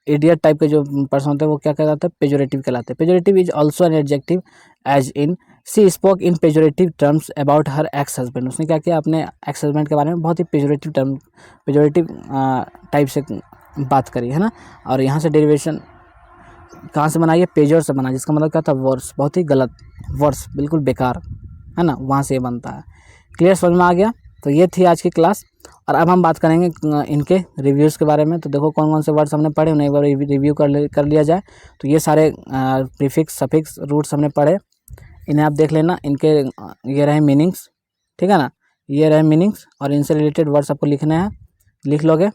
इडियट टाइप के जो पर्सन होते हैं वो क्या कहलाते हैं, पेजोरेटिव कहलाते हैं। Pejorative is also an adjective as in she spoke in pejorative terms about her ex husband. उसने क्या किया, अपने एक्स हस्बैंड के बारे में बहुत ही पेजोरेटिव टाइप से बात करी है ना। और यहाँ से डेरिवेशन कहाँ से बनाइए, पेजर से बना, जिसका मतलब क्या था, वर्स, बहुत ही गलत वर्स, बिल्कुल बेकार, है ना, वहाँ से ये बनता है। क्लियर, समझ में आ गया। तो ये थी आज की क्लास, और अब हम बात करेंगे इनके रिव्यूज़ के बारे में। तो देखो कौन कौन से वर्ड्स हमने पढ़े, उन्हें एक बार रिव्यू कर लिया जाए। तो ये सारे प्रीफिक्स सफिक्स रूट्स हमने पढ़े, इन्हें आप देख लेना। इनके ये रहे मीनिंग्स, ठीक है ना, ये रहे मीनिंग्स, और इनसे रिलेटेड वर्ड्स आपको लिखने हैं, लिख लोगे।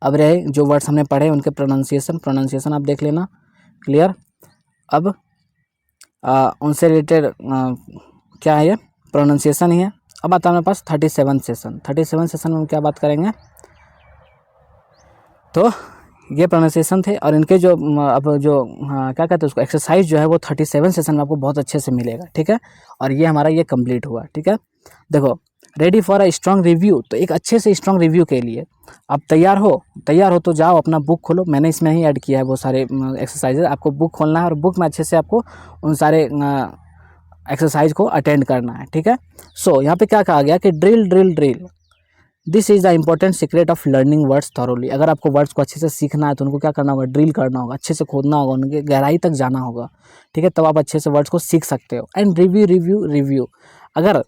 अब रहे जो वर्ड्स हमने पढ़े उनके प्रोनाउंसिएशन आप देख लेना। क्लियर। अब उनसे रिलेटेड क्या है, ये प्रोनाउंसिएशन ही है। अब आता है हमारे पास 37 सेशन में हम क्या बात करेंगे, तो ये प्रोनाउंसिएशन थे, और इनके जो अब जो क्या कहते हैं उसको, एक्सरसाइज जो है वो 37 सेशन में आपको बहुत अच्छे से मिलेगा, ठीक है। और ये हमारा ये कंप्लीट हुआ, ठीक है। देखो ready for a strong review, तो एक अच्छे से स्ट्रॉन्ग रिव्यू के लिए आप तैयार हो तो जाओ अपना बुक खोलो। मैंने इसमें ही ऐड किया है वो सारे एक्सरसाइजेज, आपको बुक खोलना है और बुक में अच्छे से आपको उन सारे एक्सरसाइज को अटेंड करना है, ठीक है। सो यहाँ पे क्या कहा गया कि drill this is the important secret of learning words thoroughly. अगर आपको वर्ड्स को अच्छे से सीखना है तो उनको क्या करना होगा, ड्रिल करना होगा, अच्छे से खोदना होगा, उनके गहराई तक जाना होगा, ठीक है, तब आप अच्छे से वर्ड्स को सीख सकते हो। एंड रिव्यू अगर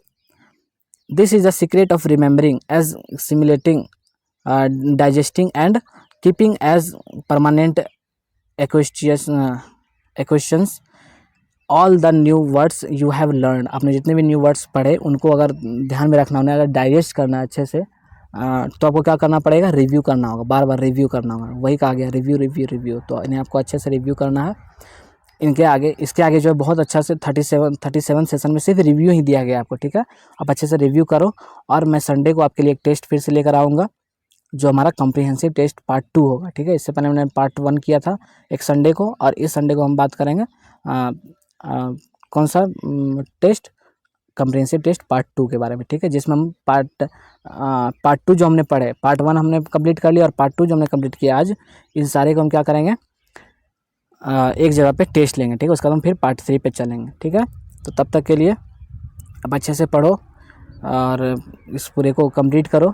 this is the secret of remembering as simulating digesting and keeping as permanent acquisitions all the new words you have learn. आपने जितने भी न्यू वर्ड्स पढ़े उनको अगर ध्यान में रखना, उन्हें अगर डाइजेस्ट करना है अच्छे से, तो आपको क्या करना पड़ेगा, रिव्यू करना होगा, बार बार रिव्यू करना होगा। वही कहा गया, रिव्यू। तो इन्हें आपको अच्छे से रिव्यू करना है। इसके आगे जो है बहुत अच्छा से 37 सेशन में सिर्फ रिव्यू ही दिया गया आपको, ठीक है। आप अच्छे से रिव्यू करो, और मैं संडे को आपके लिए एक टेस्ट फिर से लेकर आऊँगा, जो हमारा कॉम्प्रिहेंसिव टेस्ट पार्ट 2 होगा, ठीक है। इससे पहले मैंने पार्ट 1 किया था एक संडे को, और इस संडे को हम बात करेंगे कौन सा टेस्ट, कॉम्प्रिहेंसिव टेस्ट पार्ट 2 के बारे में, ठीक है। जिसमें हम पार्ट 2 जो हमने पढ़े, पार्ट 1 हमने कंप्लीट कर लिया और पार्ट 2 जो हमने कंप्लीट किया आज, इन सारे को हम क्या करेंगे, एक जगह पे टेस्ट लेंगे, ठीक है। उसके बाद हम फिर पार्ट 3 पे चलेंगे, ठीक है। तो तब तक के लिए अब अच्छे से पढ़ो और इस पूरे को कंप्लीट करो,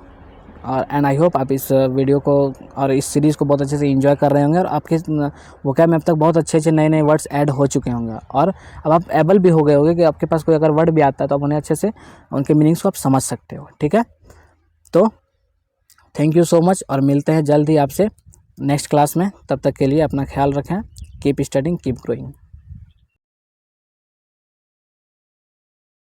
और एंड आई होप आप इस वीडियो को और इस सीरीज़ को बहुत अच्छे से एंजॉय कर रहे होंगे, और आपके वोकैब में अब तक बहुत अच्छे नए वर्ड्स ऐड हो चुके होंगे, और अब आप एबल भी हो गए होंगे कि आपके पास कोई अगर वर्ड भी आता है तो आप उन्हें अच्छे से उनके मीनिंग्स को आप समझ सकते हो, ठीक है। तो थैंक यू सो मच, और मिलते हैं जल्द ही आपसे नेक्स्ट क्लास में। तब तक के लिए अपना ख्याल रखें। Keep studying, keep growing.